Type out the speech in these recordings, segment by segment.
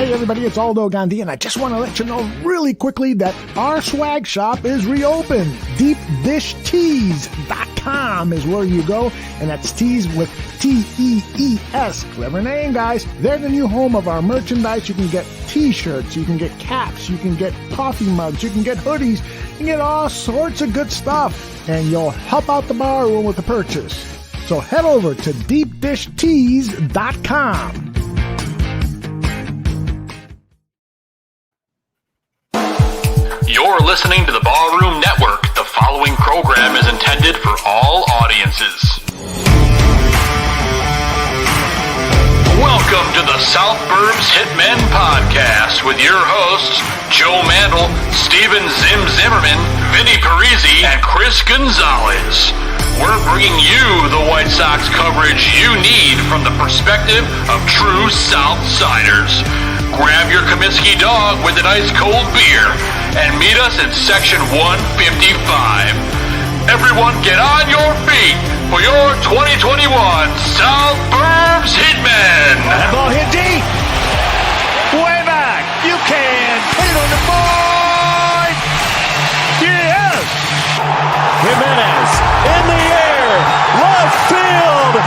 Hey everybody, it's Aldo Gandhi, and I just want to let you know really quickly that our swag shop is reopened. DeepDishTees.com is where you go, and that's tees with T-E-E-S. Clever name, guys. They're the new home of our merchandise. You can get t-shirts, you can get caps, you can get coffee mugs, you can get hoodies, you can get all sorts of good stuff, and you'll help out the bar room with the purchase. So head over to DeepDishTees.com. You're listening to the Ballroom Network. The following program is intended for all audiences. Welcome to the South Burbs Hitmen podcast with your hosts, Joe Mandel, Steven Zim Zimmerman, Vinny Parisi, and Chris Gonzalez. We're bringing you the White Sox coverage you need from the perspective of true Southsiders. Grab your Kaminsky dog with an ice cold beer and meet us in section 155. Everyone get on your feet for your 2021 South Burbs Hitmen. That ball hit deep. Way back. You can put it on the board. Yes. Jimenez in the air. Left field.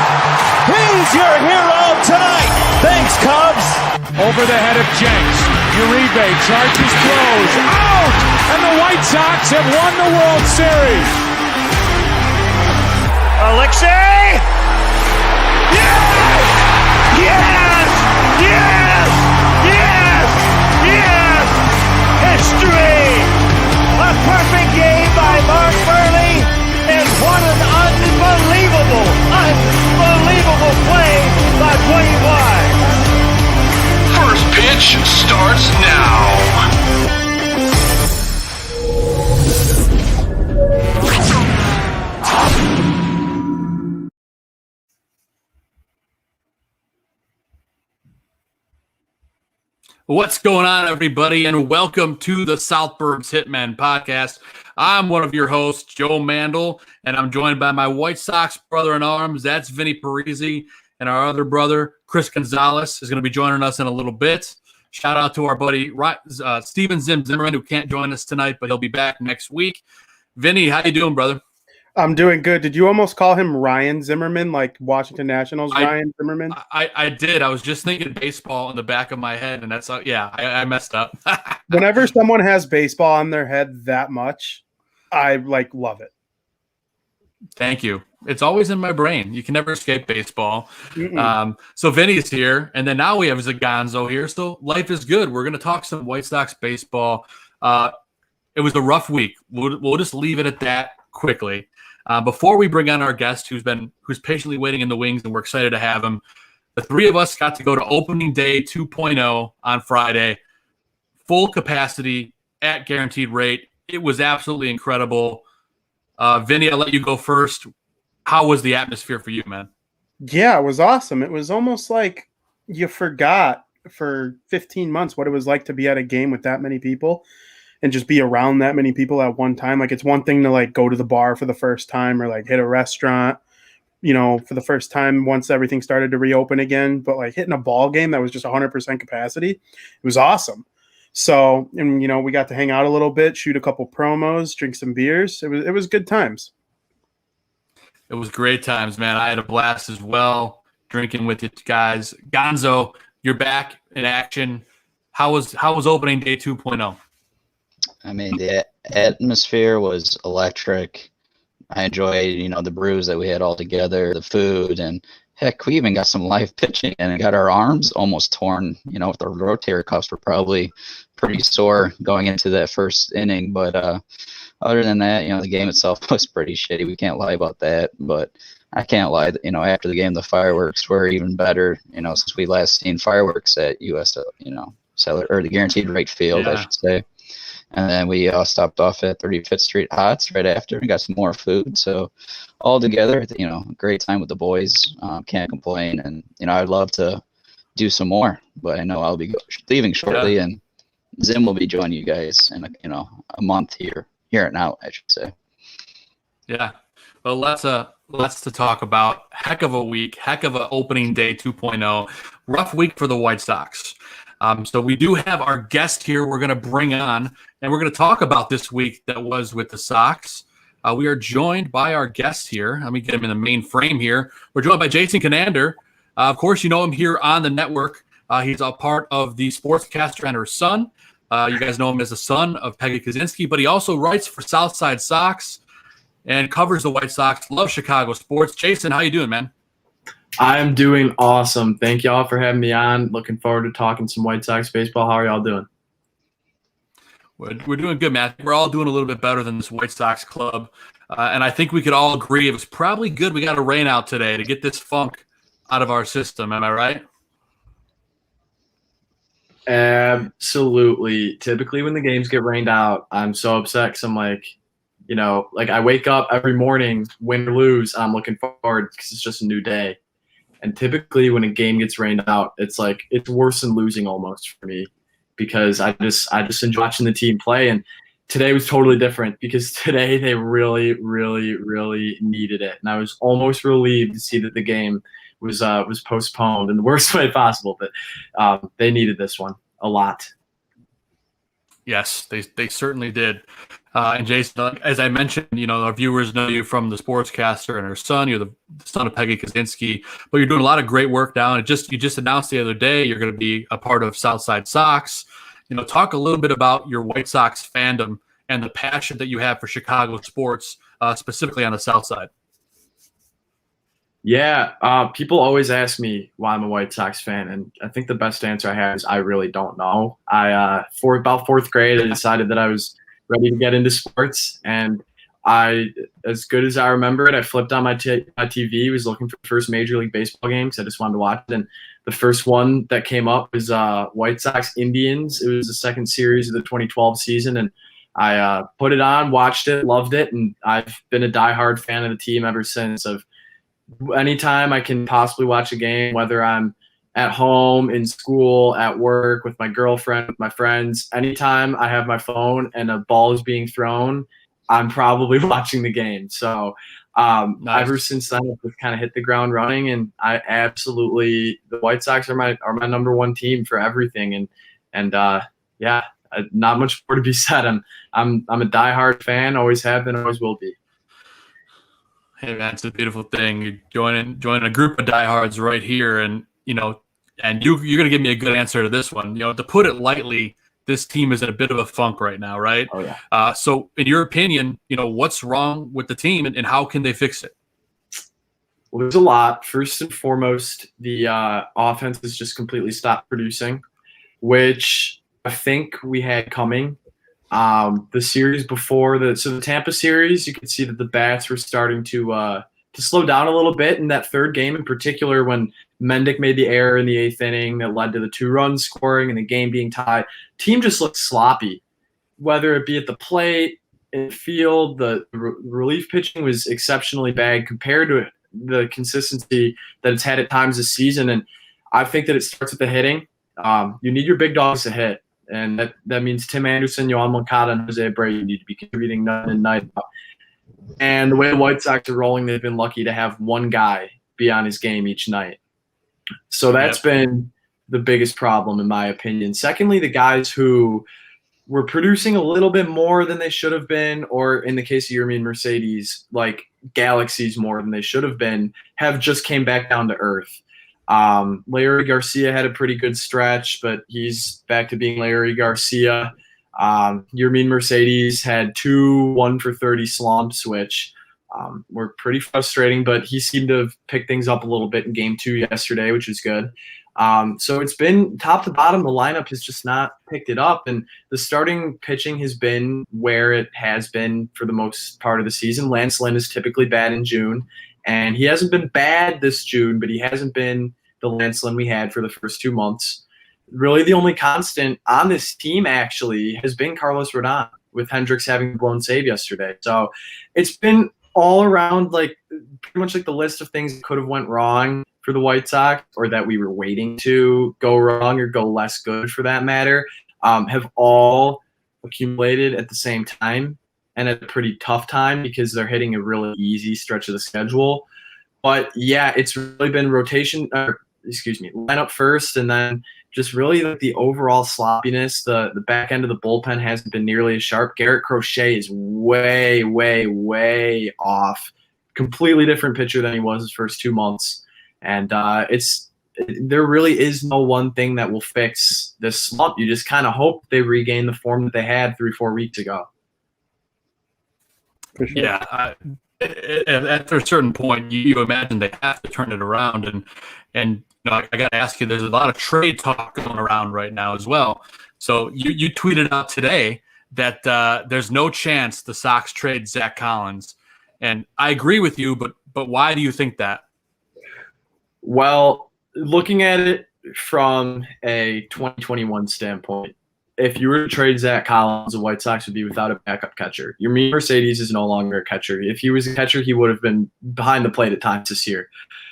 He's your hero tonight. Thanks, Cubs. Over the head of Jenks. Uribe charges, throws, out! And the White Sox have won the World Series. Alexei! Yes! Yes! Yes! Yes! Yes! History! A perfect game by Mark Burley, and what an unbelievable play by Dwayne White. First pitch starts now. What's going on, everybody, and welcome to the South Burbs Hitmen podcast. I'm one of your hosts, Joe Mandel, and I'm joined by my White Sox brother-in-arms. That's Vinny Parisi, and our other brother, Chris Gonzalez, is going to be joining us in a little bit. Shout out to our buddy Steven Zim Zimmerman, who can't join us tonight, but he'll be back next week. Vinny, how you doing, brother? I'm doing good. Did you almost call him Ryan Zimmerman, like Washington Nationals Ryan Zimmerman? I did. I was just thinking baseball in the back of my head, and that's I messed up. Whenever someone has baseball on their head that much, I love it. Thank you. It's always in my brain. You can never escape baseball. So Vinny's here, and then now we have Zagonzo here. So life is good. We're going to talk some White Sox baseball. It was a rough week. We'll just leave it at that quickly. Before we bring on our guest, who's patiently waiting in the wings, and we're excited to have him, the three of us got to go to opening day 2.0 on Friday, full capacity at guaranteed rate. It was absolutely incredible. Vinny, I'll let you go first. How was the atmosphere for you, man? Yeah, it was awesome. It was almost like you forgot for 15 months what it was like to be at a game with that many people and just be around that many people at one time. Like, it's one thing to go to the bar for the first time or hit a restaurant, for the first time once everything started to reopen again. But hitting a ball game that was just 100% capacity, it was awesome. So, and we got to hang out a little bit, shoot a couple promos, drink some beers. It was good times. It was great times, man. I had a blast as well, drinking with you guys. Gonzo, you're back in action. How was opening day 2.0? I mean, the atmosphere was electric. I enjoyed, the brews that we had all together, the food, and heck, we even got some live pitching and got our arms almost torn, with our rotator cuffs were probably pretty sore going into that first inning. But other than that, the game itself was pretty shitty. We can't lie about that. But I can't lie, after the game, the fireworks were even better, since we last seen fireworks at US, or the Guaranteed Rate Field, I should say. And then we stopped off at 35th Street Hots right after and got some more food. So all together, great time with the boys. Can't complain. And, I'd love to do some more, but I know I'll be leaving shortly, and Zim will be joining you guys in a month here and out, I should say. Yeah. Well, lots to talk about. Heck of a week, heck of an opening day 2.0. Rough week for the White Sox. So we do have our guest here we're going to bring on, and we're going to talk about this week that was with the Sox. We are joined by our guest here. Let me get him in the main frame here. We're joined by Jason Kinander. Of course, you know him here on the network. He's a part of the Sportscaster and her son. You guys know him as the son of Peggy Kaczynski, but he also writes for South Side Sox and covers the White Sox. Loves Chicago sports. Jason, how you doing, man? I'm doing awesome. Thank y'all for having me on. Looking forward to talking some White Sox baseball. How are y'all doing? We're doing good, man. We're all doing a little bit better than this White Sox club. And I think we could all agree it was probably good we got a rain out today to get this funk out of our system. Am I right? Absolutely. Typically when the games get rained out, I'm so upset because I'm like, I wake up every morning, win or lose, I'm looking forward because it's just a new day. And typically when a game gets rained out, it's like it's worse than losing almost for me because I just enjoy watching the team play. And today was totally different because today they really, really, really needed it. And I was almost relieved to see that the game was postponed in the worst way possible. But they needed this one a lot. Yes, they certainly did. And Jason, as I mentioned, our viewers know you from the Sportscaster and her son. You're the son of Peggy Kaczynski, but you're doing a lot of great work now. And you just announced the other day you're going to be a part of South Side Sox. Talk a little bit about your White Sox fandom and the passion that you have for Chicago sports, specifically on the South Side. Yeah, people always ask me why I'm a White Sox fan, and I think the best answer I have is I really don't know. For about fourth grade, I decided that I was ready to get into sports, and as good as I remember it, I flipped on my TV, was looking for the first Major League Baseball games. I just wanted to watch it, and the first one that came up was White Sox Indians. It was the second series of the 2012 season, and I put it on, watched it, loved it, and I've been a diehard fan of the team ever since. Anytime I can possibly watch a game, whether I'm at home, in school, at work, with my girlfriend, with my friends, anytime I have my phone and a ball is being thrown, I'm probably watching the game. So Nice. Ever since then, I've just kind of hit the ground running, and the White Sox are my number one team for everything. Not much more to be said. I'm a diehard fan, always have been, always will be. Hey man, it's a beautiful thing. You're joining a group of diehards right here, and you're gonna give me a good answer to this one. To put it lightly, this team is in a bit of a funk right now, right? Oh yeah. So, in your opinion, what's wrong with the team, and how can they fix it? Well, there's a lot. First and foremost, the offense has just completely stopped producing, which I think we had coming. The series before the Tampa series, you could see that the bats were starting to slow down a little bit in that third game, in particular when Mendick made the error in the eighth inning that led to the 2-run scoring and the game being tied. Team just looked sloppy, whether it be at the plate, in the field. The relief pitching was exceptionally bad compared to the consistency that it's had at times this season. And I think that it starts with the hitting. You need your big dogs to hit. And that means Tim Anderson, Yohan Moncada, and Jose Abreu need to be contributing night in and night out. And the way the White Sox are rolling, they've been lucky to have one guy be on his game each night. So that's been the biggest problem, in my opinion. Secondly, the guys who were producing a little bit more than they should have been, or in the case of Yermin Mercedes, like galaxies more than they should have been, have just came back down to earth. Larry Garcia had a pretty good stretch, but he's back to being Larry Garcia. Yermin Mercedes had 2 1-for-30 slumps, which were pretty frustrating, but he seemed to have picked things up a little bit in game 2 yesterday, which is good. So it's been top to bottom. The lineup has just not picked it up, and the starting pitching has been where it has been for the most part of the season. Lance Lynn is typically bad in June, and he hasn't been bad this June, but he hasn't been the Lance Lynn we had for the first 2 months. Really the only constant on this team actually has been Carlos Rodon, with Hendricks having a blown save yesterday. So it's been all around pretty much like the list of things that could have went wrong for the White Sox, or that we were waiting to go wrong or go less good for that matter, have all accumulated at the same time, and at a pretty tough time because they're hitting a really easy stretch of the schedule. But yeah, it's really been rotation, line up first, and then just really like the overall sloppiness. The back end of the bullpen hasn't been nearly as sharp. Garrett Crochet is way, way, way off. Completely different pitcher than he was his first 2 months. And there really is no one thing that will fix this slump. You just kind of hope they regain the form that they had 3-4 weeks ago. For sure. Yeah. At a certain point, you imagine they have to turn it around. And I got to ask you, there's a lot of trade talk going around right now as well. So you tweeted out today that there's no chance the Sox trade Zach Collins. And I agree with you, but why do you think that? Well, looking at it from a 2021 standpoint, if you were to trade Zach Collins, the White Sox would be without a backup catcher. Yermin Mercedes is no longer a catcher. If he was a catcher, he would have been behind the plate at times this year.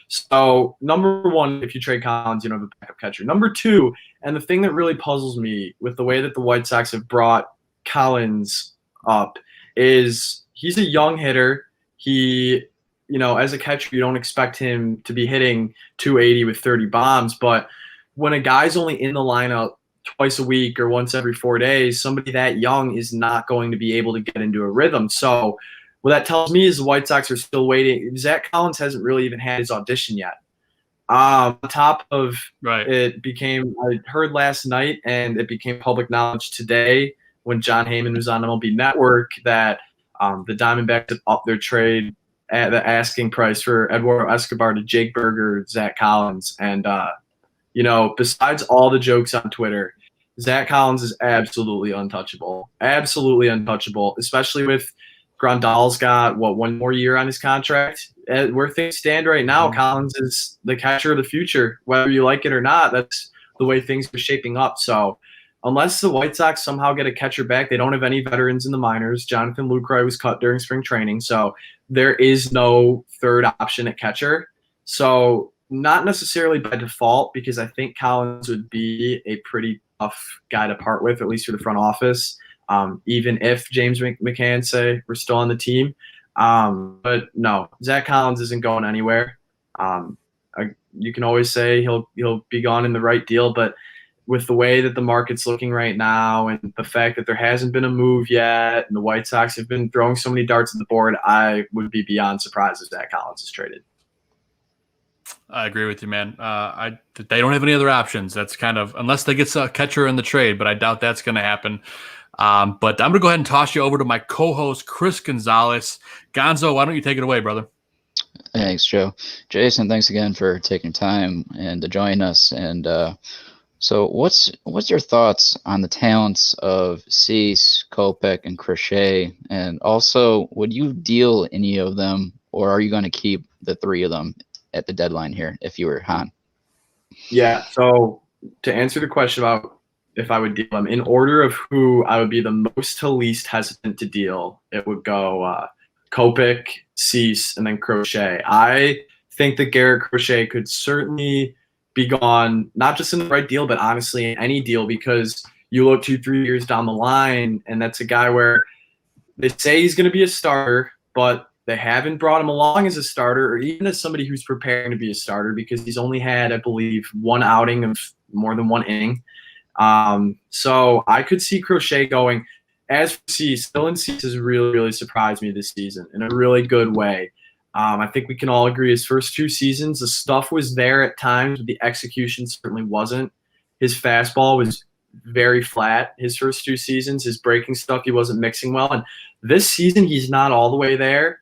So, number one, if you trade Collins, you don't have a backup catcher. Number two, and the thing that really puzzles me with the way that the White Sox have brought Collins up is he's a young hitter. He, as a catcher, you don't expect him to be hitting 280 with 30 bombs. But when a guy's only in the lineup twice a week or once every 4 days, somebody that young is not going to be able to get into a rhythm. So what that tells me is the White Sox are still waiting. Zach Collins hasn't really even had his audition yet. On top of it I heard last night, and it became public knowledge today when John Heyman was on MLB Network, that the Diamondbacks have upped their trade at the asking price for Eduardo Escobar to Jake Berger, Zach Collins. And, besides all the jokes on Twitter, Zach Collins is absolutely untouchable. Absolutely untouchable, especially with Grandal's got, 1 more year on his contract. Where things stand right now, Collins is the catcher of the future. Whether you like it or not, that's the way things are shaping up. So unless the White Sox somehow get a catcher back, they don't have any veterans in the minors. Jonathan Lucroy was cut during spring training, so there is no third option at catcher. So not necessarily by default, because I think Collins would be a pretty tough guy to part with, at least for the front office, even if James McCann, say, we're still on the team. But no, Zach Collins isn't going anywhere. You can always say he'll be gone in the right deal, but with the way that the market's looking right now and the fact that there hasn't been a move yet and the White Sox have been throwing so many darts at the board, I would be beyond surprised if Zach Collins is traded. I agree with you, man. They don't have any other options. That's kind of, unless they get a catcher in the trade, but I doubt that's going to happen. But I'm going to go ahead and toss you over to my co-host, Chris Gonzalez. Gonzo, why don't you take it away, brother? Thanks, Joe. Jason, thanks again for taking time and to join us. And so what's your thoughts on the talents of Cease, Kopech, and Crochet? And also, would you deal any of them, or are you going to keep the 3 of them at the deadline here if you were Han? Yeah, so to answer the question about if I would deal them, in order of who I would be the most to least hesitant to deal, it would go Kopech, Cease, and then Crochet. I think that Garrett Crochet could certainly be gone, not just in the right deal, but honestly in any deal, because you look 2-3 years down the line, and that's a guy where they say he's going to be a starter, but they haven't brought him along as a starter or even as somebody who's preparing to be a starter, because he's only had, I believe, 1 outing of more than 1 inning. So I could see Crochet going. As for Cease, Dylan Cease has really, really surprised me this season in a really good way. I think we can all agree his first 2 seasons, the stuff was there at times, but the execution certainly wasn't. His fastball was very flat his first 2 seasons. His breaking stuff, he wasn't mixing well. And this season, he's not all the way there,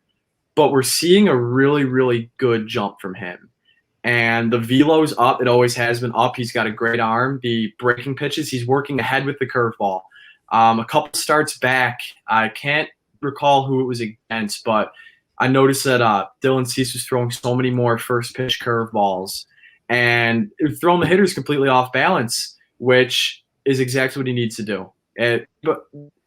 but we're seeing a really, really good jump from him. And the velo's up. It always has been up. He's got a great arm. The breaking pitches, he's working ahead with the curveball. A couple starts back, I can't recall who it was against, but I noticed that Dylan Cease was throwing so many more first pitch curveballs and throwing the hitters completely off balance, which is exactly what he needs to do. But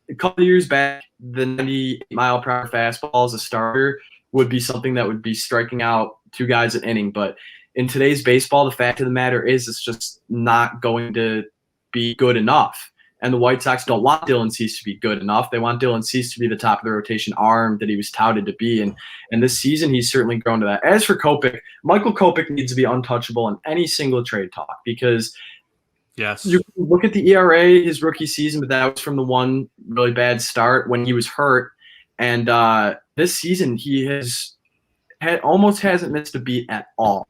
a couple of years back, the 90-mile-per-hour fastball as a starter would be something that would be striking out 2 guys an inning. But in today's baseball, the fact of the matter is it's just not going to be good enough. And the White Sox don't want Dylan Cease to be good enough. They want Dylan Cease to be the top of the rotation arm that he was touted to be. And this season, he's certainly grown to that. As for Kopech, Michael Kopech needs to be untouchable in any single trade talk because yes, you can look at the ERA his rookie season, but that was from the one really bad start when he was hurt. And this season, he almost hasn't missed a beat at all.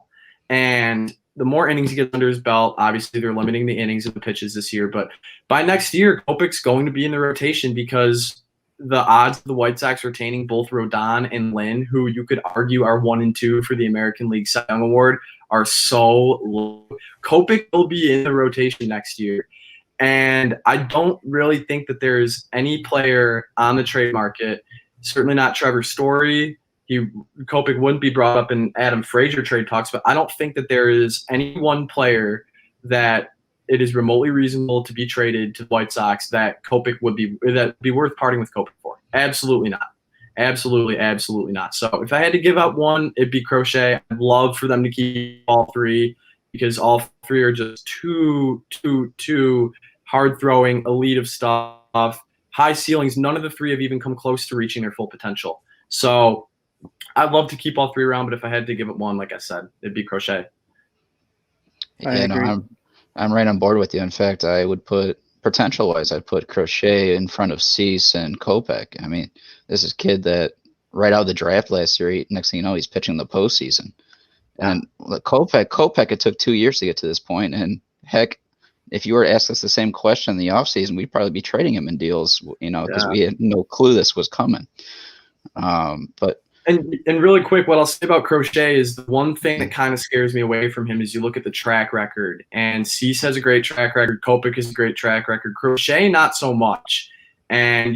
And the more innings he gets under his belt, obviously they're limiting the innings and the pitches this year. But by next year, Kopech's going to be in the rotation because the odds of the White Sox retaining both Rodon and Lynn, who you could argue are 1 and 2 for the American League Cy Young Award, are so low. Kopech will be in the rotation next year. And I don't really think that there's any player on the trade market, certainly not Trevor Story. Kopech wouldn't be brought up in Adam Frazier trade talks, but I don't think that there is any one player that it is remotely reasonable to be traded to the White Sox that Kopech would be worth parting with Kopech for. Absolutely not. Absolutely, absolutely not. So if I had to give up one, it'd be Crochet. I'd love for them to keep all three because all three are just too hard throwing, elite of stuff, high ceilings. None of the three have even come close to reaching their full potential. So I'd love to keep all three around, but if I had to give it one, like I said, it'd be Crochet. Yeah, no, I'm right on board with you. In fact, I would put potential-wise, I'd put Crochet in front of Cease and Kopech. I mean, this is a kid that right out of the draft last year, next thing you know, he's pitching the postseason. And Kopech, it took 2 years to get to this point. And heck, if you were to ask us the same question in the offseason, we'd probably be trading him in deals, because we had no clue this was coming. And really quick, what I'll say about Crochet is the one thing that kind of scares me away from him is you look at the track record, and Cease has a great track record, Kopech has a great track record, Crochet not so much. And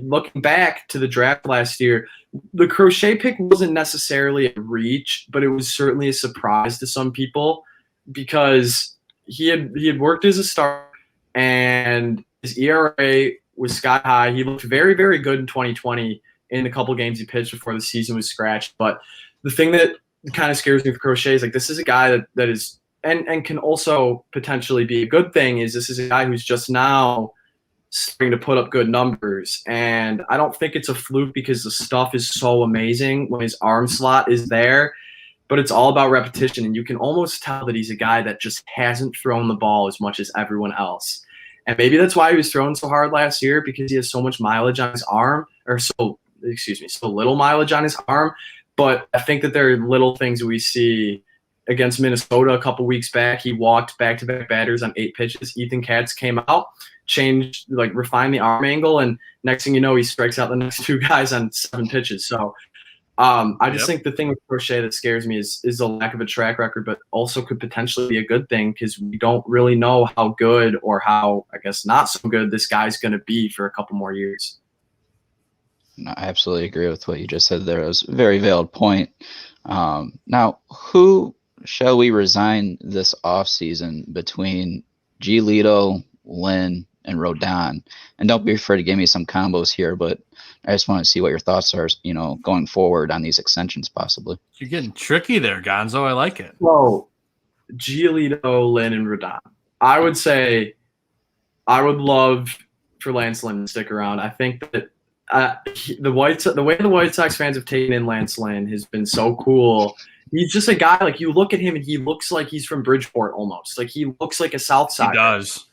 looking back to the draft last year, the Crochet pick wasn't necessarily a reach, but it was certainly a surprise to some people because he had worked as a starter and his ERA was sky high. He looked very, very good in 2020. In the couple games he pitched before the season was scratched. But the thing that kind of scares me with Crochet is like this is a guy that is and can also potentially be a good thing is this is a guy who's just now starting to put up good numbers. And I don't think it's a fluke because the stuff is so amazing when his arm slot is there. But it's all about repetition, and you can almost tell that he's a guy that just hasn't thrown the ball as much as everyone else. And maybe that's why he was throwing so hard last year because he has so much mileage on his arm, or so little mileage on his arm. But I think that there are little things that we see against Minnesota a couple weeks back. He walked back-to-back batters on 8 pitches. Ethan Katz came out, refined the arm angle, and next thing you know, he strikes out the next 2 guys on 7 pitches. So I just think the thing with Crochet that scares me is the lack of a track record, but also could potentially be a good thing because we don't really know how good or how, I guess, not so good this guy's going to be for a couple more years. No, I absolutely agree with what you just said there. It was a very valid point. Now, who shall we resign this offseason between Giolito, Lynn, and Rodon? And don't be afraid to give me some combos here, but I just want to see what your thoughts are, going forward on these extensions possibly. You're getting tricky there, Gonzo. I like it. Well, Giolito, Lynn, and Rodon. I would say I would love for Lance Lynn to stick around. I think that the way the White Sox fans have taken in Lance Lynn has been so cool. He's just a guy, like, you look at him and he looks like he's from Bridgeport almost. Like, he looks like a South Side. He does.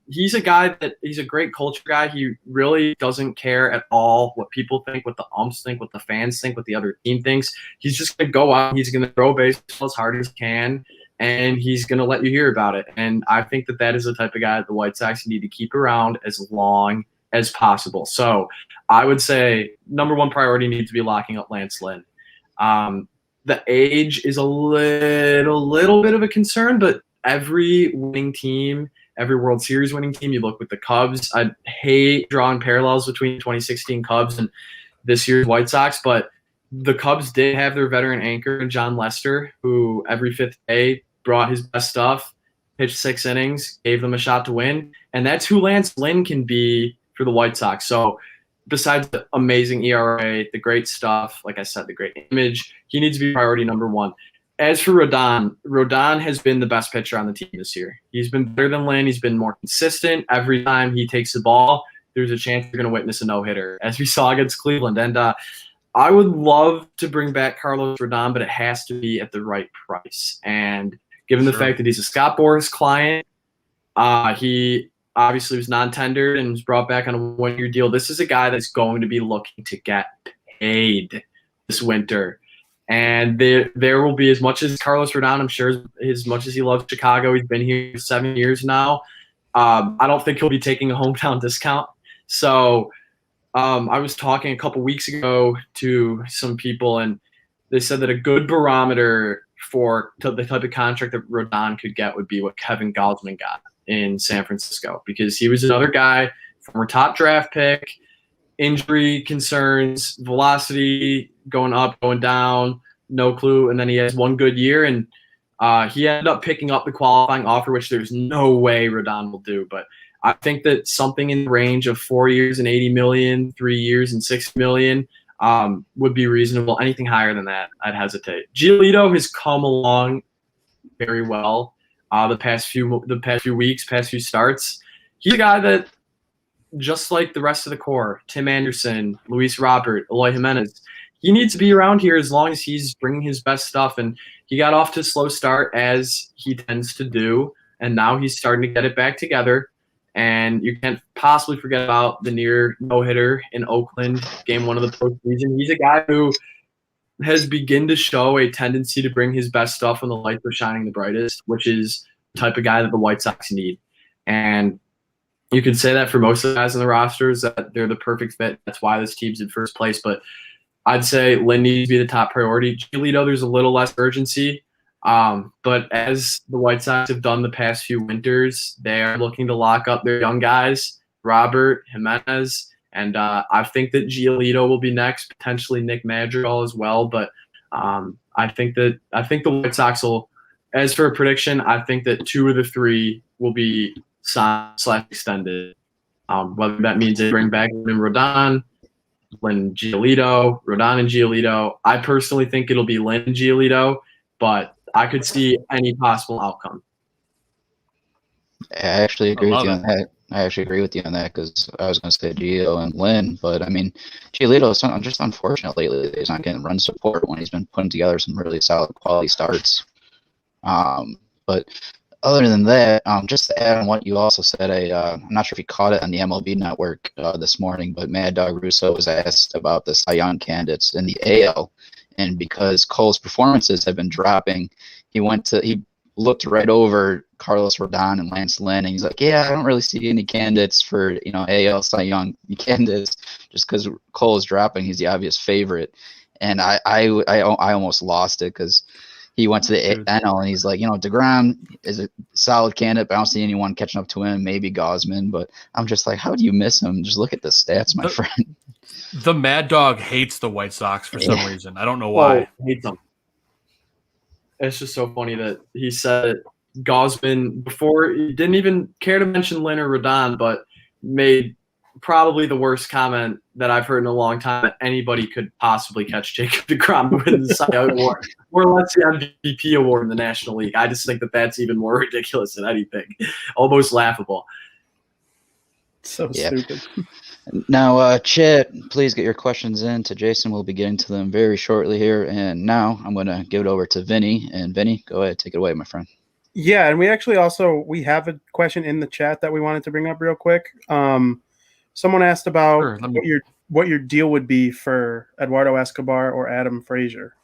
He's a guy he's a great culture guy. He really doesn't care at all what people think, what the umps think, what the fans think, what the other team thinks. He's just going to go out. He's going to throw baseball as hard as he can, and he's going to let you hear about it. And I think that is the type of guy that the White Sox need to keep around as long as possible. So I would say number one priority needs to be locking up Lance Lynn. The age is a little bit of a concern, but every winning team, every World Series winning team, you look with the Cubs. I hate drawing parallels between 2016 Cubs and this year's White Sox, but the Cubs did have their veteran anchor, John Lester, who every 5th day brought his best stuff, pitched 6 innings, gave them a shot to win. And that's who Lance Lynn can be for the White Sox. So besides the amazing ERA, the great stuff, like I said, the great image, he needs to be priority number one. as for Rodon has been the best pitcher on the team this year. He's been better than Lynn. He's been more consistent. Every time he takes the ball, there's a chance you're going to witness a no-hitter, as we saw against Cleveland. And I would love to bring back Carlos Rodon, but it has to be at the right price. And given the fact that he's a Scott Boras client, he obviously was non-tendered and was brought back on a one-year deal. This is a guy that's going to be looking to get paid this winter. And there will be, as much as Carlos Rodon, I'm sure, as much as he loves Chicago, he's been here 7 years now. I don't think he'll be taking a hometown discount. So I was talking a couple weeks ago to some people, and they said that a good barometer for the type of contract that Rodon could get would be what Kevin Gausman got in San Francisco, because he was another guy, former top draft pick, injury concerns, velocity going up, going down, no clue. And then he has one good year, and he ended up picking up the qualifying offer, which there's no way Rodon will do. But I think that something in the range of 4 years and $80 million, 3 years and $6 million would be reasonable. Anything higher than that, I'd hesitate. Giolito has come along very well the past few weeks, past few starts. He's a guy that, just like the rest of the core, Tim Anderson, Luis Robert, Eloy Jimenez, he needs to be around here as long as he's bringing his best stuff. And he got off to a slow start, as he tends to do, and now he's starting to get it back together. And you can't possibly forget about the near no-hitter in Oakland, game 1 of the postseason. He's a guy who has begun to show a tendency to bring his best stuff when the lights are shining the brightest, which is the type of guy that the White Sox need. And you can say that for most of the guys in the rosters, that they're the perfect fit. That's why this team's in first place. But I'd say Lynn needs to be the top priority. Giolito, there's a little less urgency. But as the White Sox have done the past few winters, they are looking to lock up their young guys, Robert, Jimenez, and I think that Giolito will be next, potentially Nick Madrigal as well. But I think the White Sox will, as for a prediction, I think that 2 of the 3 will be signed/extended. Whether that means they bring back Lynn Rodon, Lynn Giolito, Rodon and Giolito. I personally think it'll be Lynn and Giolito, but I could see any possible outcome. I actually agree with you on that. I actually agree with you on that, because I was going to say Gio and Lynn, but I mean, Giolito is just unfortunate lately that he's not getting run support when he's been putting together some really solid quality starts. But other than that, just to add on what you also said, I'm not sure if you caught it on the MLB Network this morning, but Mad Dog Russo was asked about the Cy Young candidates in the AL, and because Cole's performances have been dropping, he looked right over Carlos Rodon and Lance Lynn, and he's like, yeah, I don't really see any candidates for, AL Cy Young candidates, just because Cole is dropping. He's the obvious favorite. And I almost lost it, because he went to the NL and he's like, DeGrom is a solid candidate, but I don't see anyone catching up to him, maybe Gausman. But I'm just like, how do you miss him? Just look at the stats, my friend. The Mad Dog hates the White Sox for some reason. I don't know why. Oh, hates them. It's just so funny that he said Gausman before. He didn't even care to mention Lynn or Rodon, but made probably the worst comment that I've heard in a long time that anybody could possibly catch Jacob DeGrom to win the Cy Young Award, or let's say MVP award in the National League. I just think that that's even more ridiculous than anything. Almost laughable. So stupid. Now, chat, please get your questions in to Jason. We'll be getting to them very shortly here. And now I'm going to give it over to Vinny. And Vinny, go ahead, take it away, my friend. Yeah, and we actually we have a question in the chat that we wanted to bring up real quick. Someone asked about what your deal would be for Eduardo Escobar or Adam Frazier.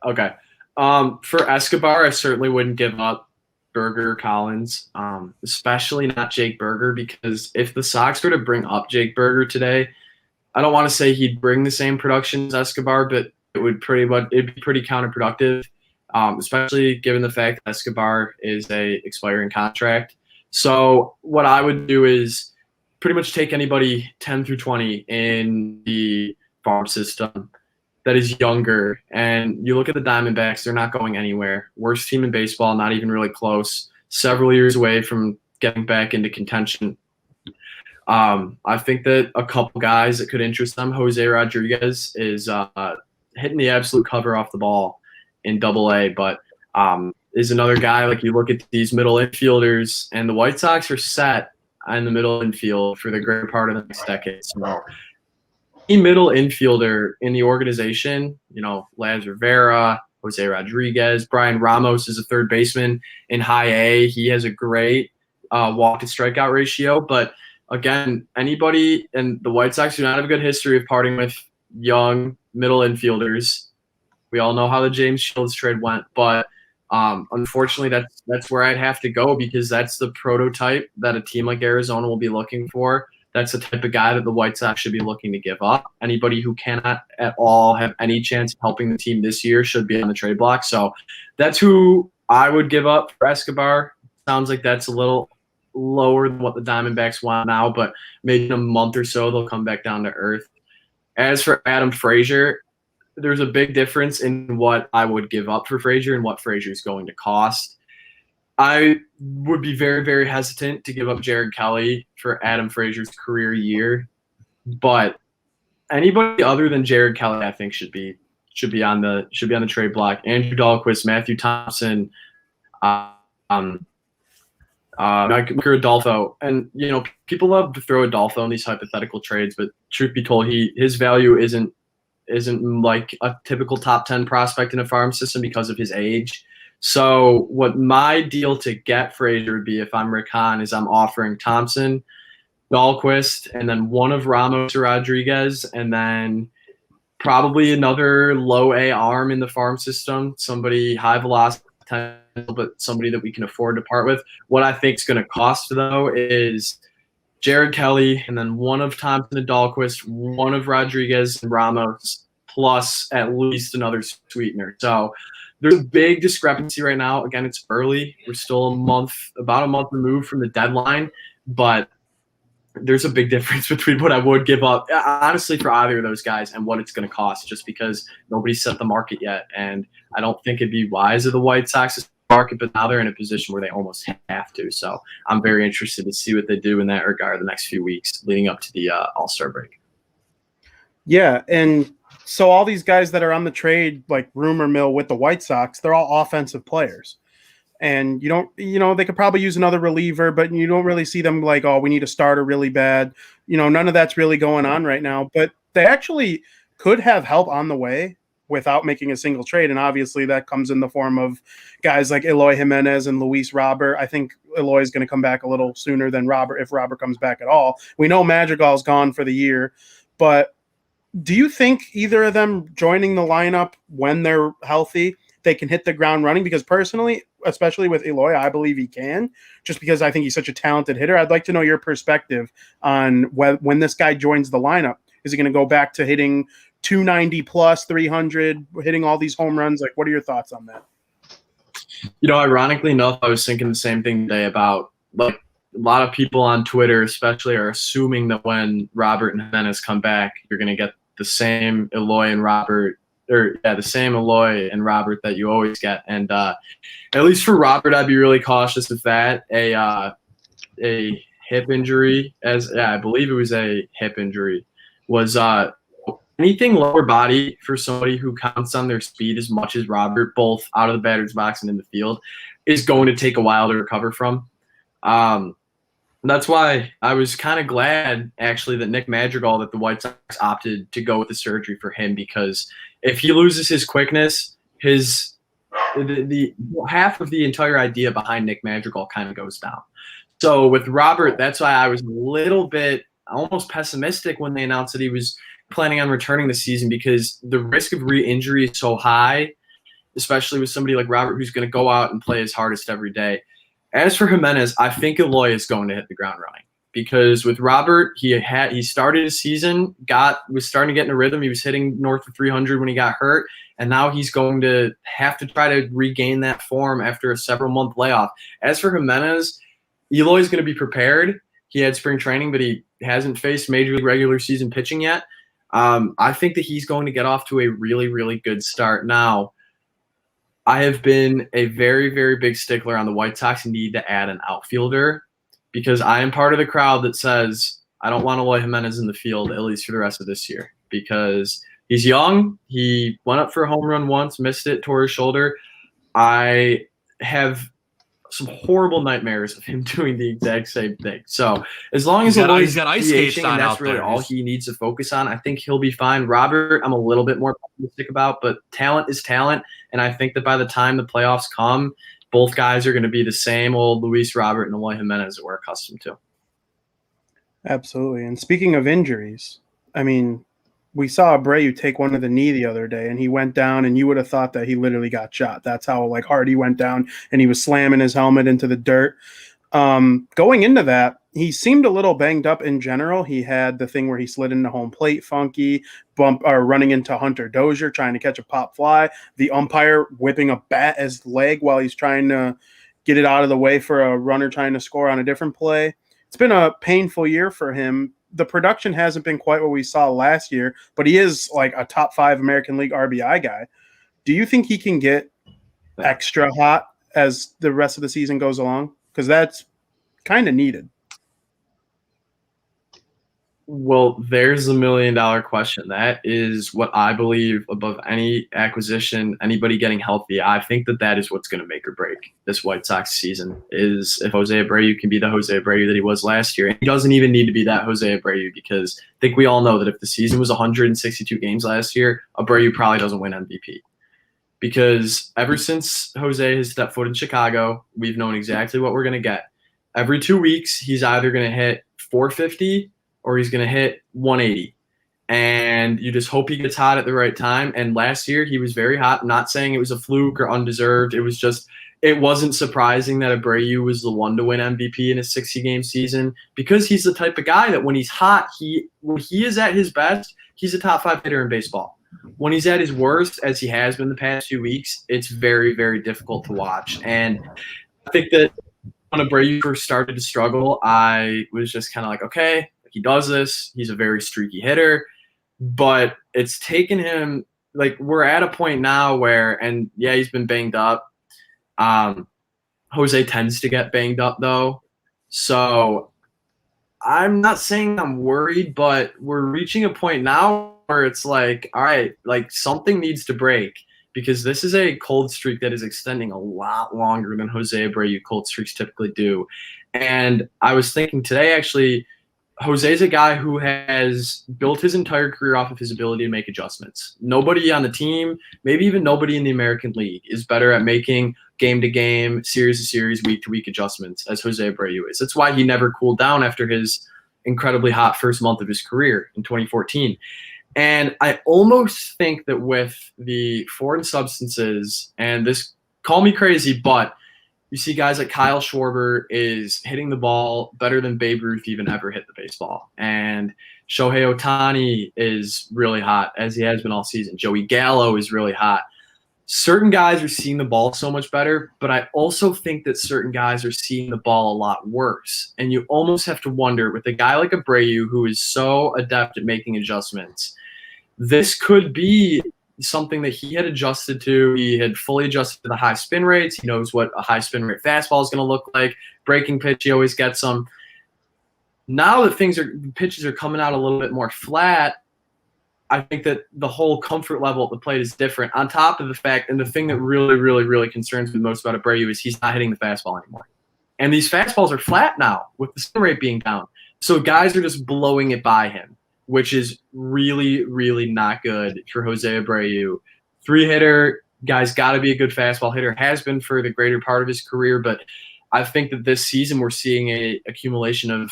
Okay. For Escobar, I certainly wouldn't give up Berger or Collins, especially not Jake Berger, because if the Sox were to bring up Jake Berger today, I don't want to say he'd bring the same production as Escobar, but it'd be pretty counterproductive, especially given the fact that Escobar is a expiring contract. So what I would do is pretty much take anybody 10 through 20 in the farm system that is younger, and you look at the Diamondbacks, they're not going anywhere. Worst team in baseball, not even really close. Several years away from getting back into contention. I think that a couple guys that could interest them, Jose Rodriguez is hitting the absolute cover off the ball. in AA, but is another guy. Like, you look at these middle infielders, and the White Sox are set in the middle infield for the greater part of the next decade. So, a middle infielder in the organization, Laz Rivera, Jose Rodriguez, Brian Ramos is a third baseman in high A. He has a great walk to strikeout ratio. But again, anybody, and the White Sox do not have a good history of parting with young middle infielders. We all know how the James Shields trade went, but unfortunately, that's where I'd have to go, because that's the prototype that a team like Arizona will be looking for. That's the type of guy that the White Sox should be looking to give up. Anybody who cannot at all have any chance of helping the team this year should be on the trade block. So that's who I would give up for Escobar. Sounds like that's a little lower than what the Diamondbacks want now, but maybe in a month or so they'll come back down to earth. As for Adam Frazier, there's a big difference in what I would give up for Frazier and what Frazier is going to cost. I would be very, very hesitant to give up Jared Kelly for Adam Frazier's career year, but anybody other than Jared Kelly, I think, should be on the trade block. Andrew Dahlquist, Matthew Thompson, Mike Adolfo, and people love to throw Adolfo in these hypothetical trades, but truth be told, his value isn't like a typical top 10 prospect in a farm system because of his age. So what my deal to get Frazier would be, if I'm Rick Hahn, is I'm offering Thompson, Dahlquist, and then one of Ramos or Rodriguez, and then probably another low A arm in the farm system, somebody high velocity, but somebody that we can afford to part with. What I think is going to cost, though, is Jared Kelly, and then one of Thompson and Dahlquist, one of Rodriguez and Ramos, plus at least another sweetener. So there's a big discrepancy right now. Again, it's early. We're still about a month removed from the deadline, but there's a big difference between what I would give up, honestly, for either of those guys and what it's going to cost, just because nobody's set the market yet. And I don't think it'd be wise of the White Sox market, but now they're in a position where they almost have to. So I'm very interested to see what they do in that regard the next few weeks leading up to the All-Star break. Yeah, and so all these guys that are on the trade, like rumor mill with the White Sox, they're all offensive players. And they could probably use another reliever, but you don't really see them like, oh, we need a starter really bad. None of that's really going on right now. But they actually could have help on the way without making a single trade. And obviously that comes in the form of guys like Eloy Jimenez and Luis Robert. I think Eloy is going to come back a little sooner than Robert, if Robert comes back at all. We know Madrigal's gone for the year, but do you think either of them joining the lineup when they're healthy, they can hit the ground running? Because personally, especially with Eloy, I believe he can, just because I think he's such a talented hitter. I'd like to know your perspective on when this guy joins the lineup. Is he going to go back to hitting 290 plus, 300, hitting all these home runs? Like, what are your thoughts on that? Ironically enough, I was thinking the same thing today about, like, a lot of people on Twitter especially are assuming that when Robert and Jimenez come back, you're going to get the same Eloy and Robert, the same Eloy and Robert that you always get. And at least for Robert, I'd be really cautious of that. A hip injury, I believe it was a hip injury, was anything lower body for somebody who counts on their speed as much as Robert, both out of the batter's box and in the field, is going to take a while to recover from. That's why I was kind of glad, actually, that Nick Madrigal, that the White Sox opted to go with the surgery for him, because if he loses his quickness, the half of the entire idea behind Nick Madrigal kind of goes down. So with Robert, that's why I was a little bit almost pessimistic when they announced that he was planning on returning the season, because the risk of re-injury is so high, especially with somebody like Robert who's going to go out and play his hardest every day. As for Jimenez, I think Eloy is going to hit the ground running, because with Robert, he started his season, was starting to get in a rhythm. He was hitting north of 300 when he got hurt, and now he's going to have to try to regain that form after a several-month layoff. As for Jimenez, Eloy is going to be prepared. He had spring training, but he hasn't faced major league regular season pitching yet. I think that he's going to get off to a really, really good start. Now, I have been a very, very big stickler on the White Sox need to add an outfielder, because I am part of the crowd that says I don't want Eloy Jimenez in the field, at least for the rest of this year, because He's young. He went up for a home run once, missed it, tore his shoulder. I have some horrible nightmares of him doing the exact same thing. So as long as he's got ice skates on and that's out really there. all he needs to focus on, I think he'll be fine. Robert, I'm a little bit more optimistic about, but talent is talent. And I think that by the time the playoffs come, both guys are going to be the same old Luis Robert and Eloy Jimenez that we're accustomed to. Absolutely. And speaking of injuries, I mean, we saw Abreu take one to the knee the other day, and he went down, and you would have thought that he literally got shot. That's how hard he went down, and he was slamming his helmet into the dirt. Going into that, he seemed a little banged up in general. He had the thing where he slid into home plate funky, running into Hunter Dozier trying to catch a pop fly. The umpire whipping a bat as leg while he's trying to get it out of the way for a runner trying to score on a different play. It's been a painful year for him. The production hasn't been quite what we saw last year, but he is like a top 5 American League RBI guy. Do you think he can get extra hot as the rest of the season goes along? Because that's kind of needed. Well, there's $1 million question. That is what I believe above any acquisition, anybody getting healthy. I think that is what's going to make or break this White Sox season, is if Jose Abreu can be the Jose Abreu that he was last year. And he doesn't even need to be that Jose Abreu, because I think we all know that if the season was 162 games last year, Abreu probably doesn't win MVP. Because ever since Jose has stepped foot in Chicago, we've known exactly what we're going to get. Every 2 weeks, he's either going to hit 450 or he's going to hit 180. And you just hope he gets hot at the right time. And last year, he was very hot. I'm not saying it was a fluke or undeserved. It was just, it wasn't surprising that Abreu was the one to win MVP in a 60-game season, because he's the type of guy that when he's hot, when he is at his best, he's a top 5 hitter in baseball. When he's at his worst, as he has been the past few weeks, it's very, very difficult to watch. And I think that when Abreu first started to struggle, I was just kind of like, okay, he does this. He's a very streaky hitter, but it's taken him, like, we're at a point now where, and yeah, he's been banged up. Jose tends to get banged up though. So I'm not saying I'm worried, but we're reaching a point now where it's like, all right, like something needs to break, because this is a cold streak that is extending a lot longer than Jose Abreu cold streaks typically do. And I was thinking today, actually, Jose's a guy who has built his entire career off of his ability to make adjustments. Nobody on the team, maybe even nobody in the American League, is better at making game-to-game, series-to-series, week-to-week adjustments as Jose Abreu is. That's why he never cooled down after his incredibly hot first month of his career in 2014. And I almost think that with the foreign substances, and this, call me crazy, but you see guys like Kyle Schwarber is hitting the ball better than Babe Ruth even ever hit the baseball. And Shohei Ohtani is really hot, as he has been all season. Joey Gallo is really hot. Certain guys are seeing the ball so much better, but I also think that certain guys are seeing the ball a lot worse. And you almost have to wonder, with a guy like Abreu, who is so adept at making adjustments, this could be something that he had adjusted to. He had fully adjusted to the high spin rates. He knows what a high spin rate fastball is going to look like. Breaking pitch, he always gets them. Now that pitches are coming out a little bit more flat, I think that the whole comfort level at the plate is different. On top of the fact, and the thing that really, really, really concerns me most about Abreu is he's not hitting the fastball anymore. And these fastballs are flat now with the spin rate being down. So guys are just blowing it by him, which is really, really not good for Jose Abreu. 3-hitter, guy's got to be a good fastball hitter, has been for the greater part of his career, but I think that this season we're seeing a accumulation of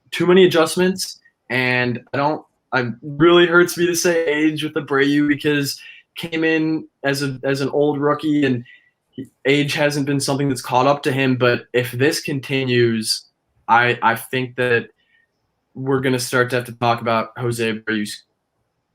too many adjustments, and it really hurts me to say age with Abreu, because came in as an old rookie, and age hasn't been something that's caught up to him. But if this continues, I think that we're going to start to have to talk about Jose Abreu's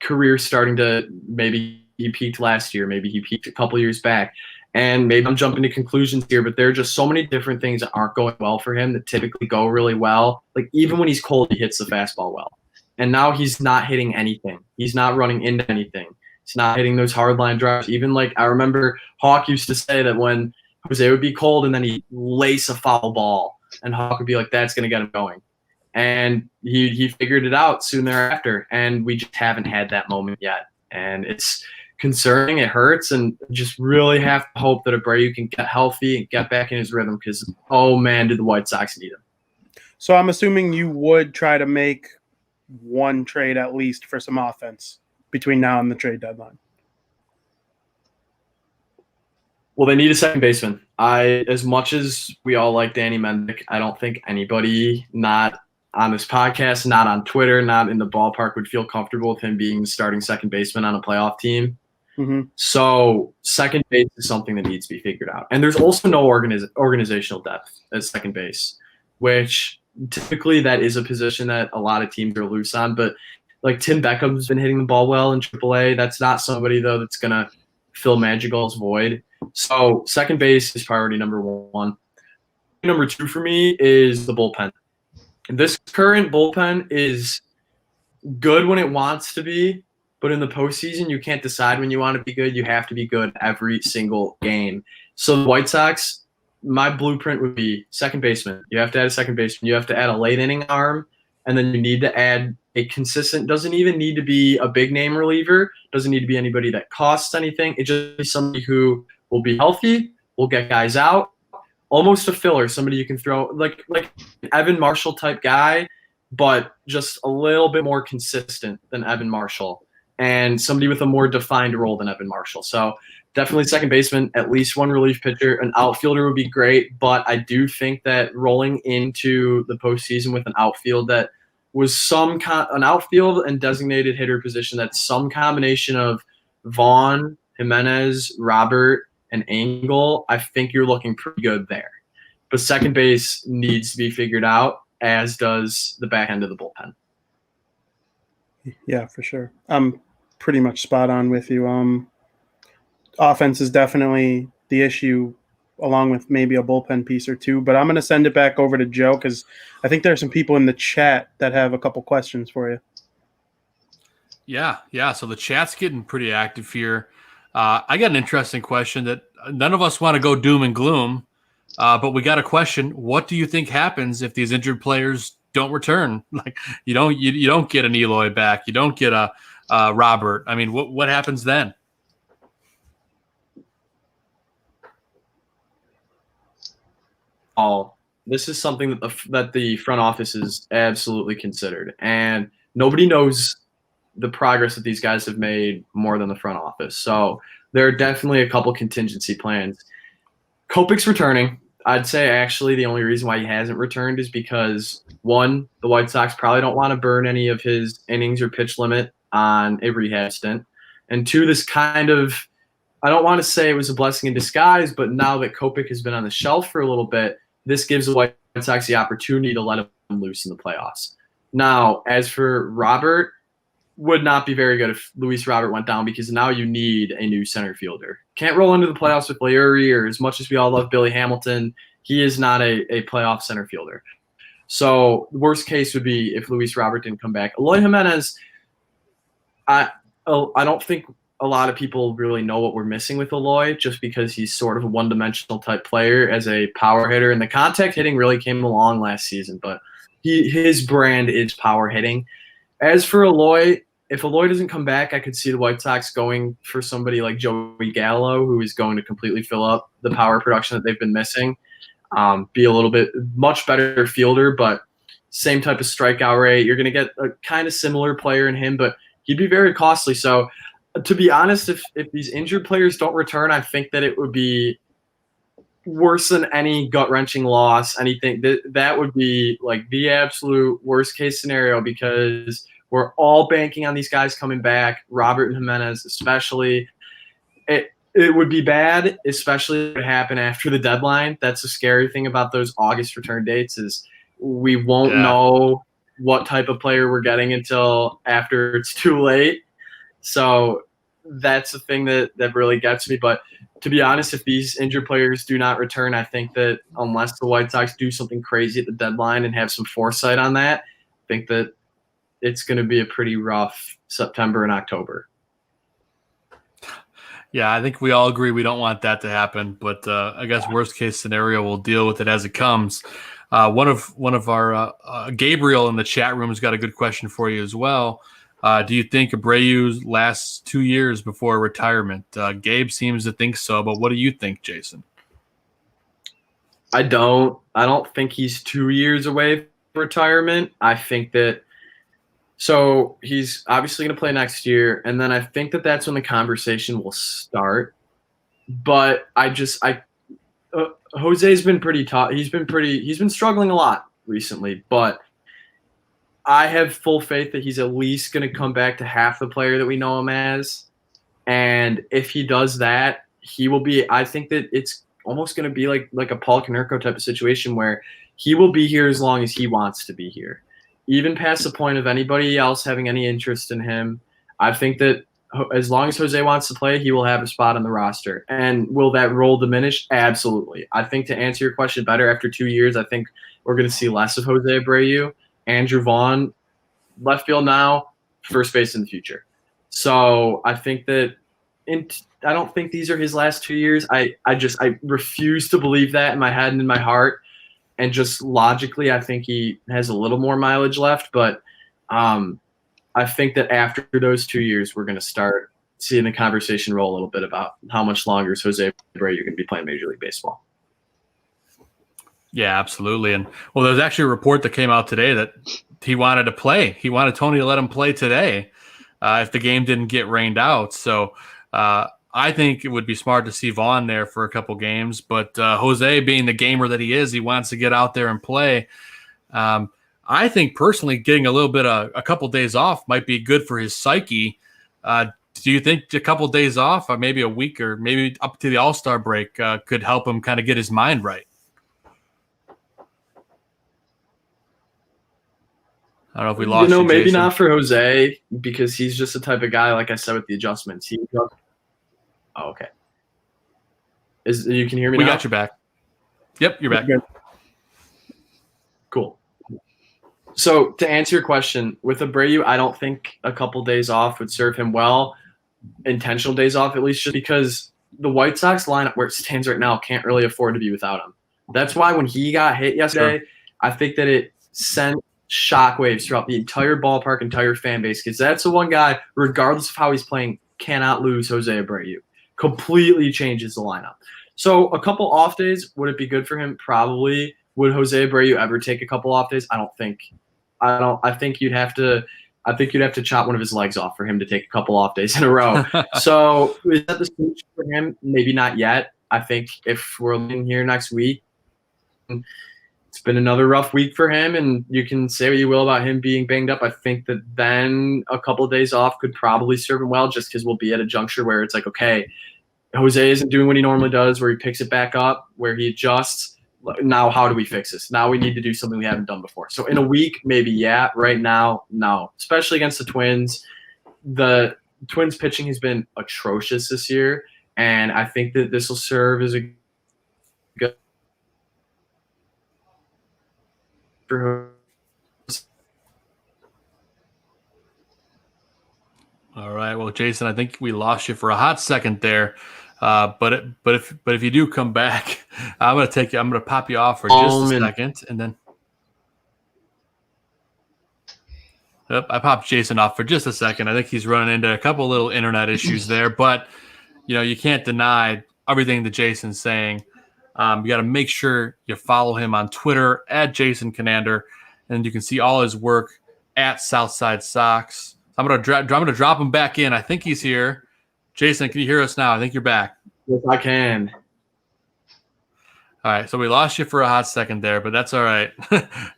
career starting to, maybe he peaked last year, maybe he peaked a couple years back. And maybe I'm jumping to conclusions here, but there are just so many different things that aren't going well for him that typically go really well. Like even when he's cold, he hits the fastball well. And now he's not hitting anything. He's not running into anything. He's not hitting those hard line drives. Even like I remember Hawk used to say that when Jose would be cold and then he'd lace a foul ball, and Hawk would be like, that's going to get him going. And he figured it out soon thereafter, and we just haven't had that moment yet. And it's concerning. It hurts, and just really have to hope that Abreu can get healthy and get back in his rhythm because, oh, man, did the White Sox need him. So I'm assuming you would try to make one trade at least for some offense between now and the trade deadline. Well, they need a second baseman. As much as we all like Danny Mendick, I don't think anybody not on this podcast, not on Twitter, not in the ballpark would feel comfortable with him being the starting second baseman on a playoff team. Mm-hmm. So second base is something that needs to be figured out. And there's also no organizational depth at second base, which typically that is a position that a lot of teams are loose on. But like Tim Beckham's been hitting the ball well in AAA. That's not somebody, though, that's going to fill Madrigal's void. So second base is priority number one. Number two for me is the bullpen. This current bullpen is good when it wants to be, but in the postseason, you can't decide when you want to be good. You have to be good every single game. So the White Sox, my blueprint would be second baseman. You have to add a second baseman. You have to add a late inning arm, and then you need to add a consistent, doesn't even need to be a big name reliever, doesn't need to be anybody that costs anything. It just be somebody who will be healthy, will get guys out, almost a filler, somebody you can throw like an Evan Marshall type guy, but just a little bit more consistent than Evan Marshall, and somebody with a more defined role than Evan Marshall. So definitely second baseman, at least one relief pitcher. An outfielder would be great, but I do think that rolling into the postseason with an outfield that was an outfield and designated hitter position that's some combination of Vaughn, Jimenez, Robert, and Angle, I think you're looking pretty good there. But second base needs to be figured out, as does the back end of the bullpen. Yeah, for sure. I'm pretty much spot on with you. Offense is definitely the issue, along with maybe a bullpen piece or two. But I'm going to send it back over to Joe because I think there are some people in the chat that have a couple questions for you. Yeah. So the chat's getting pretty active here. I got an interesting question that none of us want to go doom and gloom, but we got a question. What do you think happens if these injured players don't return? Like you don't get an Eloy back, you don't get a Robert. I mean, what happens then? This is something that the front office is absolutely considered, and nobody knows the progress that these guys have made more than the front office. So there are definitely a couple contingency plans. Kopech's returning. I'd say actually the only reason why he hasn't returned is because, one, the White Sox probably don't want to burn any of his innings or pitch limit on a rehab stint. And two, this kind of, I don't want to say it was a blessing in disguise, but now that Kopech has been on the shelf for a little bit, this gives the White Sox the opportunity to let him loose in the playoffs. Now, as for Robert, would not be very good if Luis Robert went down because now you need a new center fielder. Can't roll into the playoffs with Leury, or as much as we all love Billy Hamilton, he is not a playoff center fielder. So the worst case would be if Luis Robert didn't come back. Eloy Jimenez, I don't think a lot of people really know what we're missing with Eloy just because he's sort of a one-dimensional type player as a power hitter. And the contact hitting really came along last season, but his brand is power hitting. As for Eloy, if Eloy doesn't come back, I could see the White Sox going for somebody like Joey Gallo, who is going to completely fill up the power production that they've been missing. Be a little bit much better fielder, but same type of strikeout rate. You're going to get a kind of similar player in him, but he'd be very costly. So to be honest, if these injured players don't return, I think that it would be worse than any gut-wrenching loss. Anything that would be like the absolute worst case scenario because we're all banking on these guys coming back, Robert and Jimenez especially. It would be bad, especially if it happened after the deadline. That's the scary thing about those August return dates is we won't know what type of player we're getting until after it's too late. So that's the thing that really gets me. But to be honest, if these injured players do not return, I think that unless the White Sox do something crazy at the deadline and have some foresight on that, I think that it's going to be a pretty rough September and October. Yeah, I think we all agree we don't want that to happen, but I guess worst case scenario, we'll deal with it as it comes. One of our Gabriel in the chat room has got a good question for you as well. Do you think Abreu lasts 2 years before retirement? Gabe seems to think so, but what do you think, Jason? I don't think he's 2 years away from retirement. I think that so he's obviously going to play next year, and then I think that that's when the conversation will start. But Jose's been pretty tough. He's been struggling a lot recently, but I have full faith that he's at least going to come back to half the player that we know him as. And if he does that, he will be, I think that it's almost going to be like a Paul Konerko type of situation where he will be here as long as he wants to be here. Even past the point of anybody else having any interest in him, I think that as long as Jose wants to play, he will have a spot on the roster. And will that role diminish? Absolutely. I think to answer your question better, after 2 years, I think we're going to see less of Jose Abreu. Andrew Vaughn, left field now, first base in the future. So I think that I don't think these are his last 2 years. I refuse to believe that in my head and in my heart. And just logically, I think he has a little more mileage left. But I think that after those 2 years, we're going to start seeing the conversation roll a little bit about how much longer is Jose Abreu going to be playing Major League Baseball. Yeah, absolutely. And well, there's actually a report that came out today that he wanted to play. He wanted Tony to let him play today if the game didn't get rained out. So I think it would be smart to see Vaughn there for a couple games. But Jose, being the gamer that he is, he wants to get out there and play. I think personally getting a little bit of a couple days off might be good for his psyche. Do you think a couple days off, or maybe a week, or maybe up to the All-Star break, could help him kind of get his mind right? I don't know if we lost you, maybe Jason. not for Jose, because he's just the type of guy, like I said, with the adjustments. Oh, okay. You can hear me now? We got you back. Yep, you're back. Cool. So to answer your question, with Abreu, I don't think a couple days off would serve him well. Intentional days off, at least, just because the White Sox lineup where it stands right now can't really afford to be without him. That's why when he got hit yesterday, sure, I think that it sent shockwaves throughout the entire ballpark, entire fan base, because that's the one guy, regardless of how he's playing, cannot lose Jose Abreu. Completely changes the lineup. So a couple off days, would it be good for him? Probably. Would Jose Abreu ever take a couple off days? I think you'd have to chop one of his legs off for him to take a couple off days in a row. So is that the solution for him? Maybe not yet. I think if we're in here next week, it's been another rough week for him, and you can say what you will about him being banged up. I think that then a couple of days off could probably serve him well, just because we'll be at a juncture where it's like, okay, Jose isn't doing what he normally does, where he picks it back up, where he adjusts. Now, how do we fix this? Now we need to do something we haven't done before. So in a week, maybe, yeah. Right now, no. Especially against the Twins. The Twins pitching has been atrocious this year, and I think that this will serve as a good for All right. Well, Jason, I think we lost you for a hot second there. But if you do come back, I'm gonna pop you off for just a second, and then I popped Jason off for just a second. I think he's running into a couple little internet issues there, but you can't deny everything that Jason's saying. You got to make sure you follow him on Twitter at Jason Kinander, and you can see all his work at South Side Sox. I'm gonna drop him back in. I think he's here. Jason, can you hear us now? I think you're back. Yes, I can. All right, so we lost you for a hot second there, but that's all right.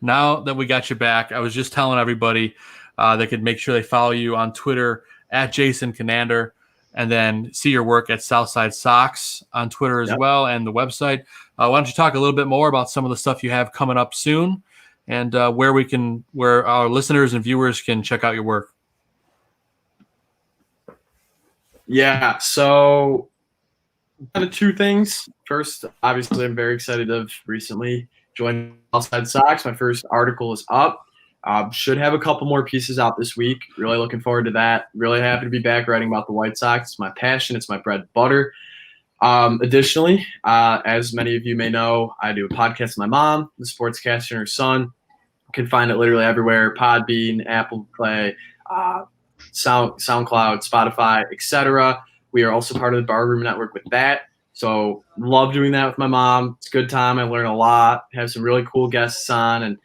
Now that we got you back, I was just telling everybody they could make sure they follow you on Twitter at Jason Kinander, and then see your work at Southside Sox on Twitter as well, and the website. Why don't you talk a little bit more about some of the stuff you have coming up soon, and where our listeners and viewers can check out your work? Yeah, so kind of two things. First, obviously, I'm very excited to have recently joined South Side Sox. My first article is up. Should have a couple more pieces out this week. Really looking forward to that. Really happy to be back writing about the White Sox. It's my passion. It's my bread and butter. Additionally, as many of you may know, I do a podcast with my mom, the Sportscaster and her son. You can find it literally everywhere: Podbean, Apple Play, SoundCloud, Spotify, etc. We are also part of the Barroom Network with that. So love doing that with my mom. It's a good time. I learn a lot, have some really cool guests on, and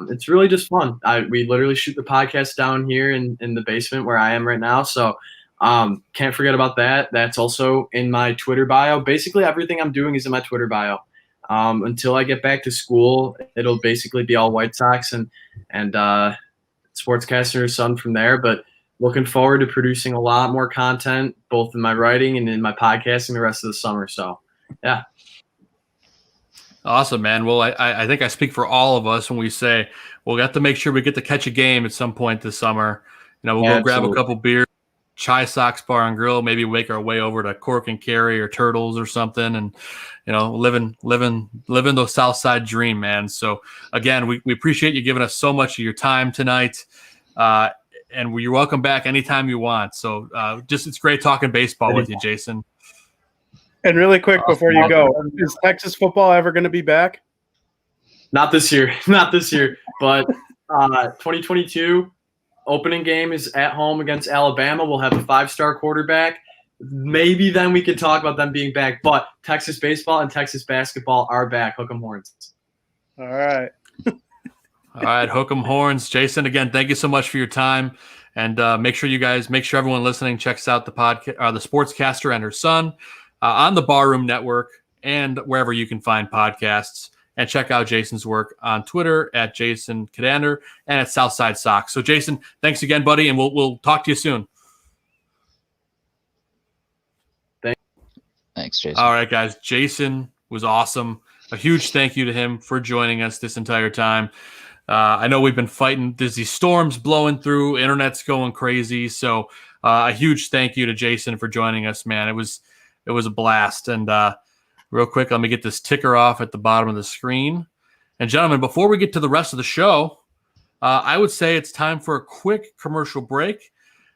it's really just fun. We literally shoot the podcast down here in the basement where I am right now. So can't forget about that. That's also in my Twitter bio. Basically everything I'm doing is in my Twitter bio. Until I get back to school, it'll basically be all White Sox and Sportscaster son from there. But looking forward to producing a lot more content, both in my writing and in my podcasting the rest of the summer. So, yeah. Awesome, man. Well, I think I speak for all of us when we say we'll have to make sure we get to catch a game at some point this summer. We'll go grab a couple beers, Chai Sox Bar and Grill, maybe make our way over to Cork and Carry or Turtles or something, and living the South Side dream, man. So again, we appreciate you giving us so much of your time tonight, and you're welcome back anytime you want. So it's great talking baseball with you, Jason. And really quick before you go, is Texas football ever going to be back? Not this year, but 2022. Opening game is at home against Alabama. We'll have a 5-star quarterback. Maybe then we can talk about them being back. But Texas baseball and Texas basketball are back. Hook 'em horns. All right. All right, hook 'em horns. Jason, again, thank you so much for your time. And make sure everyone listening checks out the podcast, the Sportscaster and her son on the Barroom Network and wherever you can find podcasts. And check out Jason's work on Twitter at Jason Kinander and at South Side Sox. So, Jason, thanks again, buddy, and we'll talk to you soon. Thanks, Jason. All right, guys. Jason was awesome. A huge thank you to him for joining us this entire time. I know we've been fighting. There's these storms blowing through. Internet's going crazy. So a huge thank you to Jason for joining us, man. It was a blast. And real quick, let me get this ticker off at the bottom of the screen. And gentlemen, before we get to the rest of the show, I would say it's time for a quick commercial break.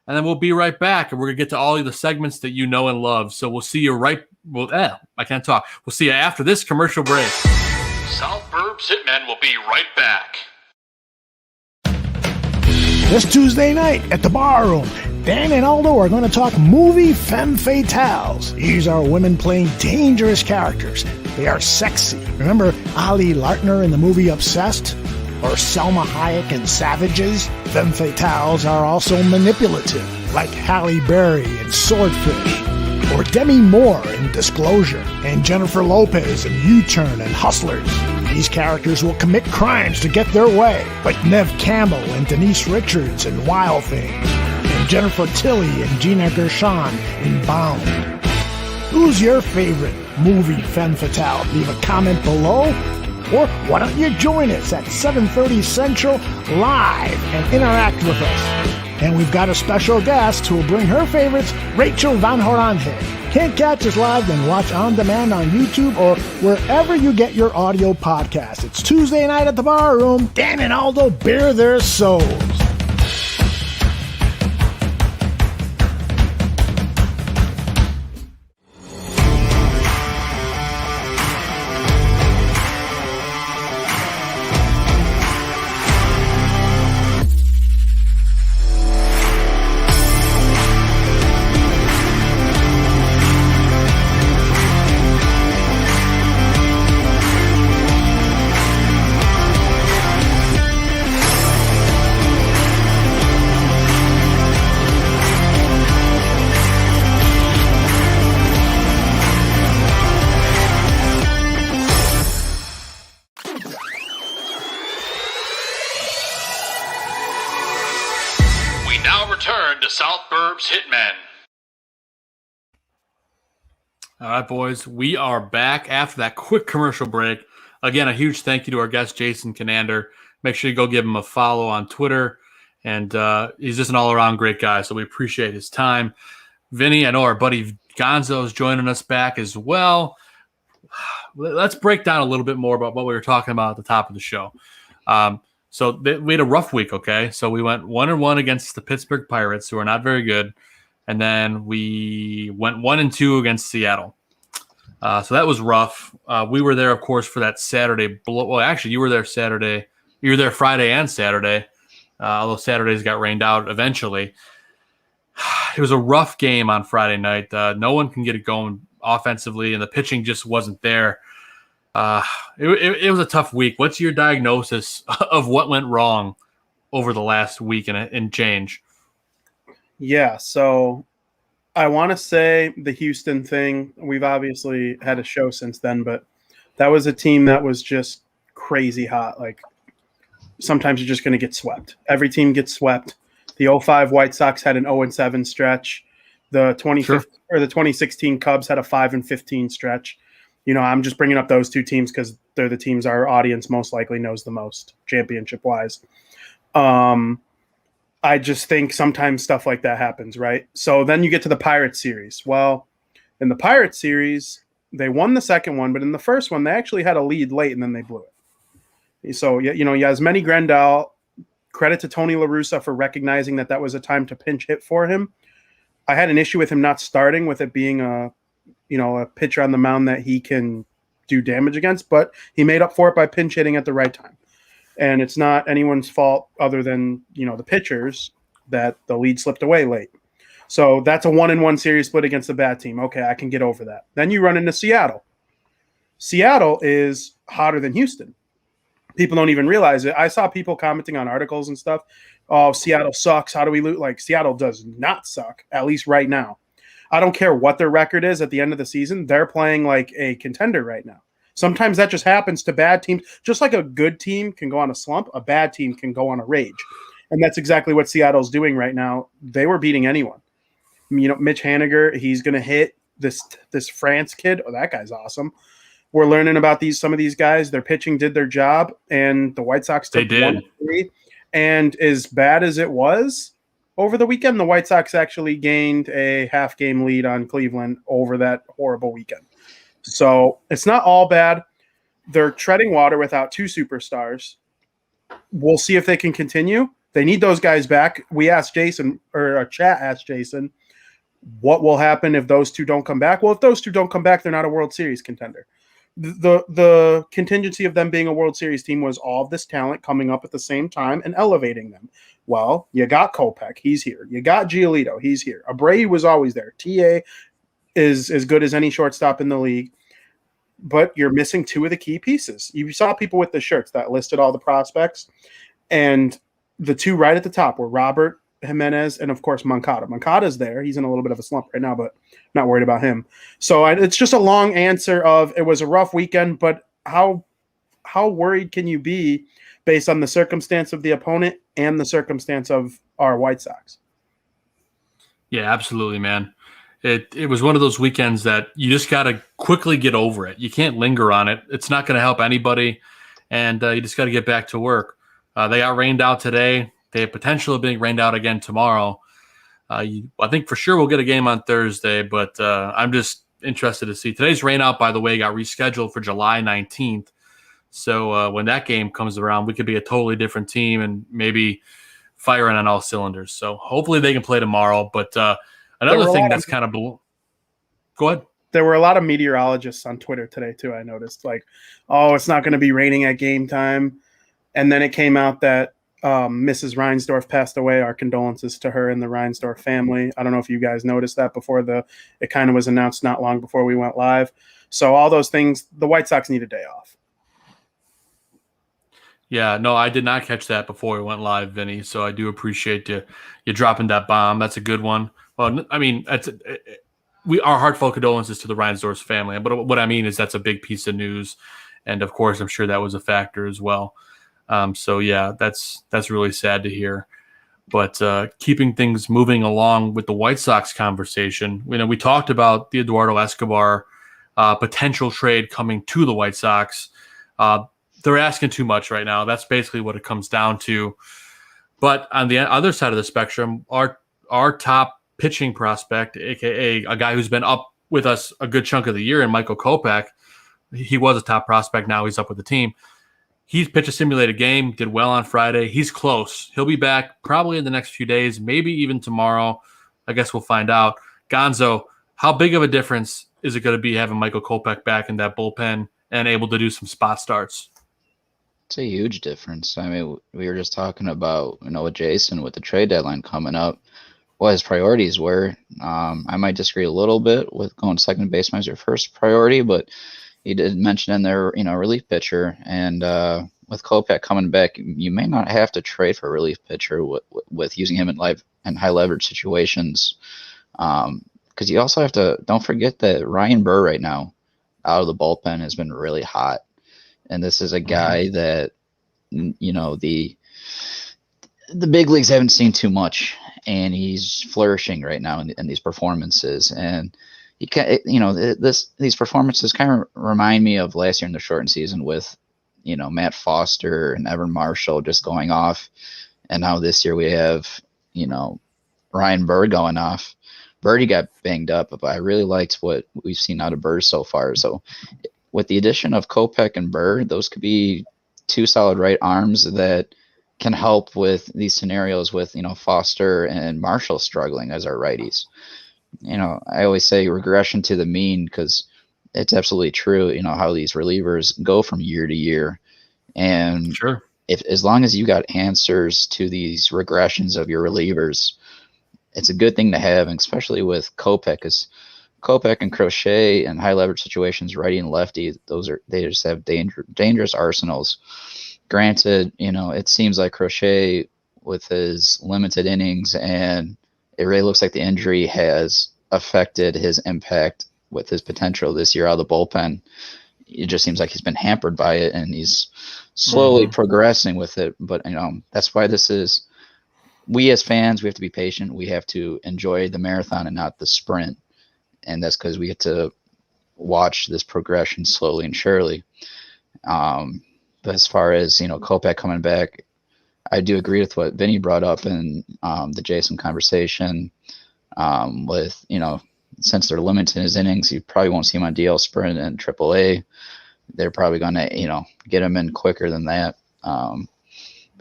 And then we'll be right back, and we're going to get to all of the segments that you know and love. So we'll see you I can't talk. We'll see you after this commercial break. South Burbs Hitmen will be right back. This Tuesday night at the Barroom, Dan and Aldo are going to talk movie femme fatales. These are women playing dangerous characters. They are sexy. Remember Ali Lartner in the movie Obsessed? Or Salma Hayek in Savages? Femme fatales are also manipulative, like Halle Berry in Swordfish. Or Demi Moore in Disclosure, and Jennifer Lopez in U-Turn and Hustlers. These characters will commit crimes to get their way, like Nev Campbell and Denise Richards in Wild Things, and Jennifer Tilly and Gina Gershon in Bound. Who's your favorite movie femme fatale? Leave a comment below, or why don't you join us at 7:30 Central live and interact with us. And we've got a special guest who will bring her favorites, Rachel Van Horanje. Can't catch us live? Then watch on demand on YouTube or wherever you get your audio podcasts. It's Tuesday night at the Barroom. Dan and Aldo bare their souls. South Burbs Hitmen. All right, boys, we are back after that quick commercial break. Again, a huge thank you to our guest, Jason Kinander. Make sure you go give him a follow on Twitter. And he's just an all-around great guy, so we appreciate his time. Vinny, I know our buddy Gonzo is joining us back as well. Let's break down a little bit more about what we were talking about at the top of the show. So we had a rough week, okay? So we went 1-1 against the Pittsburgh Pirates, who are not very good. And then we went 1-2 against Seattle. So that was rough. We were there, of course, for that Saturday. Well, actually, you were there Saturday. You were there Friday and Saturday, although Saturdays got rained out eventually. It was a rough game on Friday night. No one can get it going offensively, and the pitching just wasn't there. It was a tough week. What's your diagnosis of what went wrong over the last week and change? Yeah, so I want to say the Houston thing. We've obviously had a show since then, but that was a team that was just crazy hot. Like, sometimes you're just going to get swept. Every team gets swept. The 05 White Sox had an 0-7 stretch. The 2016 Cubs had a 5-15 stretch. I'm just bringing up those two teams because they're the teams our audience most likely knows the most championship-wise. I just think sometimes stuff like that happens, right? So then you get to the Pirates series. Well, in the Pirates series, they won the second one, but in the first one, they actually had a lead late and then they blew it. So, Yasmani Grandal, credit to Tony La Russa for recognizing that was a time to pinch hit for him. I had an issue with him not starting, with it being a pitcher on the mound that he can do damage against, but he made up for it by pinch hitting at the right time. And it's not anyone's fault other than, the pitchers that the lead slipped away late. So that's a 1-1 series split against a bad team. Okay, I can get over that. Then you run into Seattle. Seattle is hotter than Houston. People don't even realize it. I saw people commenting on articles and stuff. Oh, Seattle sucks. How do we lose? Like, Seattle does not suck, at least right now. I don't care what their record is at the end of the season. They're playing like a contender right now. Sometimes that just happens to bad teams. Just like a good team can go on a slump, a bad team can go on a rage. And that's exactly what Seattle's doing right now. They were beating anyone. Mitch Haniger, he's going to hit this France kid. Oh, that guy's awesome. We're learning about some of these guys. Their pitching did their job, and the White Sox took 1-3. And as bad as it was over the weekend, the White Sox actually gained a half-game lead on Cleveland over that horrible weekend. So it's not all bad. They're treading water without two superstars. We'll see if they can continue. They need those guys back. We asked Jason, or our chat asked Jason, what will happen if those two don't come back? Well, if those two don't come back, they're not a World Series contender. The contingency of them being a World Series team was all of this talent coming up at the same time and elevating them. Well, you got Kopech. He's here. You got Giolito. He's here. Abreu was always there. TA is as good as any shortstop in the league, but you're missing two of the key pieces. You saw people with the shirts that listed all the prospects, and the two right at the top were Robert Jimenez and, of course, Moncada. Moncada's there. He's in a little bit of a slump right now, but not worried about him. So it's just a long answer of it was a rough weekend, but how worried can you be based on the circumstance of the opponent and the circumstance of our White Sox? Yeah, absolutely, man. It was one of those weekends that you just got to quickly get over it. You can't linger on it. It's not going to help anybody, and you just got to get back to work. They got rained out today. They have potential of being rained out again tomorrow. I think for sure we'll get a game on Thursday, but I'm just interested to see. Today's rain out, by the way, got rescheduled for July 19th. So when that game comes around, we could be a totally different team and maybe firing on all cylinders. So hopefully they can play tomorrow, but another thing that's kind of go ahead. There were a lot of meteorologists on Twitter today too. I noticed it's not going to be raining at game time. And then it came out that Mrs. Reinsdorf passed away. Our condolences to her and the Reinsdorf family. I don't know if you guys noticed that before it kind of was announced not long before we went live. So all those things, the White Sox need a day off. Yeah, no, I did not catch that before we went live, Vinny. So I do appreciate you dropping that bomb. That's a good one. Well, I mean, our heartfelt condolences to the Reinsdorf's family. But what I mean is that's a big piece of news, and of course, I'm sure that was a factor as well. So yeah, that's really sad to hear. But keeping things moving along with the White Sox conversation, we talked about the Eduardo Escobar potential trade coming to the White Sox. They're asking too much right now. That's basically what it comes down to. But on the other side of the spectrum, our top pitching prospect, aka a guy who's been up with us a good chunk of the year, and Michael Kopech, he was a top prospect. Now he's up with the team. He's pitched a simulated game, did well on Friday. He's close. He'll be back probably in the next few days, maybe even tomorrow. I guess we'll find out. Gonzo, how big of a difference is it going to be having Michael Kopech back in that bullpen and able to do some spot starts? It's a huge difference. I mean, we were just talking about, with Jason with the trade deadline coming up, what his priorities were. I might disagree a little bit with going second baseman as your first priority, but he did mention in there, relief pitcher. And with Kopech coming back, you may not have to trade for a relief pitcher with using him in high leverage situations. Because you also have to, don't forget that Ryan Burr right now out of the bullpen has been really hot. And this is a guy that, the big leagues haven't seen too much, and he's flourishing right now in these performances. And he can, these performances kind of remind me of last year in the shortened season with, Matt Foster and Evan Marshall just going off. And now this year we have, Ryan Burr going off. Birdie got banged up, but I really liked what we've seen out of Burr so far. So with the addition of Kopech and Burr, those could be two solid right arms that can help with these scenarios with, Foster and Marshall struggling as our righties. I always say regression to the mean because it's absolutely true, how these relievers go from year to year. And sure, as long as you got answers to these regressions of your relievers, it's a good thing to have, and especially with Kopech, because Kopech and Crochet in high leverage situations, righty and lefty, they just have dangerous arsenals. Granted, it seems like Crochet with his limited innings, and it really looks like the injury has affected his impact with his potential this year out of the bullpen. It just seems like he's been hampered by it, and he's slowly progressing with it. But that's why we as fans, we have to be patient. We have to enjoy the marathon and not the sprint. And that's because we get to watch this progression slowly and surely. But as far as, Kopech coming back, I do agree with what Vinny brought up in the Jason conversation with, since they're limited in his innings, you probably won't see him on DL Sprint and AAA. They're probably going to, get him in quicker than that. But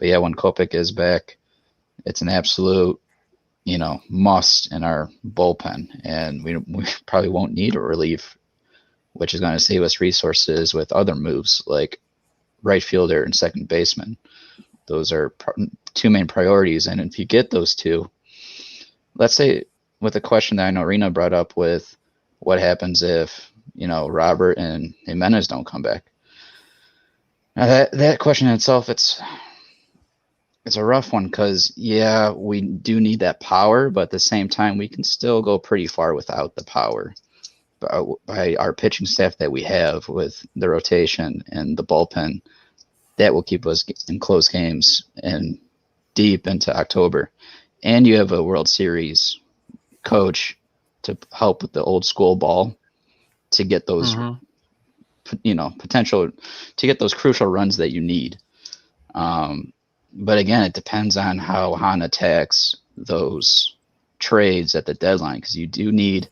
yeah, when Kopech is back, it's an absolute, must in our bullpen. And we probably won't need a relief, which is going to save us resources with other moves like right fielder and second baseman. Those are two main priorities. And if you get those two, let's say with the question that I know Rena brought up with what happens if, Robert and Jimenez don't come back. Now that question in itself, it's a rough one because, yeah, we do need that power, but at the same time, we can still go pretty far without the power by our pitching staff that we have with the rotation and the bullpen. That will keep us in close games and deep into October. And you have a World Series coach to help with the old school ball to get those, potential to get those crucial runs that you need. But again, it depends on how Han attacks those trades at the deadline, because you do need,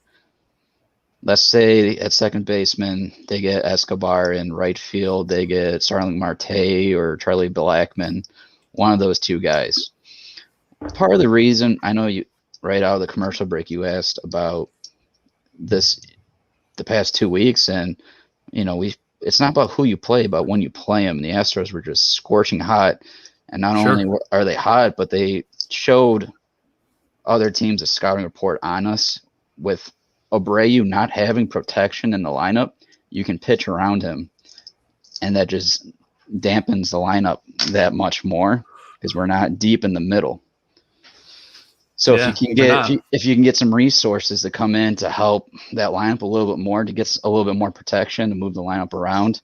let's say at second baseman, they get Escobar, in right field, they get Starling Marte or Charlie Blackmon, one of those two guys. Part of the reason, I know you, right out of the commercial break, you asked about this the past 2 weeks, and, it's not about who you play, but when you play them. The Astros were just scorching hot. And not only are they hot, but they showed other teams a scouting report on us. With Abreu not having protection in the lineup, you can pitch around him, and that just dampens the lineup that much more because we're not deep in the middle. So if you can get some resources to come in to help that lineup a little bit more, to get a little bit more protection, to move the lineup around,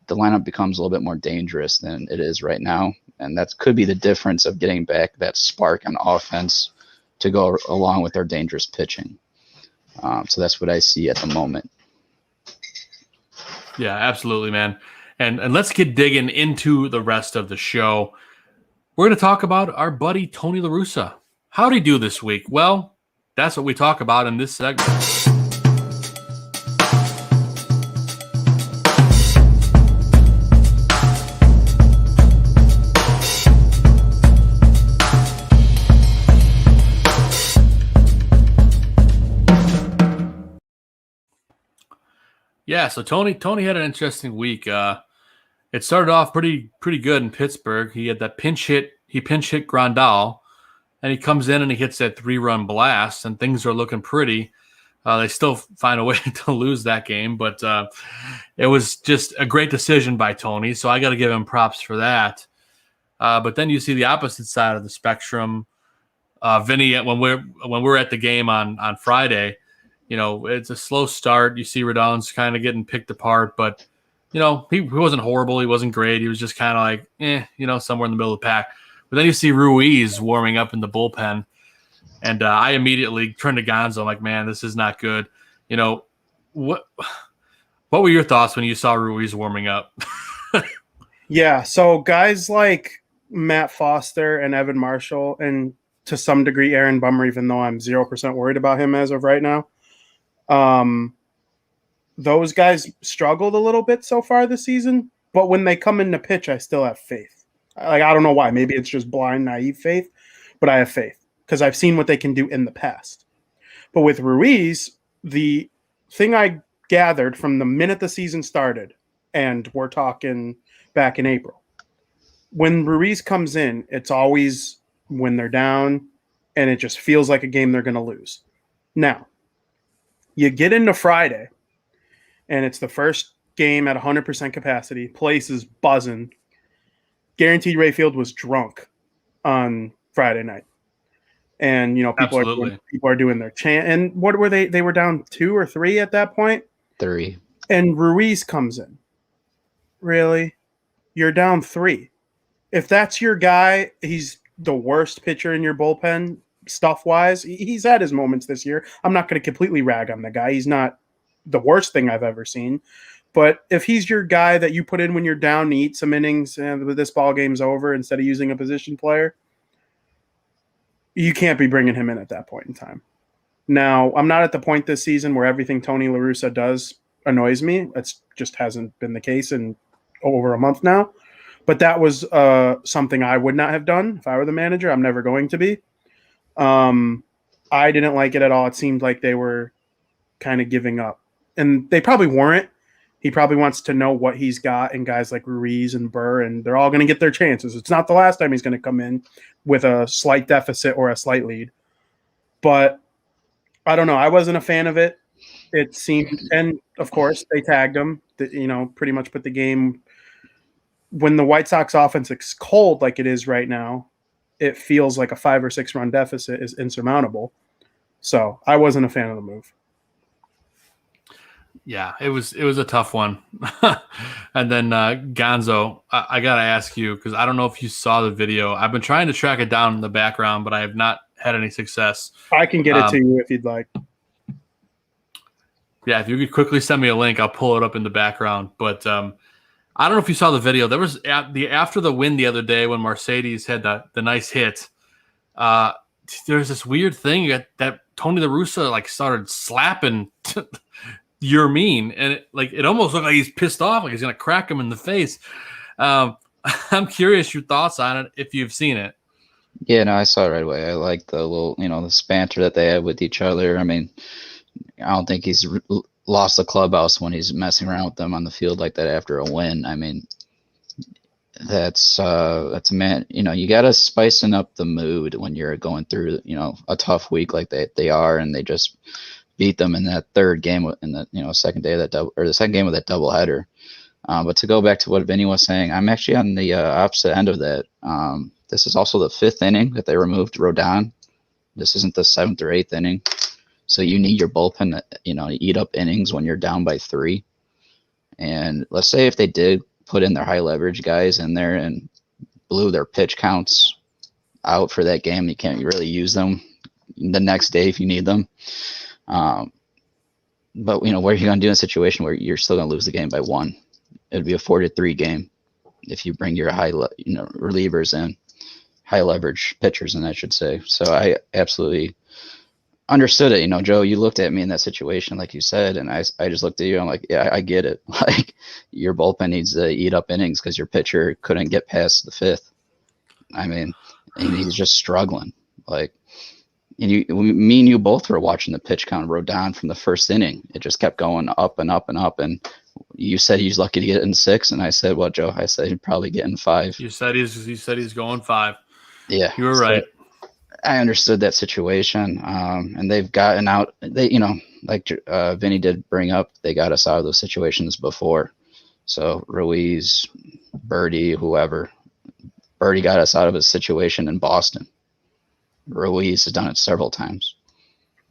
the lineup becomes a little bit more dangerous than it is right now. And that could be the difference of getting back that spark on offense to go along with our dangerous pitching. So that's what I see at the moment. Yeah, absolutely, man. And let's get digging into the rest of the show. We're going to talk about our buddy Tony La Russa. How'd he do this week? Well, that's what we talk about in this segment. Yeah, so Tony had an interesting week. It started off pretty good in Pittsburgh. He had that pinch hit Grandal, and he comes in and he hits that 3-run blast, and things are looking pretty. They still find a way to lose that game, but it was just a great decision by Tony, so I got to give him props for that. But then you see the opposite side of the spectrum. Vinny, when we're at the game on Friday, it's a slow start. You see Rodon's kind of getting picked apart, but he wasn't horrible. He wasn't great. He was just kind of like, somewhere in the middle of the pack. But then you see Ruiz warming up in the bullpen, and I immediately turned to Gonzo. I'm like, man, this is not good. What were your thoughts when you saw Ruiz warming up? Yeah, so guys like Matt Foster and Evan Marshall, and to some degree Aaron Bummer, even though I'm 0% worried about him as of right now, those guys struggled a little bit so far this season, but when they come in to pitch, I still have faith. I don't know why. Maybe it's just blind, naive faith, but I have faith because I've seen what they can do in the past. But with Ruiz, the thing I gathered from the minute the season started, and we're talking back in April, when Ruiz comes in, it's always when they're down, and it just feels like a game they're going to lose. Now, you get into Friday, and it's the first game at 100% capacity. Place is buzzing. Guaranteed Rayfield was drunk on Friday night. And, people are doing their chant. And what were they? They were down 2 or 3 at that point? 3. And Ruiz comes in. Really? You're down 3. If that's your guy, he's the worst pitcher in your bullpen, stuff-wise. He's had his moments this year. I'm not going to completely rag on the guy. He's not the worst thing I've ever seen. But if he's your guy that you put in when you're down to eat some innings and this ball game's over instead of using a position player, you can't be bringing him in at that point in time. Now, I'm not at the point this season where everything Tony La Russa does annoys me. It just hasn't been the case in over a month now. But that was something I would not have done if I were the manager. I'm never going to be. I didn't like it at all. It seemed like they were kind of giving up. And they probably weren't. He probably wants to know what he's got in guys like Ruiz and Burr, and they're all going to get their chances. It's not the last time he's going to come in with a slight deficit or a slight lead. But I don't know. I wasn't a fan of it. It seemed, and of course they tagged him, pretty much put the game. When the White Sox offense is cold like it is right now, it feels like a 5 or 6 run deficit is insurmountable. So I wasn't a fan of the move. Yeah, it was a tough one. And then Gonzo, I got to ask you, because I don't know if you saw the video. I've been trying to track it down in the background, but I have not had any success. I can get it to you if you'd like. Yeah, if you could quickly send me a link, I'll pull it up in the background. But I don't know if you saw the video. There was after the win the other day when Mercedes had the nice hit. There's this weird thing that Tony La Russa started slapping Yermin, and it almost looked like he's pissed off, like he's gonna crack him in the face. I'm curious your thoughts on it if you've seen it. Yeah, no, I saw it right away. I like the little, the spanter that they have with each other. I mean, I don't think he's lost the clubhouse when he's messing around with them on the field like that after a win. I mean, that's a man. You got to spicing up the mood when you're going through, a tough week like they are, and they just beat them in that third game in the second day of that the second game of that doubleheader. But to go back to what Vinny was saying, I'm actually on the opposite end of that. This is also the 5th inning that they removed Rodon. This isn't the 7th or 8th inning. So you need your bullpen to, eat up innings when you're down by 3. And let's say if they did put in their high leverage guys in there and blew their pitch counts out for that game, you can't really use them the next day if you need them. But what are you going to do in a situation where you're still going to lose the game by 1? It'd be a 4-3 game if you bring your relievers in, high leverage pitchers in, I should say. So I absolutely understood it. Joe, you looked at me in that situation, like you said, and I just looked at you. I'm like, yeah, I get it. Like, your bullpen needs to eat up innings because your pitcher couldn't get past the 5th. I mean, and he's just struggling. Like, me and you both were watching the pitch count roll down from the first inning. It just kept going up and up and up. And you said he's lucky to get in 6, and I said, "Well, Joe," I said he'd probably get in 5. You said he's going 5. Yeah, you were right. I understood that situation, and they've gotten out. They, like Vinny did bring up, they got us out of those situations before. So Ruiz, Birdie, whoever, Birdie got us out of a situation in Boston. Ruiz has done it several times.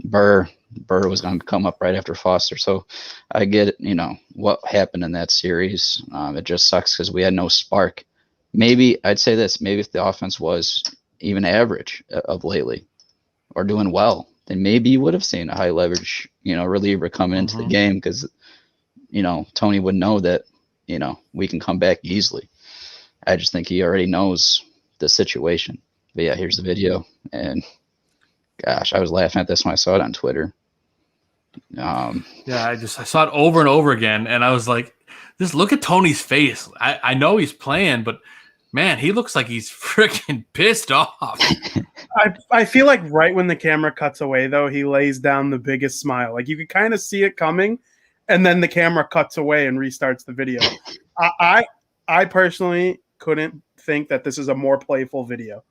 Burr was going to come up right after Foster. So I get it, what happened in that series. It just sucks because we had no spark. Maybe I'd say this, maybe if the offense was even average of lately or doing well, then maybe you would have seen a high leverage, reliever coming into the game because, Tony would know that, we can come back easily. I just think he already knows the situation. But yeah, here's the video. And gosh, I was laughing at this when I saw it on Twitter. Yeah, I saw it over and over again. And I was like, just look at Tony's face. I know he's playing, but man, he looks like he's freaking pissed off. I feel like right when the camera cuts away, though, he lays down the biggest smile. Like you could kind of see it coming, and then the camera cuts away and restarts the video. I personally couldn't think that this is a more playful video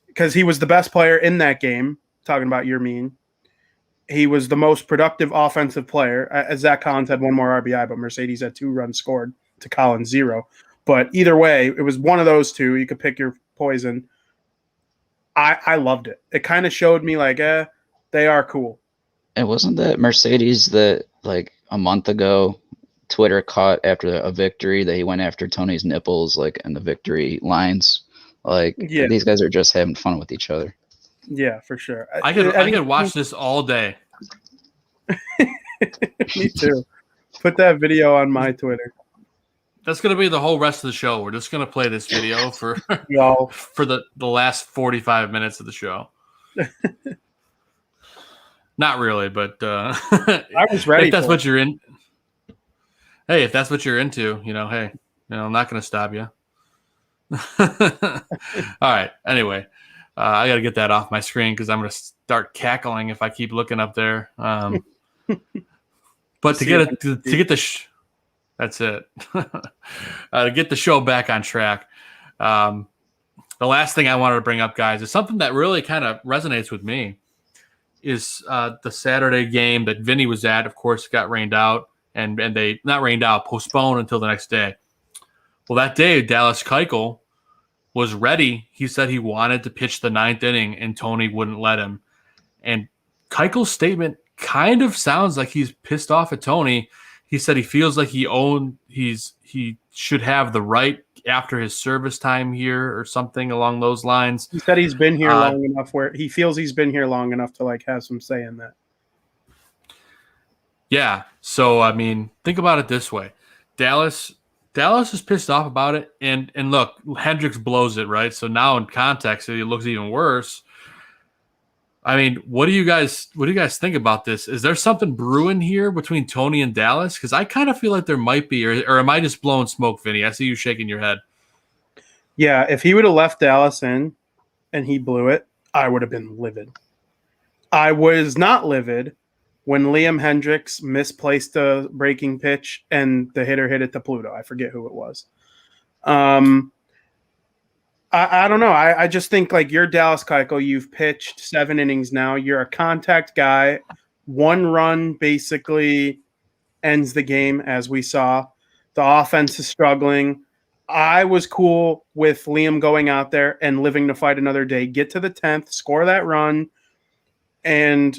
because he was the best player in that game. Talking about your mean, he was the most productive offensive player. Zach Collins had 1 more RBI, but Mercedes had 2 runs scored to Collins 0. But either way, it was one of those two. You could pick your poison. I loved it. It kind of showed me like, they are cool. It wasn't that Mercedes that like a month ago Twitter caught after a victory that he went after Tony's nipples like in the victory lines. Like these guys are just having fun with each other. Yeah, for sure. I could watch this all day. Me too. Put that video on my Twitter. That's going to be the whole rest of the show. We're just going to play this video for for the last 45 minutes of the show. Not really, but I was ready. If that's what you're in. Hey, if that's what you're into, hey, I'm not going to stop you. All right. Anyway, I got to get that off my screen because I'm going to start cackling if I keep looking up there. But to get the that's it. To get the show back on track. The last thing I wanted to bring up, guys, is something that really kind of resonates with me. Is the Saturday game that Vinny was at? Of course, got rained out, and they not rained out, postponed until the next day. Well, that day, Dallas Keuchel was ready. He said he wanted to pitch the 9th inning, and Tony wouldn't let him. And Keuchel's statement kind of sounds like he's pissed off at Tony. He said he feels like he should have the right after his service time here or something along those lines. He said he's been here long enough where he feels he's been here long enough to like have some say in that. Yeah. So, I mean, think about it this way. Dallas is pissed off about it. And look, Hendricks blows it, right? So now in context, it looks even worse. I mean, what do you guys think about this? Is there something brewing here between Tony and Dallas? Because I kind of feel like there might be, or am I just blowing smoke, Vinny? I see you shaking your head. Yeah, if he would have left Dallas in and he blew it, I would have been livid. I was not livid when Liam Hendricks misplaced a breaking pitch and the hitter hit it to Pluto. I forget who it was. I don't know. I just think like you're Dallas Keuchel. You've pitched 7 innings now. You're a contact guy. 1 run basically ends the game, as we saw. The offense is struggling. I was cool with Liam going out there and living to fight another day. Get to the 10th, score that run, and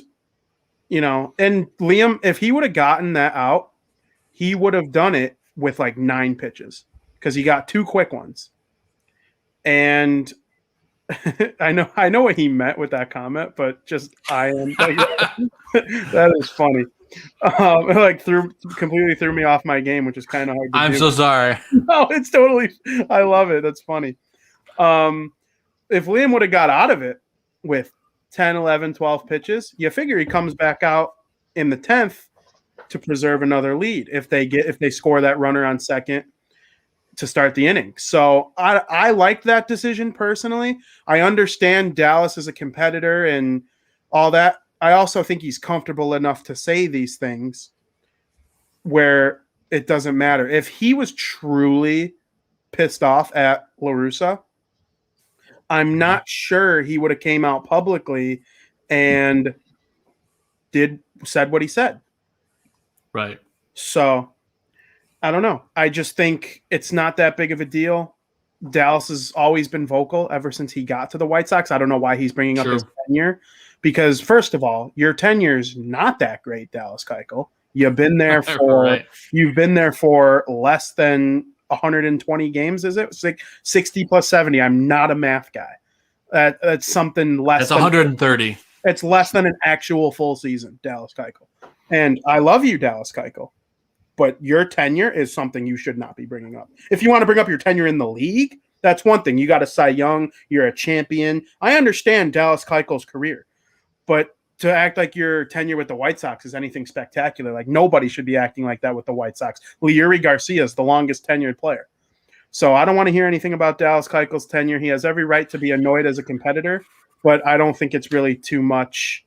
and Liam, if he would have gotten that out, he would have done it with like 9 pitches because he got 2 quick ones. And I know what he meant with that comment, but just that is funny. Completely threw me off my game, which is kind of hard to do. I'm so sorry. No, it's totally. I love it. That's funny. If Liam would have got out of it with 10, 11, 12 pitches, you figure he comes back out in the 10th to preserve another lead if they score that runner on second to start the inning. So I like that decision personally. I understand Dallas is a competitor and all that. I also think he's comfortable enough to say these things where it doesn't matter. If he was truly pissed off at La Russa, I'm not sure he would have came out publicly and said what he said. Right. So I don't know. I just think it's not that big of a deal. Dallas has always been vocal ever since he got to the White Sox. I don't know why he's bringing up his tenure, because first of all, your tenure is not that great, Dallas Keuchel. You've been there for you've been there for less than 120 games. Is it 60 plus 70? I'm not a math guy. That's something less. It's 130. It's less than an actual full season, Dallas Keuchel. And I love you, Dallas Keuchel, but your tenure is something you should not be bringing up. If you want to bring up your tenure in the league, that's one thing. You got a Cy Young. You're a champion. I understand Dallas Keuchel's career, but to act like your tenure with the White Sox is anything spectacular, like nobody should be acting like that with the White Sox. Leury Garcia is the longest tenured player. So I don't want to hear anything about Dallas Keuchel's tenure. He has every right to be annoyed as a competitor, but I don't think it's really too much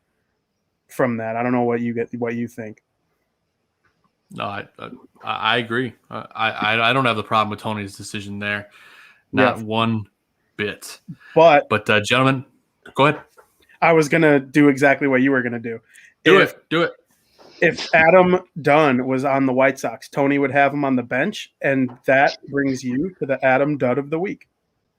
from that. I don't know what you think. No, I agree. I don't have the problem with Tony's decision there. Not one bit. But gentlemen, go ahead. I was going to do exactly what you were going to do. Do it. If Adam Dunn was on the White Sox, Tony would have him on the bench, and that brings you to the Adam Dud of the week.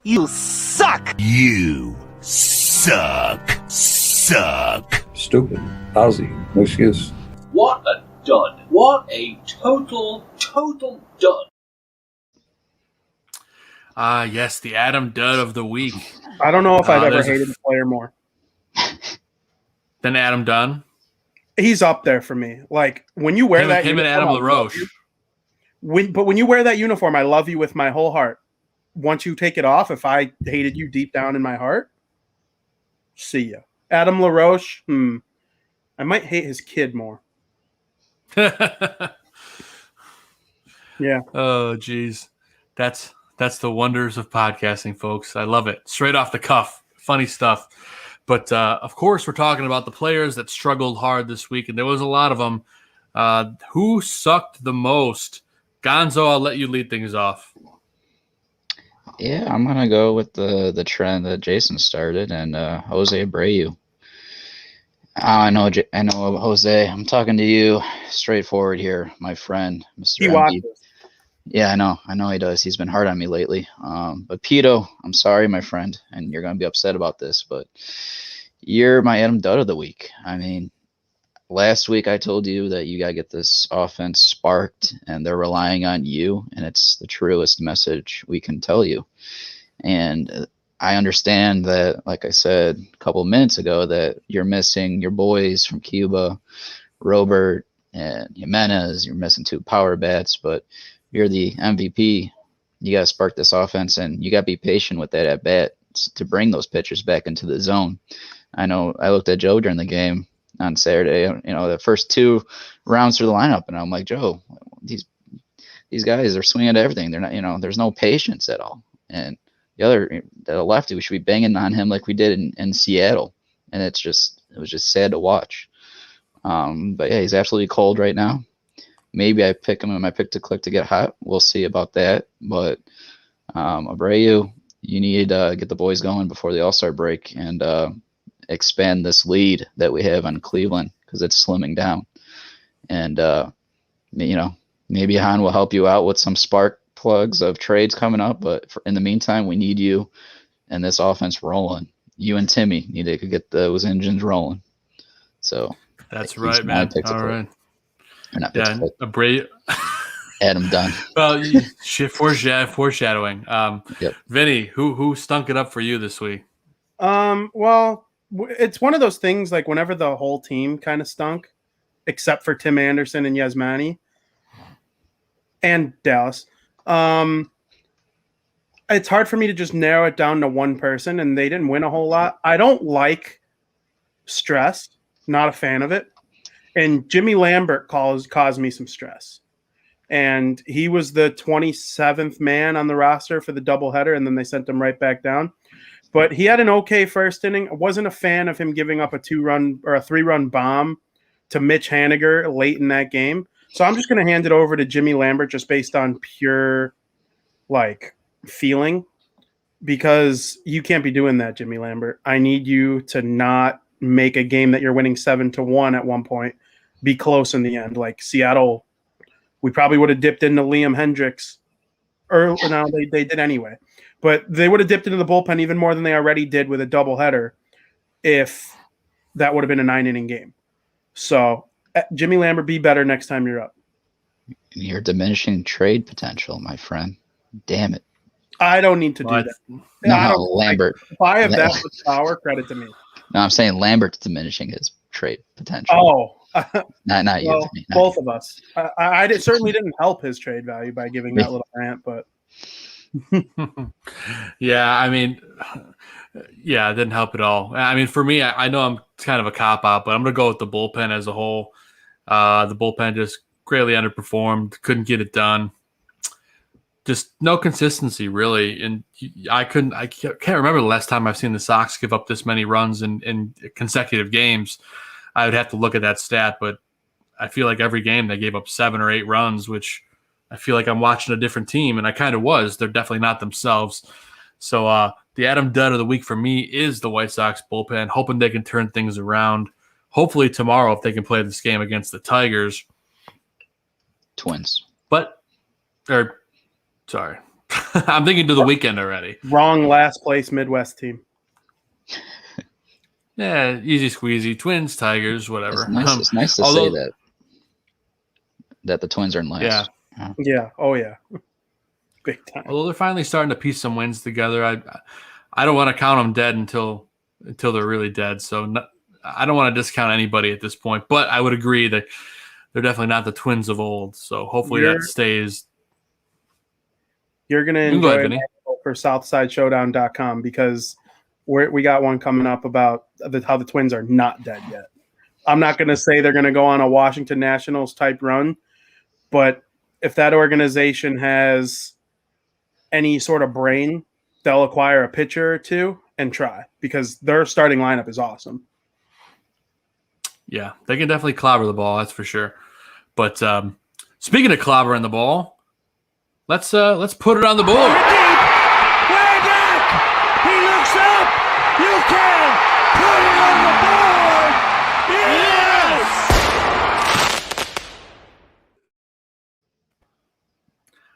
You suck! You suck. Stupid. Lousy. No excuse. What a dud. What a total dud. Yes, the Adam Dud of the week. I don't know if I've ever hated a player more than Adam Dunn. He's up there for me. Like when you wear that him uniform, and Adam LaRoche. When you wear that uniform, I love you with my whole heart. Once you take it off, if I hated you deep down in my heart, see ya. Adam LaRoche, I might hate his kid more. Yeah. Oh, geez. That's the wonders of podcasting, folks. I love it. Straight off the cuff. Funny stuff. But, of course, we're talking about the players that struggled hard this week, and there was a lot of them. Who sucked the most? Gonzo, I'll let you lead things off. Yeah, I'm going to go with the trend that Jason started, and Jose Abreu. I know, Jose. I'm talking to you straightforward here, my friend, Mr. He watches. Yeah, I know he does. He's been hard on me lately. But Pito, I'm sorry, my friend, and you're going to be upset about this, but you're my Adam Dutt of the week. I mean, last week I told you that you got to get this offense sparked, and they're relying on you, and it's the truest message we can tell you. And I understand that, like I said a couple of minutes ago, that you're missing your boys from Cuba, Robert and Jimenez. You're missing 2 power bats, but you're the MVP. You got to spark this offense, and you got to be patient with that at bat to bring those pitchers back into the zone. I know I looked at Joe during the game on Saturday, the first 2 rounds through the lineup, and I'm like, Joe, these guys are swinging at everything. They're not, there's no patience at all. And the lefty, we should be banging on him like we did in Seattle. And it was just sad to watch. But yeah, he's absolutely cold right now. Maybe I pick him in my pick to click to get hot. We'll see about that. But Abreu, you need to get the boys going before the All-Star break and expand this lead that we have on Cleveland, because it's slimming down. And, maybe Han will help you out with some spark plugs of trades coming up. But in the meantime, we need you and this offense rolling. You and Timmy need to get those engines rolling. So that's right, man. All right. Abreu. Adam Dunn. Well, foreshadowing. Yep. Vinny, who stunk it up for you this week? Well, it's one of those things, like whenever the whole team kind of stunk, except for Tim Anderson and Yasmani and Dallas. It's hard for me to just narrow it down to one person, and they didn't win a whole lot. I don't like stress. Not a fan of it. And Jimmy Lambert caused me some stress. and he was the 27th man on the roster for the doubleheader, and then they sent him right back down. But he had an okay first inning. I wasn't a fan of him giving up a 2-run or a 3-run bomb to Mitch Haniger late in that game. So I'm just going to hand it over to Jimmy Lambert just based on pure feeling, because you can't be doing that, Jimmy Lambert. I need you to not make a game that you're winning 7-1 at one point be close in the end. Like Seattle, we probably would have dipped into Liam Hendricks. Or no, they did anyway. But they would have dipped into the bullpen even more than they already did with a doubleheader if that would have been a 9-inning game. So, Jimmy Lambert, be better next time you're up. You're diminishing trade potential, my friend. Damn it. I don't need to do that. No, Lambert. If I have that much power, credit to me. No, I'm saying Lambert's diminishing his trade potential. Oh. Not you. Both of us. I certainly didn't help his trade value by giving that little rant, but. Yeah, I mean, yeah, it didn't help at all. I mean, for me, I know I'm kind of a cop-out, but I'm going to go with the bullpen as a whole. The bullpen just greatly underperformed, couldn't get it done. Just no consistency, really. And I can't remember the last time I've seen the Sox give up this many runs in consecutive games. I would have to look at that stat, but I feel like every game they gave up 7 or 8 runs, which I feel like I'm watching a different team, and I kind of was. They're definitely not themselves. So the Adam Dud of the week for me is the White Sox bullpen, hoping they can turn things around. Hopefully tomorrow if they can play this game against the Tigers. Twins. Sorry. I'm thinking to the weekend already. Wrong last place Midwest team. Yeah, easy squeezy. Twins, Tigers, whatever. It's nice to say that the Twins are in last. Yeah. Yeah. Oh, yeah. Big time. Although they're finally starting to piece some wins together, I don't want to count them dead until they're really dead. So I don't want to discount anybody at this point. But I would agree that they're definitely not the Twins of old. So hopefully that stays. You're going to enjoy it for SouthSideShowdown.com because we got one coming up about how the Twins are not dead yet. I'm not going to say they're going to go on a Washington Nationals type run, but if that organization has any sort of brain, they'll acquire a pitcher or two and try because their starting lineup is awesome. Yeah, they can definitely clobber the ball, that's for sure. But speaking of clobbering the ball, let's put it on the board. Way back! He looks up! You can put it on the board! Yes!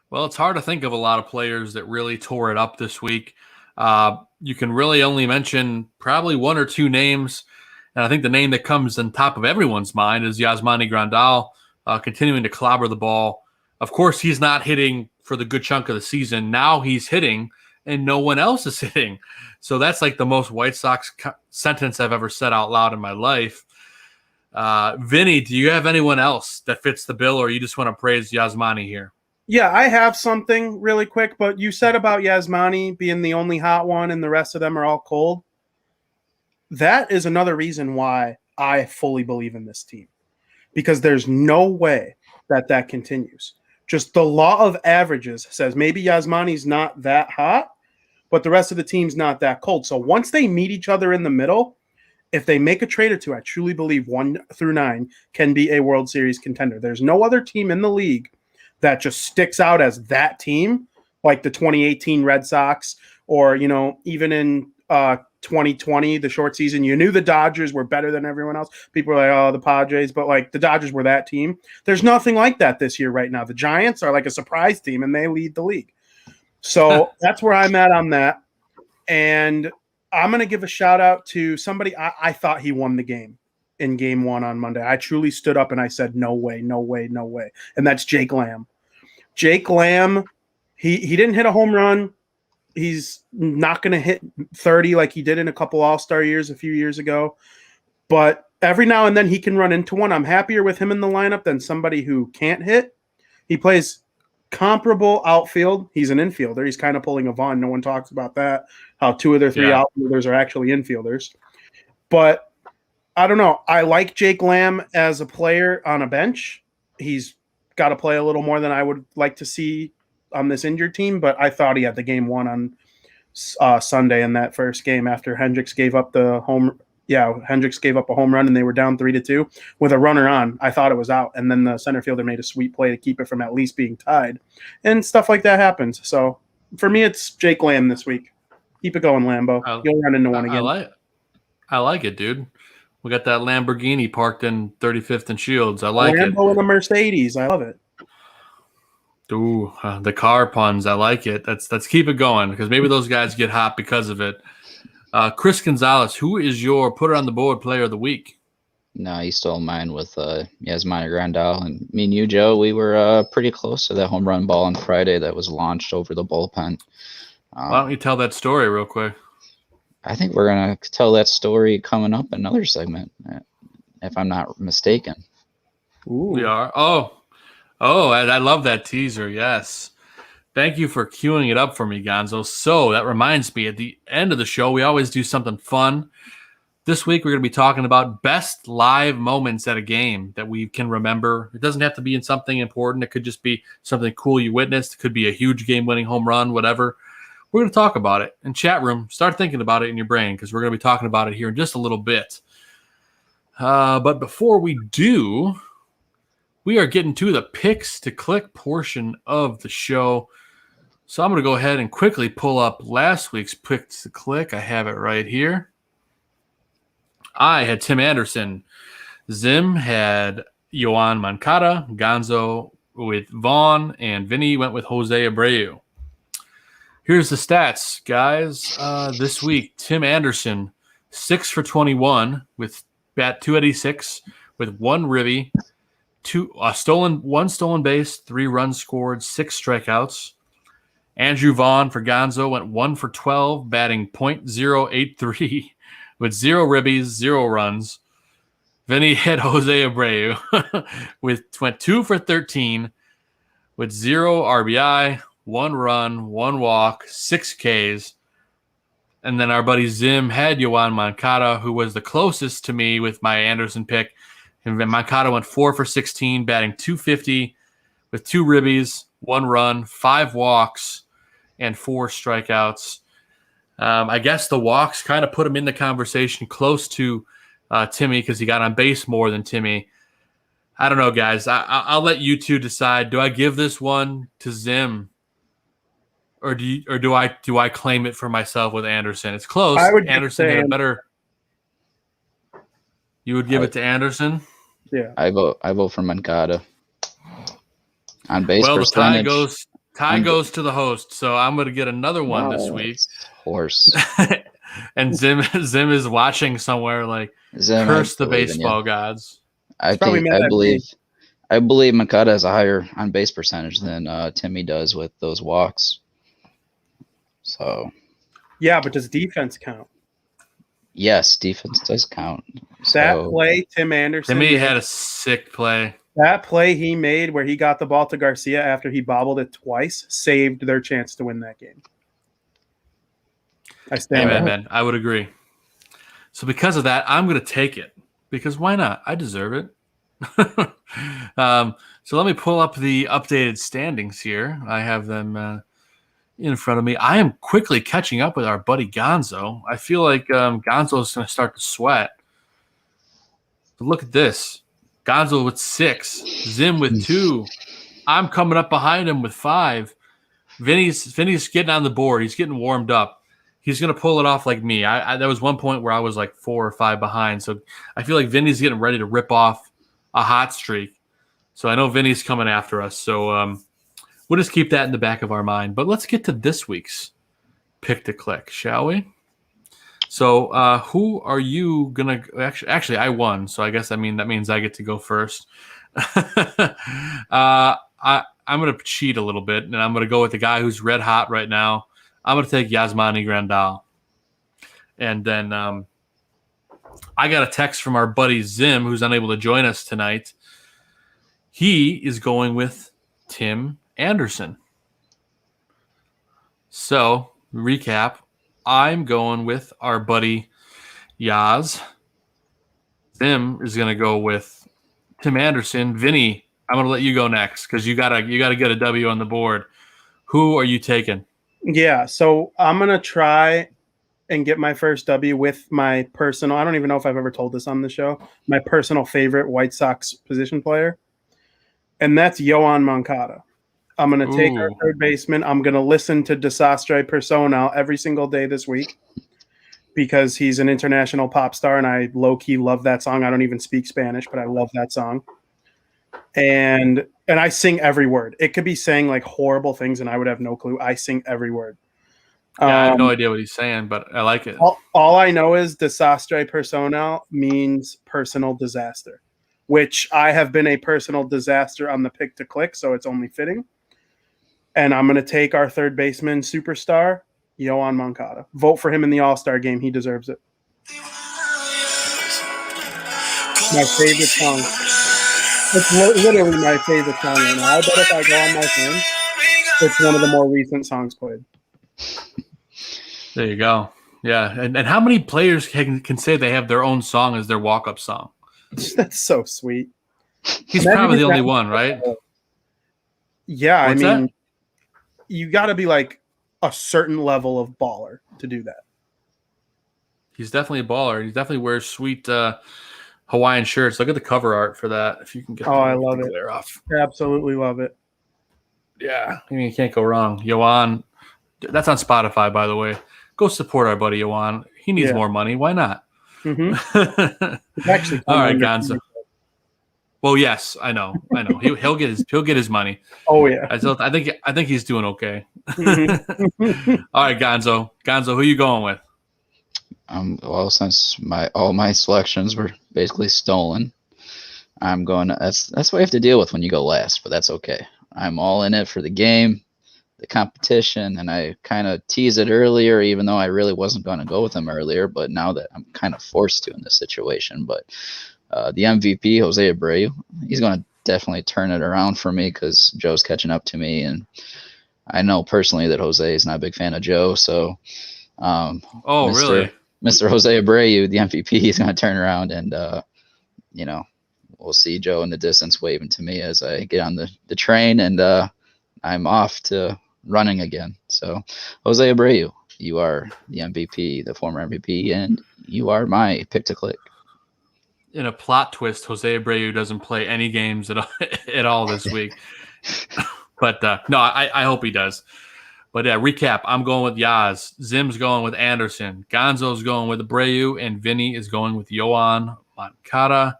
Well, it's hard to think of a lot of players that really tore it up this week. You can really only mention probably 1 or 2 names. And I think the name that comes on top of everyone's mind is Yasmani Grandal, continuing to clobber the ball. Of course, he's not hitting for the good chunk of the season. Now he's hitting, and no one else is hitting. So that's like the most White Sox sentence I've ever said out loud in my life. Vinny, do you have anyone else that fits the bill, or you just want to praise Yasmani here? Yeah, I have something really quick, but you said about Yasmani being the only hot one and the rest of them are all cold. That is another reason why I fully believe in this team, because there's no way that continues. Just the law of averages says maybe Yasmani's not that hot, but the rest of the team's not that cold. So once they meet each other in the middle, if they make a trade or two, I truly believe 1 through 9 can be a World Series contender. There's no other team in the league that just sticks out as that team, like the 2018 Red Sox, or, even in 2020, the short season, you knew the Dodgers were better than everyone else. People were like, oh, the Padres, but like the Dodgers were that team. There's nothing like that this year right now. The Giants are like a surprise team, and they lead the league. So that's where I'm at on that. And I'm going to give a shout out to somebody. I thought he won the game in game 1 on Monday. I truly stood up and I said, no way, no way, no way. And that's Jake Lamb. Jake Lamb, he didn't hit a home run. He's not going to hit 30 like he did in a couple All-Star years a few years ago. But every now and then he can run into one. I'm happier with him in the lineup than somebody who can't hit. He plays comparable outfield. He's an infielder. He's kind of pulling a Vaughn. No one talks about that, how 2 of their 3 outfielders are actually infielders. But I don't know. I like Jake Lamb as a player on a bench. He's got to play a little more than I would like to see on this injured team, but I thought he had the game won on Sunday in that first game after Hendricks gave up the home. Yeah, Hendricks gave up a home run and they were down 3-2 with a runner on. I thought it was out, and then the center fielder made a sweet play to keep it from at least being tied, and stuff like that happens. So for me, it's Jake Lamb this week. Keep it going, Lambo. You'll run into one again. I like it, dude. We got that Lamborghini parked in 35th and Shields. I like it. Lambo in a Mercedes. I love it. Ooh, the car puns. I like it. Let's keep it going because maybe those guys get hot because of it. Chris Gonzalez, who is your put it on the board player of the week? No, you stole mine with Yasmani Grandal. And me and you, Joe, we were pretty close to that home run ball on Friday that was launched over the bullpen. Why don't you tell that story real quick? I think we're going to tell that story coming up in another segment, if I'm not mistaken. Ooh. We are. Oh, I love that teaser. Yes. Thank you for queuing it up for me, Gonzo. So that reminds me, at the end of the show, we always do something fun. This week, we're going to be talking about best live moments at a game that we can remember. It doesn't have to be in something important. It could just be something cool you witnessed. It could be a huge game-winning home run, whatever. We're going to talk about it. In chat room, start thinking about it in your brain because we're going to be talking about it here in just a little bit. But before we do, we are getting to the picks to click portion of the show. So I'm going to go ahead and quickly pull up last week's picks to click. I have it right here. I had Tim Anderson. Zim had Yoan Moncada. Gonzo with Vaughn. And Vinny went with Jose Abreu. Here's the stats, guys. This week, Tim Anderson, 6 for 21 with bat 286 with 1 ribby, 1 stolen base, 3 runs scored, 6 strikeouts. Andrew Vaughn for Gonzo went 1 for 12, batting .083 with 0 ribbies, 0 runs. Vinny hit Jose Abreu went 2 for 13 with 0 RBI, 1 run, 1 walk, 6 Ks. And then our buddy Zim had Yoan Moncada, who was the closest to me with my Anderson pick. And then Moncada went 4 for 16, batting .250 with 2 ribbies, 1 run, 5 walks, and 4 strikeouts. I guess the walks kind of put him in the conversation close to Timmy because he got on base more than Timmy. I don't know, guys. I'll let you two decide. Do I give this one to Zim, or do I claim it for myself with Anderson? It's close. I would Anderson had a better. You would give it to Anderson? Yeah. I vote for Moncada. On base percentage. The tie goes to the host, so I'm going to get another one this week. Horse. And Zim is watching somewhere like Zim, curse the baseball gods. I believe Moncada has a higher on base percentage than Timmy does with those walks. So. Yeah, but does defense count? Yes, defense does count. That play, Tim Anderson. Timmy had a sick play. That play he made where he got the ball to Garcia after he bobbled it twice saved their chance to win that game. I stand by man. I would agree. So because of that, I'm going to take it because why not? I deserve it. So let me pull up the updated standings here. I have them in front of me. I am quickly catching up with our buddy Gonzo. I feel like Gonzo is going to start to sweat. But look at this. Gonzo with 6, Zim with 2. I'm coming up behind him with 5. Vinny's getting on the board. He's getting warmed up. He's going to pull it off like me. There was one point where I was like 4 or 5 behind. So I feel like Vinny's getting ready to rip off a hot streak. So I know Vinny's coming after us. So we'll just keep that in the back of our mind. But let's get to this week's pick to click, shall we? So who are you going to – actually, I won. So I guess that means I get to go first. I'm going to cheat a little bit, and I'm going to go with the guy who's red hot right now. I'm going to take Yasmani Grandal. And then I got a text from our buddy Zim, who's unable to join us tonight. He is going with Tim Anderson. So, recap. I'm going with our buddy Yaz. Zim is going to go with Tim Anderson. Vinny I'm gonna let you go next because you gotta get a W on the board. Who are you taking? Yeah, so I'm gonna try and get my first W with my personal. I don't even know if I've ever told this on the show. My personal favorite White Sox position player, and that's Yoan Moncada. I'm gonna take our third baseman. I'm gonna listen to Desastre Personal every single day this week because he's an international pop star, and I low key love that song. I don't even speak Spanish, but I love that song. And I sing every word. It could be saying like horrible things, and I would have no clue. I sing every word. Yeah, I have no idea what he's saying, but I like it. All I know is Desastre Personal means personal disaster, which I have been a personal disaster on the pick to click, so it's only fitting. And I'm going to take our third baseman superstar, Yoan Moncada. Vote for him in the All-Star game. He deserves it. My favorite song. It's literally my favorite song right now. I bet if I go on my phone, it's one of the more recent songs played. There you go. Yeah. And how many players can say they have their own song as their walk-up song? That's so sweet. He's probably the only one, right? Yeah, What's I mean, that? You got to be like a certain level of baller to do that. He's definitely a baller. He definitely wears sweet Hawaiian shirts. Look at the cover art for that. If you can get I love it. glare off. Absolutely love it. Yeah, I mean, you can't go wrong. Yoan, that's on Spotify, by the way. Go support our buddy Yoan. He needs more money. Why not? Mm-hmm. It's actually all right, Gonzo. Well, yes, I know. He'll get his money. Oh yeah. I think he's doing okay. Mm-hmm. All right, Gonzo. Gonzo, who you going with? Well, since all my selections were basically stolen, I'm going. That's what you have to deal with when you go last, but that's okay. I'm all in it for the game, the competition, and I kind of teased it earlier, even though I really wasn't going to go with him earlier. But now that I'm kind of forced to in this situation, but the MVP, Jose Abreu, he's going to definitely turn it around for me because Joe's catching up to me, and I know personally that Jose is not a big fan of Joe, so. Really? Mr. Jose Abreu, the MVP, he's going to turn around and, we'll see Joe in the distance waving to me as I get on the train and I'm off to running again. So, Jose Abreu, you are the MVP, the former MVP, and you are my pick to click. In a plot twist, Jose Abreu doesn't play any games at all this week. But no, I hope he does. But yeah, recap, I'm going with Yaz. Zim's going with Anderson. Gonzo's going with Abreu. And Vinny is going with Yoan Moncada.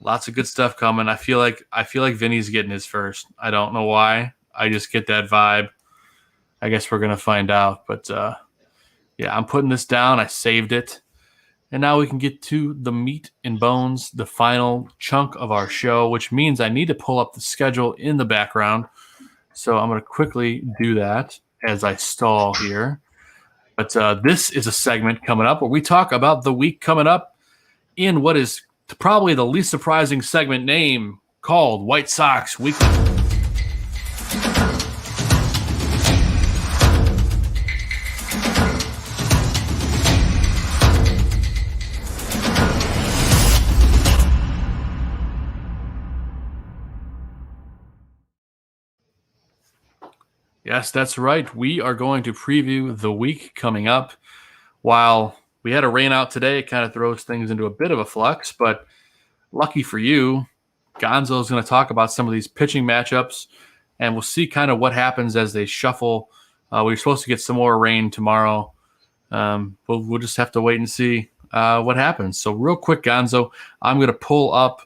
Lots of good stuff coming. I feel like Vinny's getting his first. I don't know why. I just get that vibe. I guess we're going to find out. But yeah, I'm putting this down. I saved it. And now we can get to the meat and bones, the final chunk of our show, which means I need to pull up the schedule in the background. So I'm going to quickly do that as I stall here. But this is a segment coming up where we talk about the week coming up in what is probably the least surprising segment name called White Sox Weekly. Yes, that's right. We are going to preview the week coming up. While we had a rain out today, it kind of throws things into a bit of a flux, but lucky for you, Gonzo is going to talk about some of these pitching matchups, and we'll see kind of what happens as they shuffle. We're supposed to get some more rain tomorrow. We'll just have to wait and see what happens. So real quick, Gonzo, I'm going to pull up.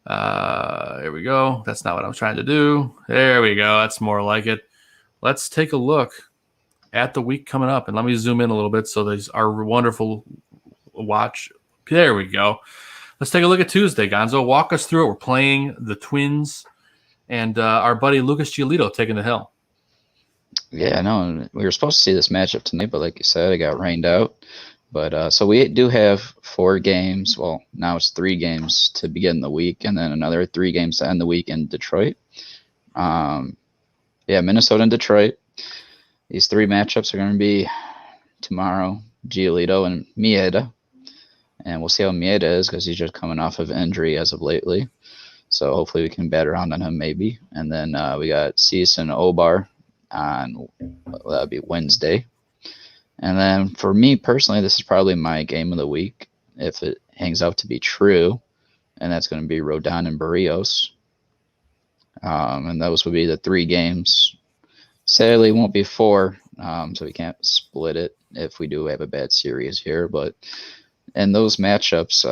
Here we go. That's not what I was trying to do. There we go. That's more like it. Let's take a look at the week coming up. And let me zoom in a little bit so there's our wonderful watch. There we go. Let's take a look at Tuesday, Gonzo. Walk us through it. We're playing the Twins and our buddy Lucas Giolito taking the hill. Yeah, no, we were supposed to see this matchup tonight, but like you said, it got rained out. But so we do have 4 games. Well, now it's 3 games to begin the week, and then another 3 games to end the week in Detroit. Yeah, Minnesota and Detroit. These 3 matchups are going to be tomorrow, Giolito and Maeda. And we'll see how Maeda is because he's just coming off of injury as of lately. So hopefully we can bat around on him maybe. And then we got Cease and Obar on, that would be Wednesday. And then for me personally, this is probably my game of the week if it hangs out to be true. And that's going to be Rodon and Barrios. And those would be the 3 games. Sadly, it won't be 4, so we can't split it if we do have a bad series here. But in those matchups,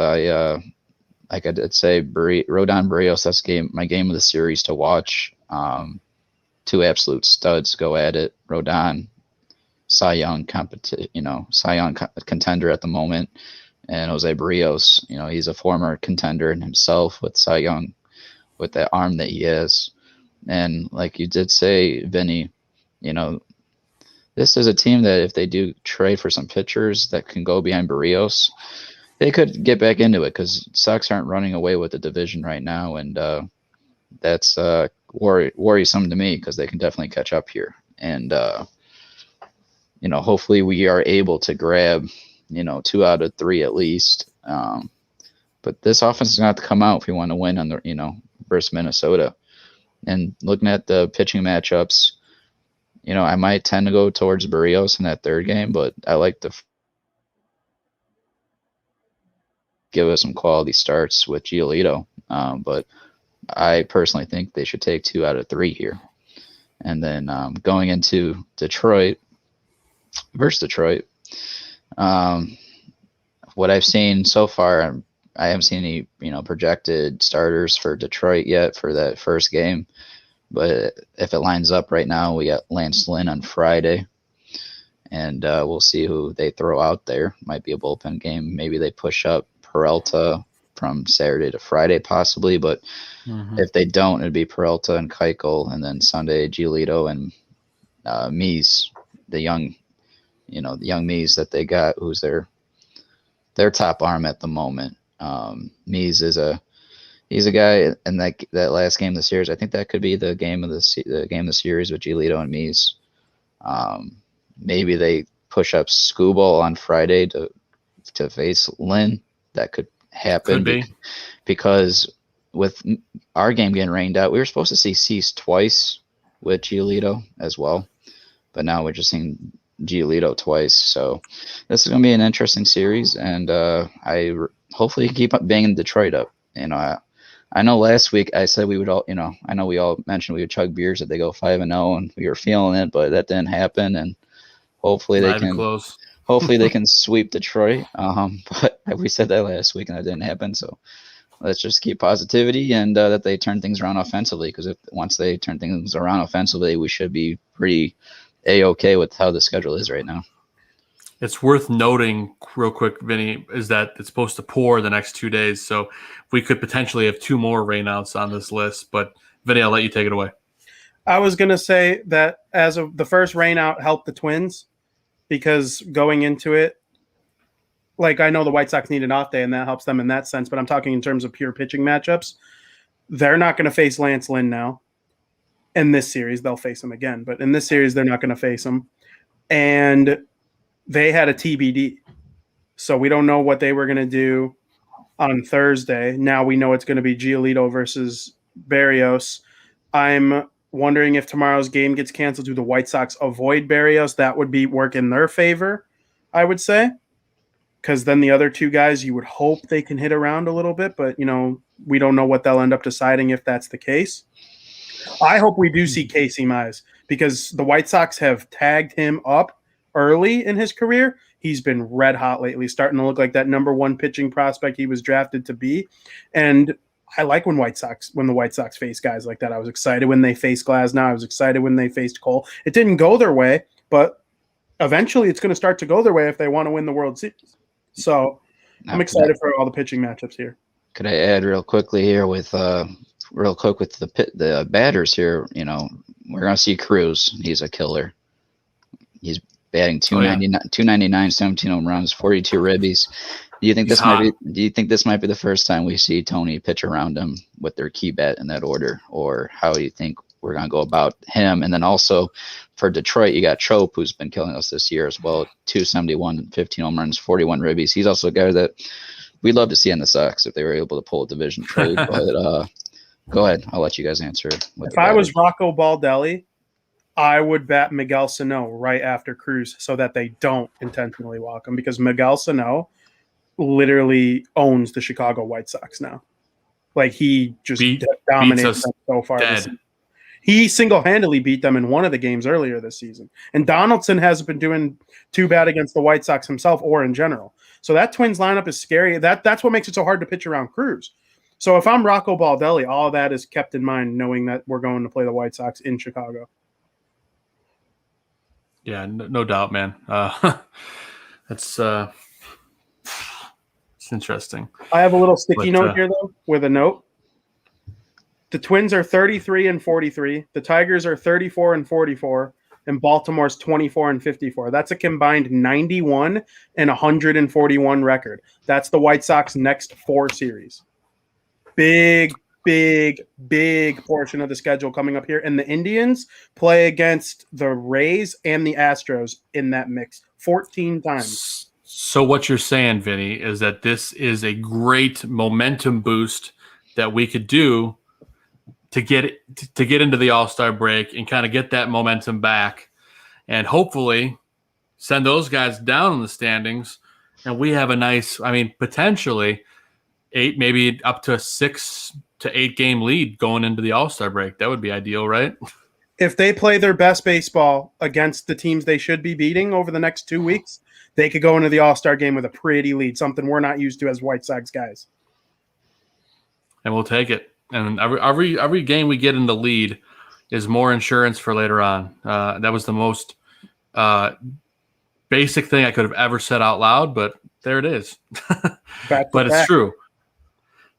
like I did say, Rodon Barrios, that's my game of the series to watch. 2 absolute studs go at it. Rodon, Cy Young contender at the moment, and Jose Barrios, he's a former contender in himself with Cy Young, with that arm that he has. And like you did say, Vinny, this is a team that if they do trade for some pitchers that can go behind Barrios, they could get back into it, because Sox aren't running away with the division right now, and that's worrisome to me, because they can definitely catch up here. And hopefully we are able to grab 2 out of 3 at least. But this offense is going to have to come out if we want to win on the versus Minnesota. And looking at the pitching matchups, I might tend to go towards Barrios in that 3rd game, but I like to give us some quality starts with Giolito. But I personally think they should take 2 out of 3 here. And then going into Detroit, what I've seen so far, I haven't seen any, projected starters for Detroit yet for that first game. But if it lines up right now, we got Lance Lynn on Friday, and we'll see who they throw out there. Might be a bullpen game. Maybe they push up Peralta from Saturday to Friday possibly, but if they don't, it'd be Peralta and Keuchel, and then Sunday Giolito and Mies, the young Mies that they got, who's their top arm at the moment. Mies he's a guy in that last game of the series. I think that could be the game of the series with Giolito and Mies. Maybe they push up Skubal on Friday to face Lynn. That could happen. Could be. Because with our game getting rained out, we were supposed to see Cease twice with Giolito as well, but now we're just seeing Giolito twice. So this is going to be an interesting series, and I hopefully keep up banging Detroit up. I know last week I said we would all, I know we all mentioned we would chug beers if they go 5-0, and we were feeling it, but that didn't happen. And hopefully they can close. Hopefully they can sweep Detroit. But we said that last week and that didn't happen. So let's just keep positivity and that they turn things around offensively, because once they turn things around offensively, we should be pretty A-okay with how the schedule is right now. It's worth noting real quick, Vinny, is that it's supposed to pour the next 2 days. So we could potentially have 2 more rainouts on this list. But Vinny, I'll let you take it away. I was going to say that as of the first rainout helped the Twins, because going into it, like I know the White Sox need an off day and that helps them in that sense, but I'm talking in terms of pure pitching matchups. They're not going to face Lance Lynn now. In this series, they'll face him again. But in this series, they're not going to face him. And they had a TBD. So we don't know what they were going to do on Thursday. Now we know it's going to be Giolito versus Barrios. I'm wondering if tomorrow's game gets canceled. Do the White Sox avoid Barrios? That would be work in their favor, I would say. Because then the other 2 guys, you would hope they can hit around a little bit. But, we don't know what they'll end up deciding if that's the case. I hope we do see Casey Mize, because the White Sox have tagged him up early in his career. He's been red hot lately, starting to look like that number 1 pitching prospect he was drafted to be. And I like when the White Sox face guys like that. I was excited when they faced Glasnow. I was excited when they faced Cole. It didn't go their way, but eventually it's going to start to go their way if they want to win the World Series. So I'm excited for all the pitching matchups here. Could I add real quickly here with the batters here? We're going to see Cruz. He's a killer. He's batting 299, 17 home runs, 42 ribbies. Do you think this might be the first time we see Tony pitch around him with their key bat in that order, or how do you think we're going to go about him? And then also for Detroit, you got Chope, who's been killing us this year as well. 271, 15 home runs, 41 ribbies. He's also a guy that we'd love to see in the Sox if they were able to pull a division trade. But Go ahead. I'll let you guys answer. If I was Rocco Baldelli, I would bat Miguel Sano right after Cruz so that they don't intentionally walk him, because Miguel Sano literally owns the Chicago White Sox now. Like, he just dominates them so far this season. He single-handedly beat them in one of the games earlier this season. And Donaldson hasn't been doing too bad against the White Sox himself or in general. So that Twins lineup is scary. That's what makes it so hard to pitch around Cruz. So if I'm Rocco Baldelli, all of that is kept in mind, knowing that we're going to play the White Sox in Chicago. Yeah, no doubt, man. It's interesting. I have a little sticky note here, though, with a note. The Twins are 33-43. The Tigers are 34-44. And Baltimore's 24-54. That's a combined 91 and 141 record. That's the White Sox next 4 series. Big portion of the schedule coming up here. And the Indians play against the Rays and the Astros in that mix 14 times. So what you're saying, Vinny, is that this is a great momentum boost that we could do to get into the All-Star break and kind of get that momentum back and hopefully send those guys down in the standings. And we have a nice, potentially 8, maybe up to a 6 to 8 game lead going into the All-Star break. That would be ideal, right? If they play their best baseball against the teams they should be beating over the next 2 weeks, they could go into the All-Star game with a pretty lead, something we're not used to as White Sox guys. And we'll take it. And every game we get in the lead is more insurance for later on. That was the most basic thing I could have ever said out loud, but there it is. But it's true.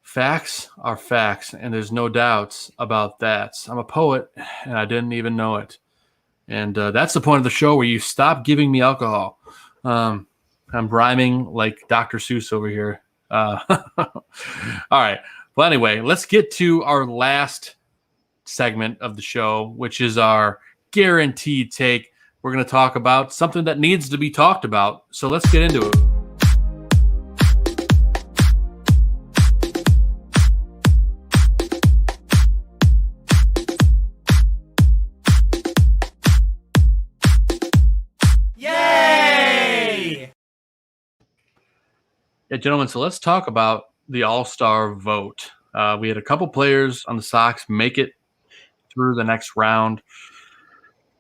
Facts are facts, and there's no doubts about that. I'm a poet, and I didn't even know it. And that's the point of the show where you stop giving me alcohol. I'm rhyming like Dr. Seuss over here. All right. Well, anyway, let's get to our last segment of the show, which is our guaranteed take. We're going to talk about something that needs to be talked about. So let's get into it. Yay! Yeah, gentlemen, so let's talk about the All-Star vote. We had a couple players on the Sox make it through the next round.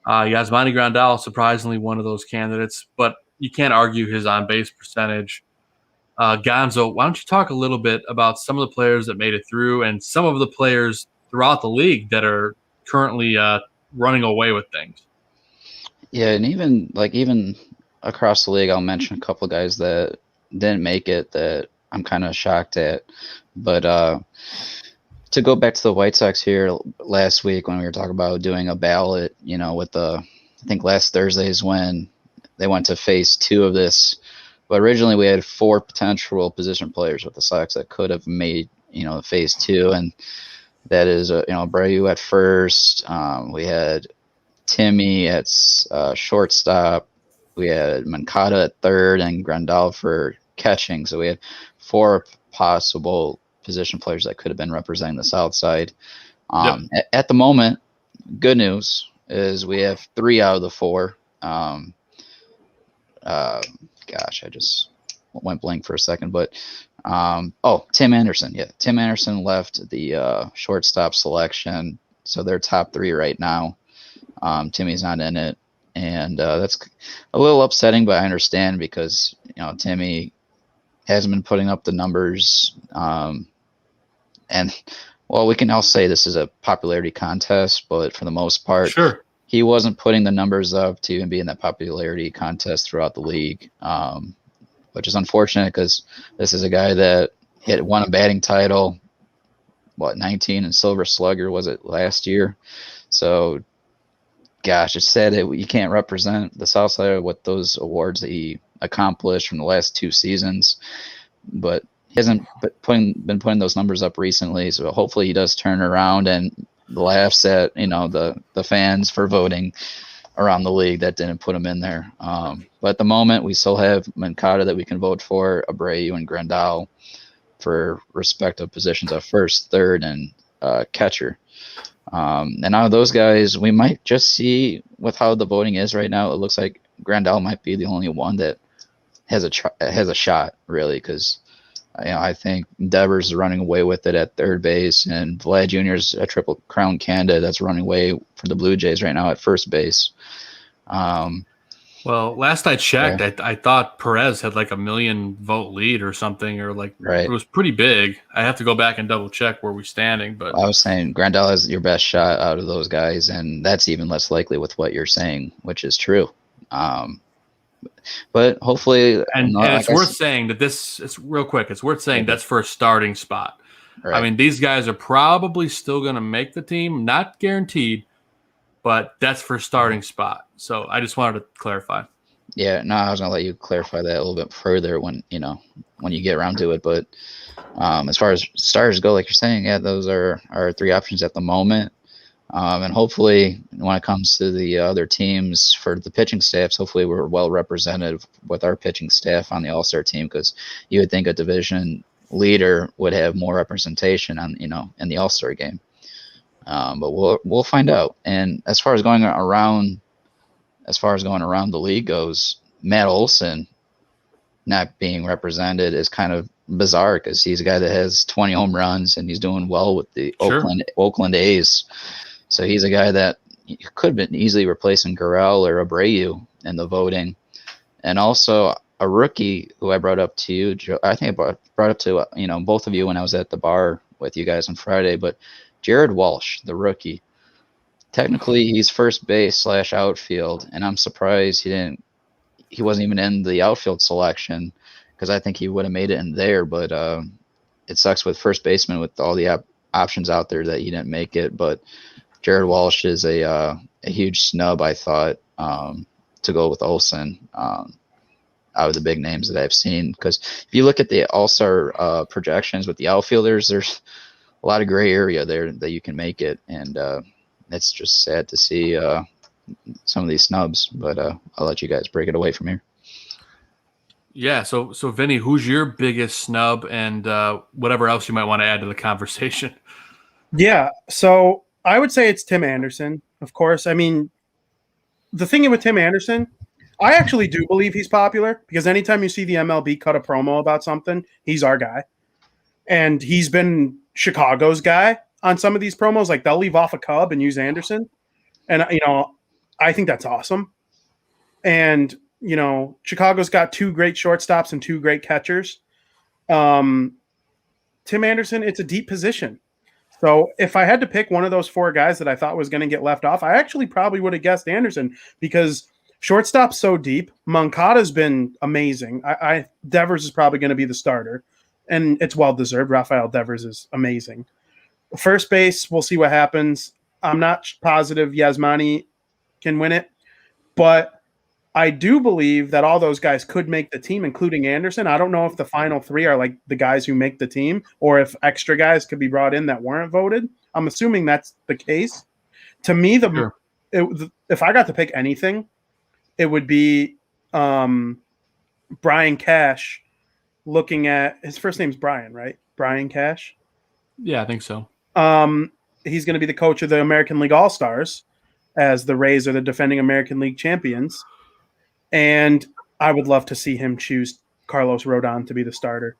Yasmani Grandal, surprisingly one of those candidates, but you can't argue his on-base percentage. Gonzo, why don't you talk a little bit about some of the players that made it through and some of the players throughout the league that are currently running away with things? Yeah, and even across the league, I'll mention a couple of guys that didn't make it that I'm kind of shocked at. But to go back to the White Sox here last week when we were talking about doing a ballot, with I think last Thursday is when they went to phase 2 of this. But originally we had 4 potential position players with the Sox that could have made, phase 2. And that is, Abreu at first. We had Timmy at shortstop. We had Moncada at third and Grandal for catching. So we had 4 possible position players that could have been representing the South Side. At the moment, good news is we have 3 out of the 4. I just went blank for a second, but Tim Anderson. Yeah, Tim Anderson left the shortstop selection, so they're top 3 right now. Timmy's not in it, and that's a little upsetting, but I understand because Timmy hasn't been putting up the numbers. And we can all say this is a popularity contest, but for the most part, sure, he wasn't putting the numbers up to even be in that popularity contest throughout the league, which is unfortunate because this is a guy that won a batting title, 19 and Silver Slugger was it last year? So, gosh, it's sad that you can't represent the South Side with those awards that he accomplished from the last 2 seasons, but he hasn't been putting those numbers up recently. So hopefully he does turn around and laughs at the fans for voting around the league that didn't put him in there. But at the moment we still have Moncada that we can vote for, Abreu and Grandal for respective positions of first, third, and catcher. And out of those guys, we might just see with how the voting is right now. It looks like Grandal might be the only one that has a shot, really, because I think Devers is running away with it at third base, and Vlad Jr.'s a Triple Crown candidate that's running away for the Blue Jays right now at first base. Well, last I checked, I thought Perez had like a 1 million vote lead or something, or like it was pretty big. I have to go back and double check where we're standing. But I was saying Grandal is your best shot out of those guys, and that's even less likely with what you're saying, which is true. But hopefully, and it's worth saying that it's real quick. It's worth saying that's for a starting spot. Right. I mean, these guys are probably still going to make the team, not guaranteed, but that's for starting spot. So I just wanted to clarify. Yeah, no, I was going to let you clarify that a little bit further when you get around to it. But as far as starters go, like you're saying, yeah, those are our 3 options at the moment. And hopefully when it comes to the other teams for the pitching staffs, hopefully we're well represented with our pitching staff on the All-Star team, because you would think a division leader would have more representation on, in the All-Star game. But we'll find out. And as far as going around the league goes, Matt Olson not being represented is kind of bizarre, because he's a guy that has 20 home runs and he's doing well with the Oakland A's. So he's a guy that could have been easily replacing Gurriel or Abreu in the voting. And also a rookie who I brought up to you, Joe, I think I brought up to both of you when I was at the bar with you guys on Friday, but Jared Walsh, the rookie. Technically, he's first base / outfield, and I'm surprised he wasn't even in the outfield selection, because I think he would have made it in there. But it sucks with first baseman with all the options out there that he didn't make it. But Jared Walsh is a huge snub, I thought, to go with Olsen out of the big names that I've seen. Because if you look at the All-Star projections with the outfielders, there's a lot of gray area there that you can make it, and it's just sad to see some of these snubs. But I'll let you guys break it away from here. Yeah, so Vinny, who's your biggest snub, and whatever else you might want to add to the conversation? Yeah, so I would say it's Tim Anderson, of course. I mean, the thing with Tim Anderson, I actually do believe he's popular, because anytime you see the MLB cut a promo about something, he's our guy. And he's been Chicago's guy on some of these promos. Like, they'll leave off a Cub and use Anderson. And, I think that's awesome. And, Chicago's got 2 great shortstops and 2 great catchers. Tim Anderson, it's a deep position. So if I had to pick one of those 4 guys that I thought was going to get left off, I actually probably would have guessed Anderson, because shortstop's so deep. Moncada's been amazing. Devers is probably going to be the starter, and it's well-deserved. Rafael Devers is amazing. First base, we'll see what happens. I'm not positive Yasmani can win it, but I do believe that all those guys could make the team, including Anderson. I don't know if the final 3 are like the guys who make the team, or if extra guys could be brought in that weren't voted. I'm assuming that's the case. To me, if I got to pick anything, it would be Brian Cash. Looking at his first name's Brian, right? Brian Cash. Yeah, I think so. He's going to be the coach of the American League All-Stars, as the Rays are the defending American League champions. And I would love to see him choose Carlos Rodon to be the starter.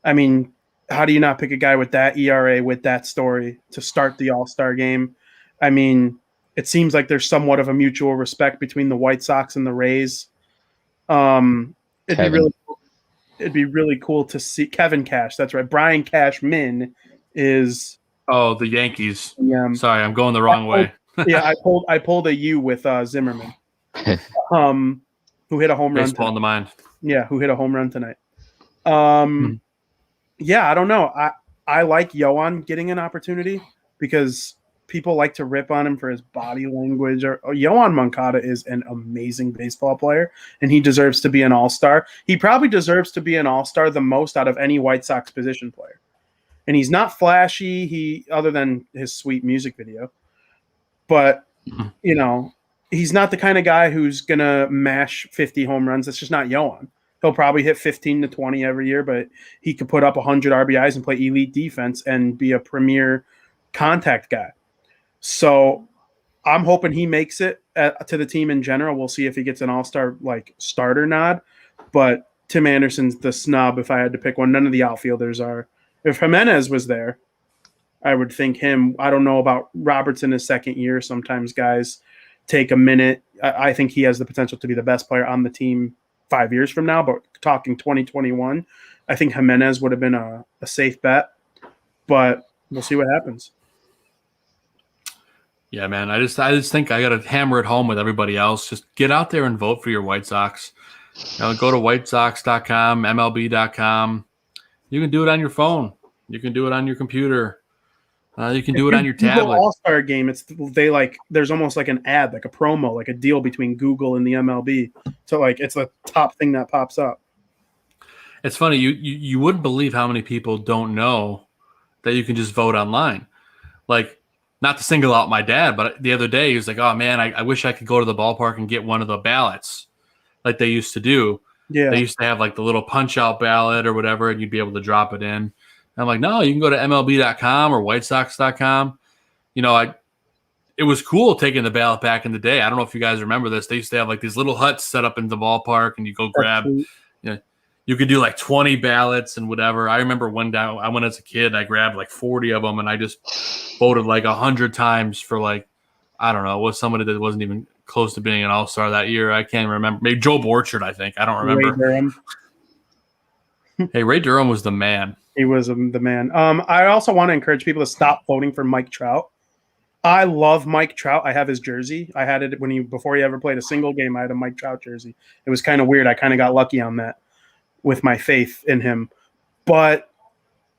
I mean, how do you not pick a guy with that ERA, with that story, to start the All-Star game? I mean, it seems like there's somewhat of a mutual respect between the White Sox and the Rays. It'd be really cool to see Kevin Cash. That's right. Brian Cashman is. Oh, the Yankees. Sorry, I'm going the wrong way. Yeah, I pulled a U with Zimmerman. Who hit a home run. Baseball in the mind. Yeah, who hit a home run tonight. Yeah, I don't know. I like Yohan getting an opportunity, because people like to rip on him for his body language. Yohan Moncada is an amazing baseball player, and he deserves to be an all-star. He probably deserves to be an all-star the most out of any White Sox position player. And he's not flashy, other than his sweet music video. But, he's not the kind of guy who's going to mash 50 home runs. That's just not Yohan. He'll probably hit 15 to 20 every year, but he could put up 100 RBIs and play elite defense and be a premier contact guy. So I'm hoping he makes it to the team in general. We'll see if he gets an all-star like starter nod. But Tim Anderson's the snub if I had to pick one. None of the outfielders are. If Jimenez was there, I would think him. I don't know about Robertson his second year. Sometimes guys take a minute. I think he has the potential to be the best player on the team 5 years from now. But talking 2021, I think Jimenez would have been a safe bet. But we'll see what happens. Yeah, man. I just think I got to hammer it home with everybody else. Just get out there and vote for your White Sox. Go to whitesox.com, MLB.com. You can do it on your phone. You can do it on your computer. You can do it on your tablet. All-Star Game. There's almost like an ad, like a promo, like a deal between Google and the MLB. So it's the top thing that pops up. It's funny. You wouldn't believe how many people don't know that you can just vote online. Like, not to single out my dad, but the other day he was like, "Oh man, I wish I could go to the ballpark and get one of the ballots like they used to do." Yeah, they used to have like the little punch-out ballot or whatever, and you'd be able to drop it in. And I'm like, no, you can go to MLB.com or WhiteSox.com. It was cool taking the ballot back in the day. I don't know if you guys remember this. They used to have like these little huts set up in the ballpark, and you go grab. You could do like 20 ballots and whatever. I remember one day I went as a kid. I grabbed like 40 of them, and I just voted like 100 times for like, I don't know, was somebody that wasn't even close to being an all-star that year. I can't remember. Maybe Joe Borchard, I think. I don't remember. Ray Durham. Hey, Ray Durham was the man. He was the man. I also want to encourage people to stop voting for Mike Trout. I love Mike Trout. I have his jersey. I had it before he ever played a single game. I had a Mike Trout jersey. It was kind of weird. I kind of got lucky on that with my faith in him. But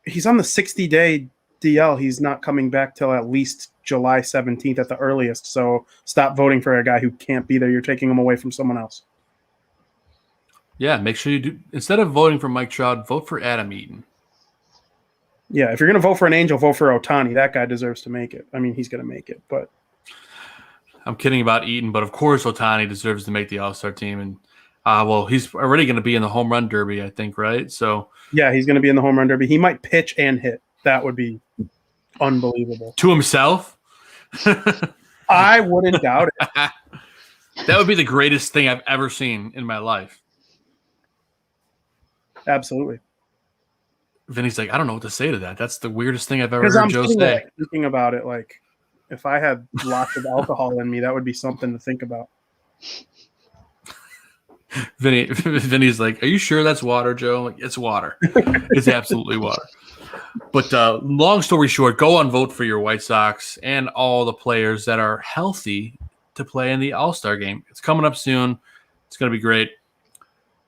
he's on the 60-day DL. He's not coming back till at least July 17th at the earliest. So stop voting for a guy who can't be there. You're taking him away from someone else. Yeah, make sure you do. Instead of voting for Mike Trout, vote for Adam Eaton. Yeah, if you're going to vote for an Angel, vote for Ohtani. That guy deserves to make it. I mean, he's going to make it, but I'm kidding about Eaton, but of course Ohtani deserves to make the All-Star team. And he's already going to be in the home run derby, I think, right? So yeah, he's going to be in the home run derby. He might pitch and hit. That would be unbelievable. To himself? I wouldn't doubt it. That would be the greatest thing I've ever seen in my life. Absolutely. Vinny's like, I don't know what to say to that. That's the weirdest thing I've ever heard Joe say. Thinking about it, like, if I had lots of alcohol in me, that would be something to think about. Vinny's like, are you sure that's water, Joe? I'm like, it's water. It's absolutely water. But long story short, go and vote for your White Sox and all the players that are healthy to play in the All-Star game. It's coming up soon. It's going to be great.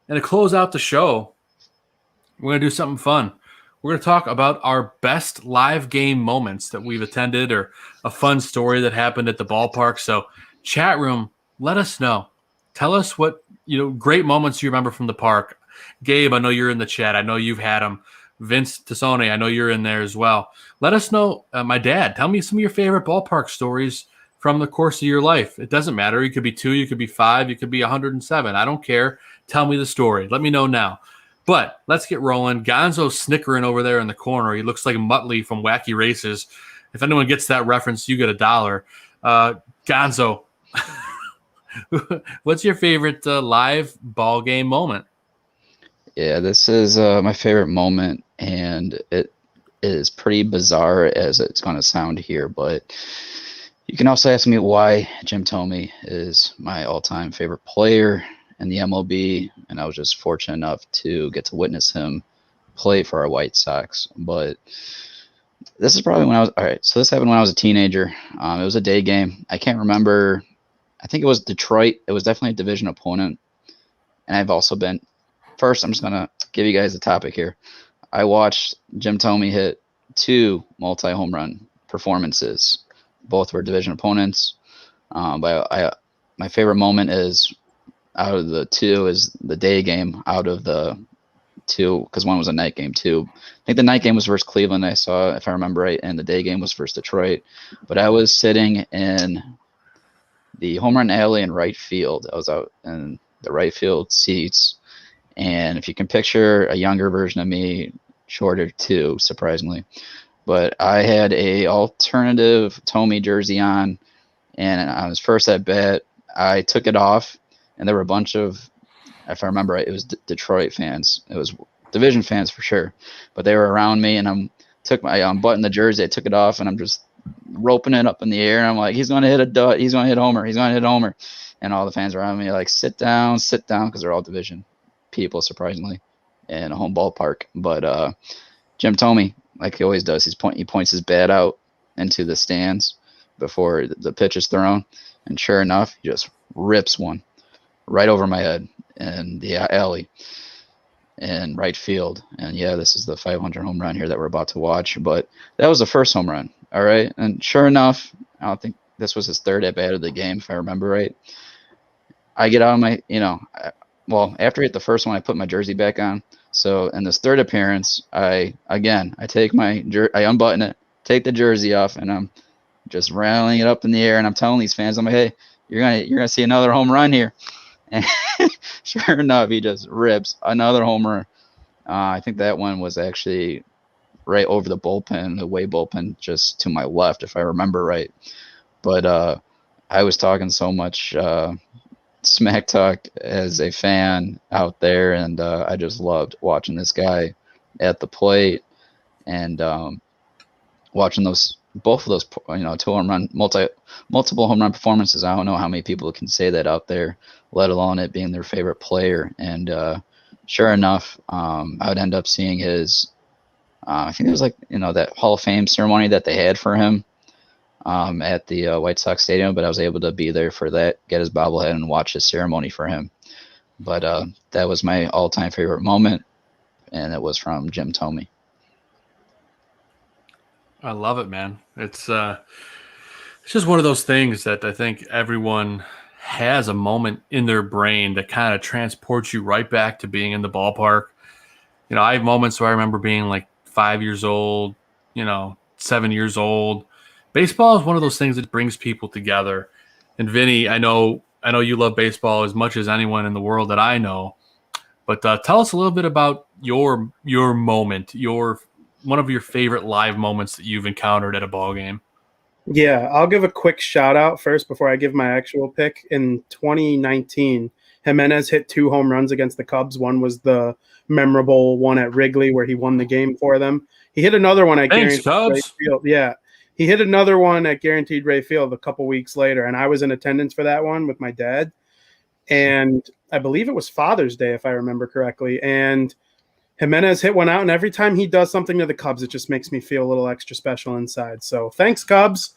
And to close out the show, we're going to do something fun. We're going to talk about our best live game moments that we've attended or a fun story that happened at the ballpark. So chat room, let us know. Tell us what, great moments you remember from the park. Gabe, I know you're in the chat. I know you've had them. Vince Tassone, I know you're in there as well. Let us know. My dad, tell me some of your favorite ballpark stories from the course of your life. It doesn't matter. You could be 2, you could be 5, you could be 107. I don't care. Tell me the story. Let me know now. But let's get rolling. Gonzo's snickering over there in the corner. He looks like Muttley from Wacky Races. If anyone gets that reference, you get $1. Gonzo, what's your favorite live ball game moment? Yeah, this is my favorite moment, and it is pretty bizarre as it's going to sound here, but you can also ask me why Jim Thome is my all-time favorite player in the MLB, and I was just fortunate enough to get to witness him play for our White Sox. But this is probably when I was so this happened when I was a teenager. It was a day game. I can't remember. I think it was Detroit. It was definitely a division opponent. And I've also been first. I'm just gonna give you guys the topic here. I watched Jim Thome hit 2 multi-home run performances. Both were division opponents. But my favorite moment is out of the 2 is the day game out of the 2, because one was a night game too. I think the night game was versus Cleveland, I saw, if I remember right, and the day game was versus Detroit. But I was sitting in the home run alley in right field. I was out in the right field seats. And if you can picture a younger version of me, shorter too, surprisingly. but I had a alternative Tommy jersey on, and on his first at bat, I took it off, and there were a bunch of, if I remember right, it was Detroit fans. It was division fans for sure, but they were around me, and I unbuttoned the jersey, I took it off, and I'm just roping it up in the air, and I'm like, he's going to hit a dud, he's going to hit homer, he's going to hit homer, and all the fans around me are like, sit down, because they're all division people, surprisingly, in a home ballpark. But Jim Thome, like he always does, he points his bat out into the stands before the pitch is thrown, and sure enough, he just rips one right over my head in the alley in right field. And yeah, this is the 500 home run here that we're about to watch, but that was the first home run. All right, and sure enough, I don't think this was his third at bat of the game, if I remember right. I get out of my, after I hit the first one, I put my jersey back on. So in this third appearance, I take I unbutton it, take the jersey off, and I'm just rallying it up in the air, and I'm telling these fans, I'm like, hey, you're gonna see another home run here. And sure enough, he just rips another homer. I think that one was actually right over the bullpen, the away bullpen, just to my left, if I remember right. But I was talking so much smack talk as a fan out there, and I just loved watching this guy at the plate, and watching both of those multiple home run performances. I don't know how many people can say that out there, let alone it being their favorite player. And sure enough, I would end up seeing his I think it was that Hall of Fame ceremony that they had for him at the White Sox Stadium, but I was able to be there for that, get his bobblehead, and watch his ceremony for him. But that was my all-time favorite moment, and it was from Jim Thome. I love it, man. It's just one of those things that I think everyone has a moment in their brain that kind of transports you right back to being in the ballpark. I have moments where I remember being like 5 years old, 7 years old. Baseball is one of those things that brings people together. And Vinny, I know you love baseball as much as anyone in the world that I know. But tell us a little bit about your moment, one of your favorite live moments that you've encountered at a ball game. Yeah, I'll give a quick shout out first before I give my actual pick. In 2019, Jimenez hit 2 home runs against the Cubs. One was the memorable one at Wrigley where he won the game for them. He hit another one at Guaranteed Ray Field. Yeah, he hit another one at Guaranteed Ray Field a couple weeks later, and I was in attendance for that one with my dad. And I believe it was Father's Day, if I remember correctly. And Jimenez hit one out, and every time he does something to the Cubs, it just makes me feel a little extra special inside. So thanks, Cubs.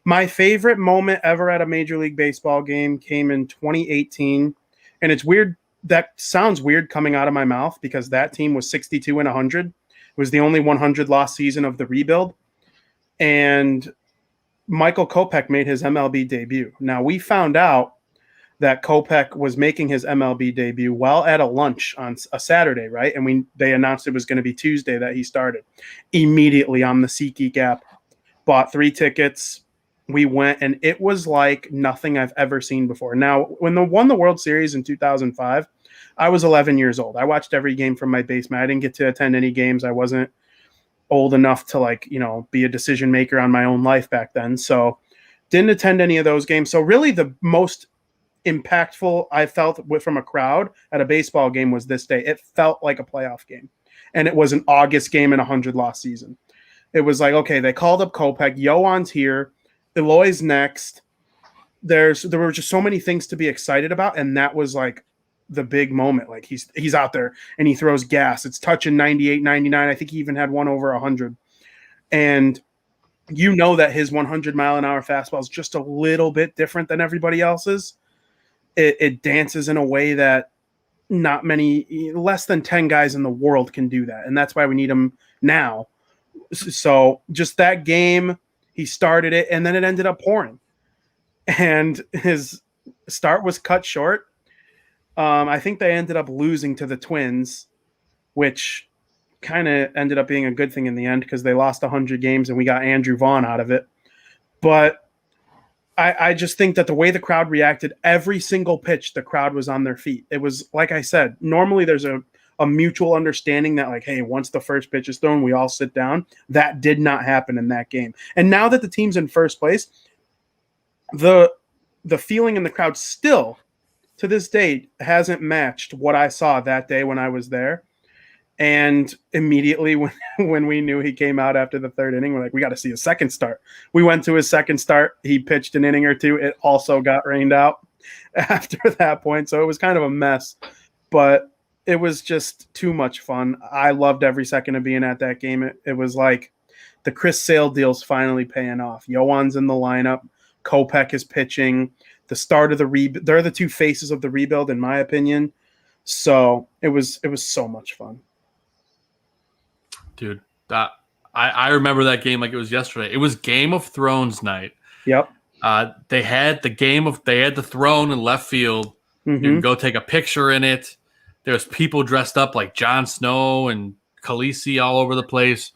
My favorite moment ever at a Major League Baseball game came in 2018. And it's weird. That sounds weird coming out of my mouth because that team was 62 and 100. It was the only 100 loss season of the rebuild. And Michael Kopech made his MLB debut. Now, we found out that Kopech was making his MLB debut while at a lunch on a Saturday, right? And they announced it was going to be Tuesday that he started. Immediately on the SeatGeek app, bought 3 tickets. We went, and it was like nothing I've ever seen before. Now, when they won the World Series in 2005, I was 11 years old. I watched every game from my basement. I didn't get to attend any games. I wasn't old enough to be a decision maker on my own life back then. So didn't attend any of those games. So really the most impactful I felt from a crowd at a baseball game was this day. It felt like a playoff game, and it was an August game in a 100-loss season. It was like, okay, they called up Kopech. Yoan's here. Eloy's next. There were just so many things to be excited about, and that was like the big moment. Like he's out there and he throws gas. It's touching 98, 99. I think he even had one over 100. And that his 100-mile-an-hour fastball is just a little bit different than everybody else's. It dances in a way that not many, less than 10 guys in the world can do that. And that's why we need him now. So just that game, he started it, and then it ended up pouring. And his start was cut short. I think they ended up losing to the Twins, which kind of ended up being a good thing in the end because they lost 100 games and we got Andrew Vaughn out of it. But I just think that the way the crowd reacted, every single pitch, the crowd was on their feet. It was, like I said, normally there's a a mutual understanding that like, hey, once the first pitch is thrown, we all sit down. That did not happen in that game. And now that the team's in first place, the feeling in the crowd still to this date hasn't matched what I saw that day when I was there. And immediately when we knew he came out after the third inning, we're like, we got to see a second start. We went to his second start. He pitched an inning or two. It also got rained out after that point. So it was kind of a mess, but it was just too much fun. I loved every second of being at that game. It was like the Chris Sale deal's finally paying off. Yoan's in the lineup. Kopech is pitching. The start of the rebuild. They're the two faces of the rebuild, in my opinion. So it was so much fun. Dude, I remember that game like it was yesterday. It was Game of Thrones night. Yep. They had the throne in left field. Mm-hmm. You can go take a picture in it. There's people dressed up like Jon Snow and Khaleesi all over the place.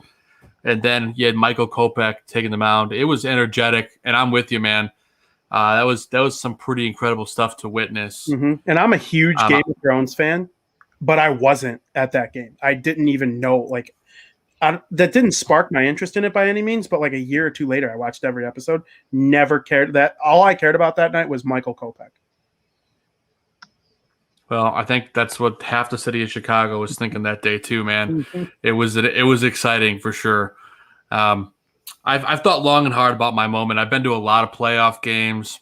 And then you had Michael Kopech taking the mound. It was energetic, and I'm with you, man. That was some pretty incredible stuff to witness. Mm-hmm. And I'm a huge Game of Thrones fan, but I wasn't at that game. I didn't even know, like, that didn't spark my interest in it by any means, but like a year or two later, I watched every episode. Never cared that. All I cared about that night was Michael Kopech. Well, I think that's what half the city of Chicago was thinking that day too, man. Mm-hmm. It was exciting for sure. I've thought long and hard about my moment. I've been to a lot of playoff games.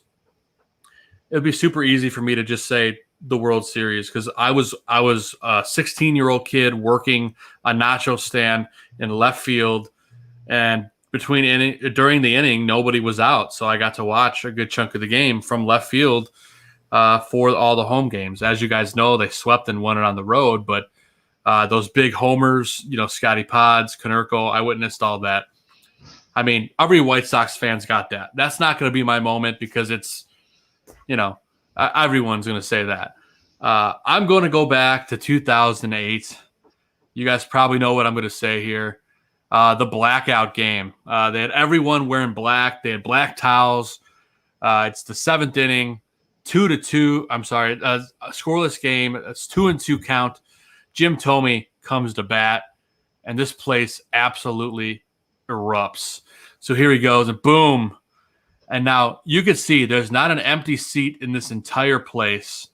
It would be super easy for me to just say the World Series because I was a 16-year-old kid working a nacho stand in left field, and during the inning, nobody was out, so I got to watch a good chunk of the game from left field for all the home games. As you guys know, they swept and won it on the road, but those big homers, Scotty Pods, Konerko, I witnessed all that. I mean, every White Sox fan's got that. That's not going to be my moment because it's, everyone's going to say that. I'm going to go back to 2008. You guys probably know what I'm going to say here. The blackout game. They had everyone wearing black. They had black towels. It's the seventh inning, 2-2. I'm sorry, a scoreless game. It's 2-2 count. Jim Thome comes to bat, and this place absolutely erupts. So here he goes, and boom. And now you can see there's not an empty seat in this entire place.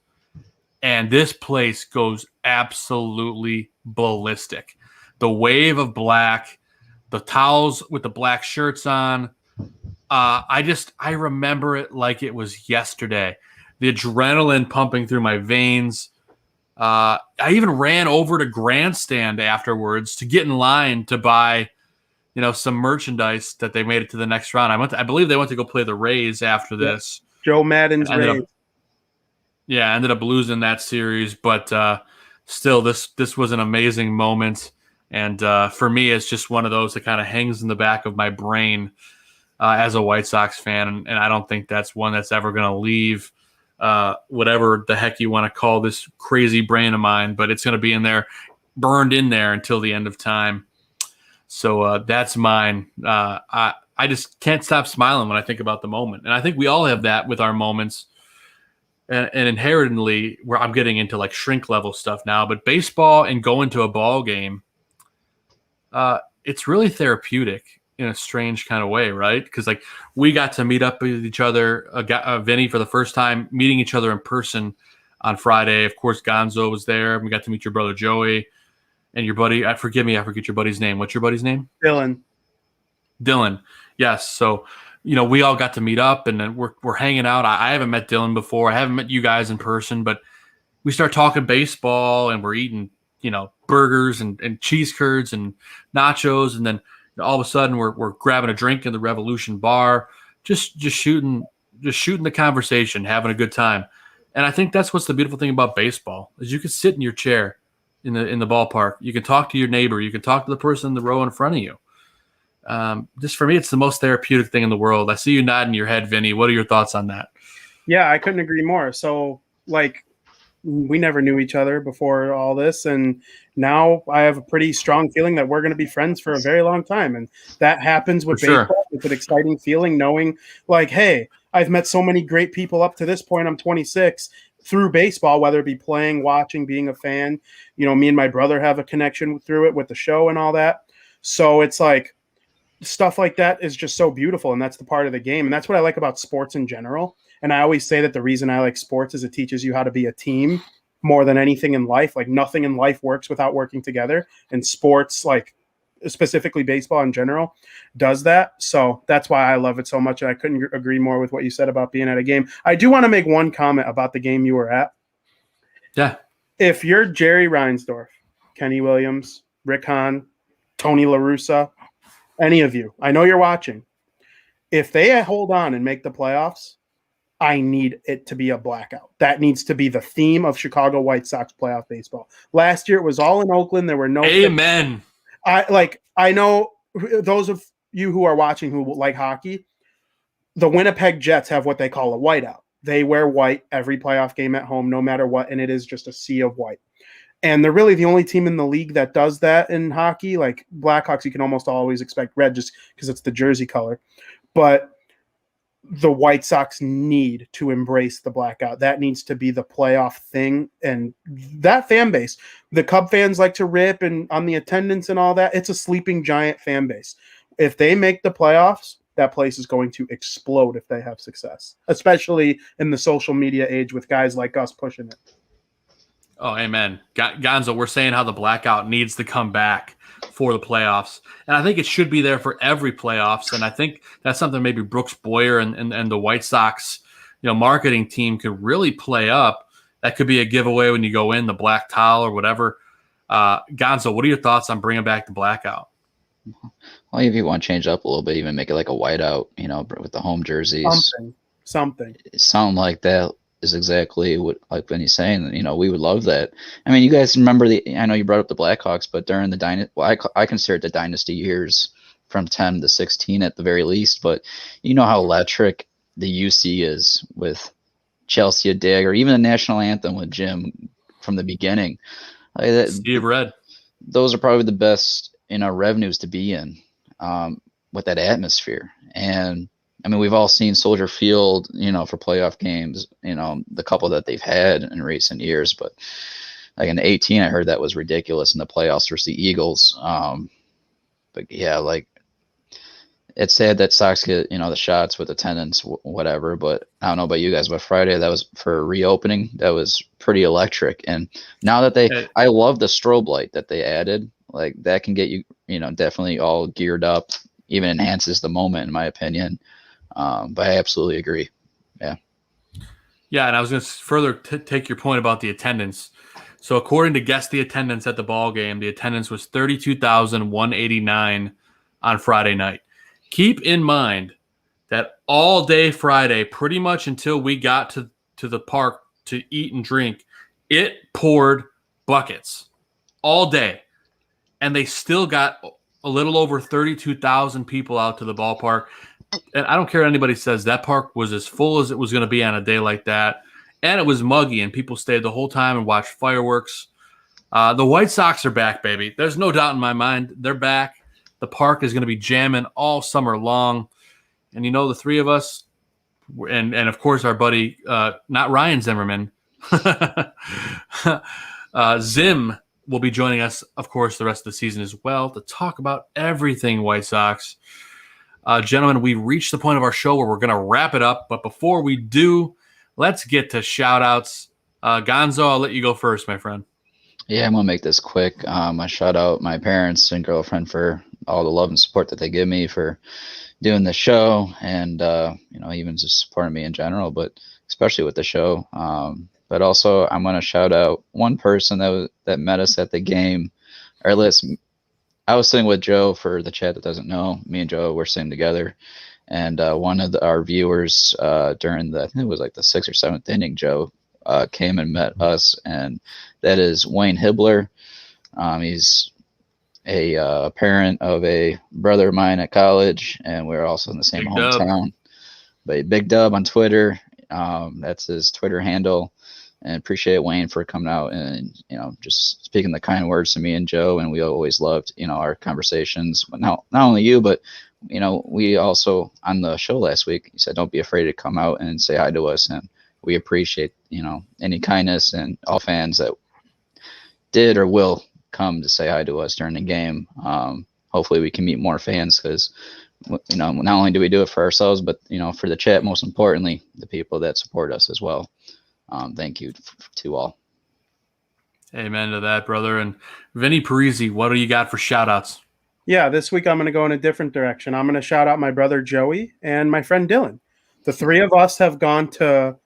And this place goes absolutely ballistic. The wave of black, the towels with the black shirts on. I remember it like it was yesterday. The adrenaline pumping through my veins. I even ran over to Grandstand afterwards to get in line to buy, some merchandise that they made it to the next round. I believe they went to go play the Rays after this. Joe Madden's Rays. Ended up losing that series, but still, this was an amazing moment. And for me, it's just one of those that kind of hangs in the back of my brain as a White Sox fan. And I don't think that's one that's ever going to leave whatever the heck you want to call this crazy brain of mine, but it's going to be in there, burned in there until the end of time. So that's mine. I just can't stop smiling when I think about the moment. And I think we all have that with our moments. And inherently, where I'm getting into like shrink level stuff now, but baseball and going to a ball game, it's really therapeutic in a strange kind of way, right? Because like we got to meet up with each other, Vinny for the first time, meeting each other in person on Friday. Of course, Gonzo was there. We got to meet your brother Joey and your buddy. Forgive me, I forget your buddy's name. What's your buddy's name? Dylan. Yes. So, we all got to meet up and then we're hanging out. I haven't met Dylan before. I haven't met you guys in person, but we start talking baseball and we're eating, burgers and cheese curds and nachos. And then all of a sudden we're grabbing a drink in the Revolution bar, just shooting the conversation, having a good time. And I think that's what's the beautiful thing about baseball is you can sit in your chair in the ballpark. You can talk to your neighbor. You can talk to the person in the row in front of you. Just for me, it's the most therapeutic thing in the world. I see you nodding your head, Vinny. What are your thoughts on that? Yeah, I couldn't agree more. So, we never knew each other before all this, and now I have a pretty strong feeling that we're going to be friends for a very long time, and that happens with baseball. Sure. It's an exciting feeling knowing, hey, I've met so many great people up to this point. I'm 26. through baseball, whether it be playing, watching, being a fan. You know, me and my brother have a connection through it with the show and all that. So it's like stuff like that is just so beautiful, and that's the part of the game. And that's what I like about sports in general. And I always say that the reason I like sports is it teaches you how to be a team more than anything in life. Like nothing in life works without working together. And sports, like specifically baseball in general, does that. So that's why I love it so much. And I couldn't agree more with what you said about being at a game. I do want to make one comment about the game you were at. Yeah. If you're Jerry Reinsdorf, Kenny Williams, Rick Hahn, Tony La Russa, any of you, I know you're watching. If they hold on and make the playoffs, I need it to be a blackout. That needs to be the theme of Chicago White Sox playoff baseball. Last year, it was all in Oakland. There were no. Amen. I know those of you who are watching who like hockey, the Winnipeg Jets have what they call a whiteout. They wear white every playoff game at home, no matter what, and it is just a sea of white. And they're really the only team in the league that does that in hockey. Like Blackhawks, you can almost always expect red just because it's the jersey color. But the White Sox need to embrace the blackout. That needs to be the playoff thing. And that fan base, the Cub fans like to rip and on the attendance and all that. It's a sleeping giant fan base. If they make the playoffs, that place is going to explode if they have success, especially in the social media age with guys like us pushing it. Oh, amen. Gonzo, we're saying how the blackout needs to come back for the playoffs. And I think it should be there for every playoffs. And I think that's something maybe Brooks Boyer and the White Sox, marketing team could really play up. That could be a giveaway when you go in, the black towel or whatever. Gonzo, what are your thoughts on bringing back the blackout? Well, if you want to change up a little bit, even make it like a whiteout, with the home jerseys. Something like that is exactly what, like Vinny's saying, we would love that. I mean, you guys remember I know you brought up the Blackhawks, but during the dynasty, I consider it the dynasty years from 10 to 16 at the very least, but you know how electric the UC is with Chelsea a Dagger, even the national anthem with Jim from the beginning. Steve Red. Those are probably the best, revenues to be in with that atmosphere. And I mean, we've all seen Soldier Field, for playoff games, the couple that they've had in recent years. But like in 18, I heard that was ridiculous in the playoffs versus the Eagles. But yeah, like it's sad that Sox get, the shots with attendance, whatever. But I don't know about you guys, but Friday, that was for reopening. That was pretty electric. And now that I love the strobe light that they added. Like that can get you, definitely all geared up, even enhances the moment, in my opinion. But I absolutely agree. Yeah. Yeah, and I was going to further take your point about the attendance. So according to Guess the Attendance at the ball game, the attendance was 32,189 on Friday night. Keep in mind that all day Friday, pretty much until we got to the park to eat and drink, it poured buckets all day. And they still got a little over 32,000 people out to the ballpark. And I don't care what anybody says, that park was as full as it was going to be on a day like that. And it was muggy, and people stayed the whole time and watched fireworks. The White Sox are back, baby. There's no doubt in my mind. They're back. The park is going to be jamming all summer long. And the three of us, and of course our buddy, not Ryan Zimmerman, Zim, will be joining us, of course, the rest of the season as well to talk about everything White Sox. Gentlemen, we've reached the point of our show where we're going to wrap it up. But before we do, let's get to shout-outs. Gonzo, I'll let you go first, my friend. Yeah, I'm going to make this quick. I shout out my parents and girlfriend for all the love and support that they give me for doing the show and, even just supporting me in general, but especially with the show. But also, I'm going to shout out one person that met us at the game. I was sitting with Joe, for the chat that doesn't know. Me and Joe were sitting together. And one of our viewers during I think it was like the 6th or 7th inning, Joe, came and met us. And that is Wayne Hibbler. He's a parent of a brother of mine at college. And we're also in the same hometown. But Big Dub on Twitter. That's his Twitter handle. And appreciate Wayne for coming out and, just speaking the kind words to me and Joe. And we always loved, our conversations. But not only you, but, we also, on the show last week, you said, don't be afraid to come out and say hi to us. And we appreciate, any kindness and all fans that did or will come to say hi to us during the game. Hopefully we can meet more fans because, not only do we do it for ourselves, but, for the chat, most importantly, the people that support us as well. Thank you to all. Amen to that, brother. And Vinny Parisi, what do you got for shout outs? Yeah, this week I'm going to go in a different direction. I'm going to shout out my brother Joey and my friend Dylan. The three of us have gone to,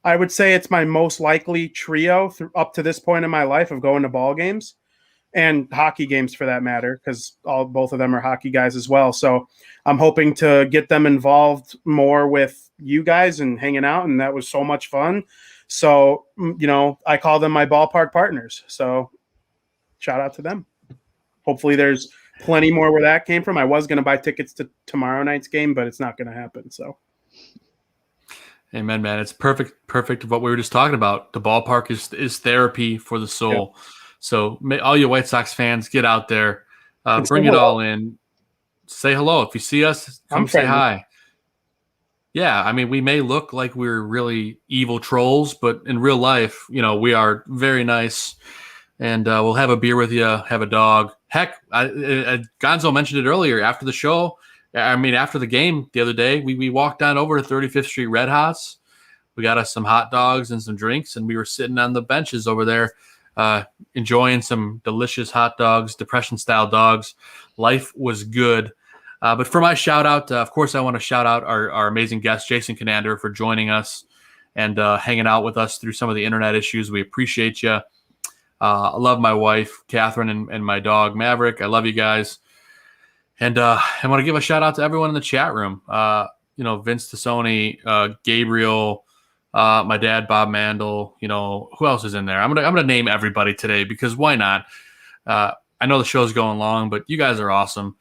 I would say it's my most likely trio up to this point in my life of going to ball games and hockey games for that matter, because both of them are hockey guys as well. So I'm hoping to get them involved more with you guys and hanging out, and that was so much fun. So, I call them my ballpark partners. So shout out to them. Hopefully there's plenty more where that came from. I was going to buy tickets to tomorrow night's game, but it's not going to happen. So. Amen, man. It's perfect what we were just talking about. The ballpark is therapy for the soul. Yep. So all you White Sox fans, get out there, bring it all in, say hello. If you see us, come say hi. Yeah, I mean, we may look like we're really evil trolls, but in real life, we are very nice. And we'll have a beer with you, have a dog. Heck, Gonzo mentioned it earlier. After the show, after the game the other day, we walked down over to 35th Street Red Hots. We got us some hot dogs and some drinks, and we were sitting on the benches over there enjoying some delicious hot dogs, Depression-style dogs. Life was good. But for my shout-out, of course, I want to shout out our amazing guest, Jason Kinander, for joining us and hanging out with us through some of the internet issues. We appreciate you. I love my wife, Catherine, and my dog, Maverick. I love you guys. And I want to give a shout-out to everyone in the chat room. Vince Tassoni, Gabriel, my dad, Bob Mandel. Who else is in there? I'm gonna name everybody today because why not? I know the show's going long, but you guys are awesome.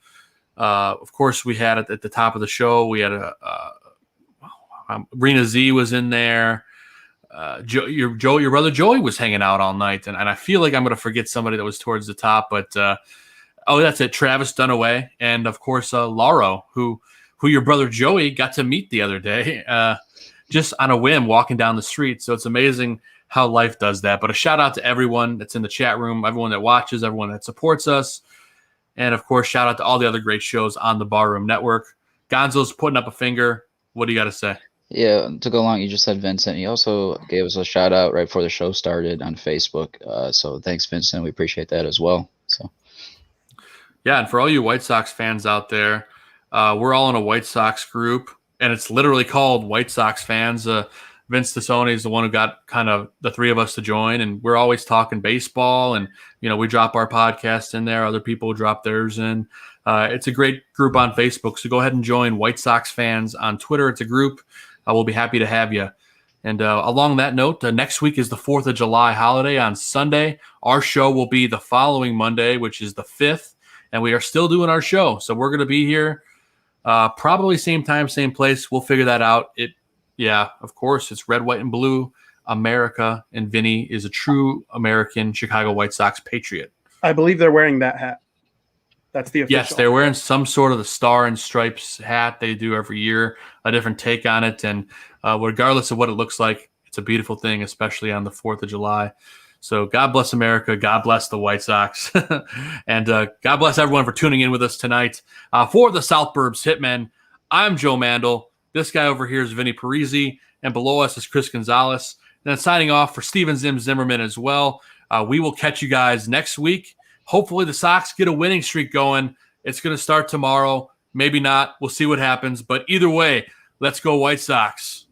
Of course, we had at the top of the show, we had Rena Z was in there. Your brother Joey was hanging out all night, and I feel like I'm going to forget somebody that was towards the top, but that's it. Travis Dunaway, and of course Lauro, who your brother Joey got to meet the other day, just on a whim walking down the street. So it's amazing how life does that. But a shout out to everyone that's in the chat room, everyone that watches, everyone that supports us. And, of course, shout out to all the other great shows on the Barroom Network. Gonzo's putting up a finger. What do you got to say? Yeah, to go along, you just said Vincent. He also gave us a shout out right before the show started on Facebook. So thanks, Vincent. We appreciate that as well. So, yeah, and for all you White Sox fans out there, we're all in a White Sox group, and it's literally called White Sox Fans. Vince Tassoni is the one who got kind of the three of us to join, and we're always talking baseball, and we drop our podcast in there. Other people drop theirs in. It's a great group on Facebook, so go ahead and join White Sox Fans on Twitter. It's a group. We'll be happy to have you. And along that note, next week is the 4th of July holiday on Sunday. Our show will be the following Monday, which is the 5th, and we are still doing our show. So we're going to be here probably same time, same place. We'll figure that out. Yeah, of course, it's red, white, and blue, America, and Vinny is a true American Chicago White Sox patriot. I believe they're wearing that hat. That's the official. Yes, they're wearing some sort of the Star and Stripes hat they do every year, a different take on it. And regardless of what it looks like, it's a beautiful thing, especially on the 4th of July. So God bless America. God bless the White Sox. And God bless everyone for tuning in with us tonight. For the South Burbs Hitmen, I'm Joe Mandel. This guy over here is Vinny Parisi, and below us is Chris Gonzalez. And then signing off for Steven Zimmerman as well. We will catch you guys next week. Hopefully the Sox get a winning streak going. It's going to start tomorrow. Maybe not. We'll see what happens. But either way, let's go White Sox.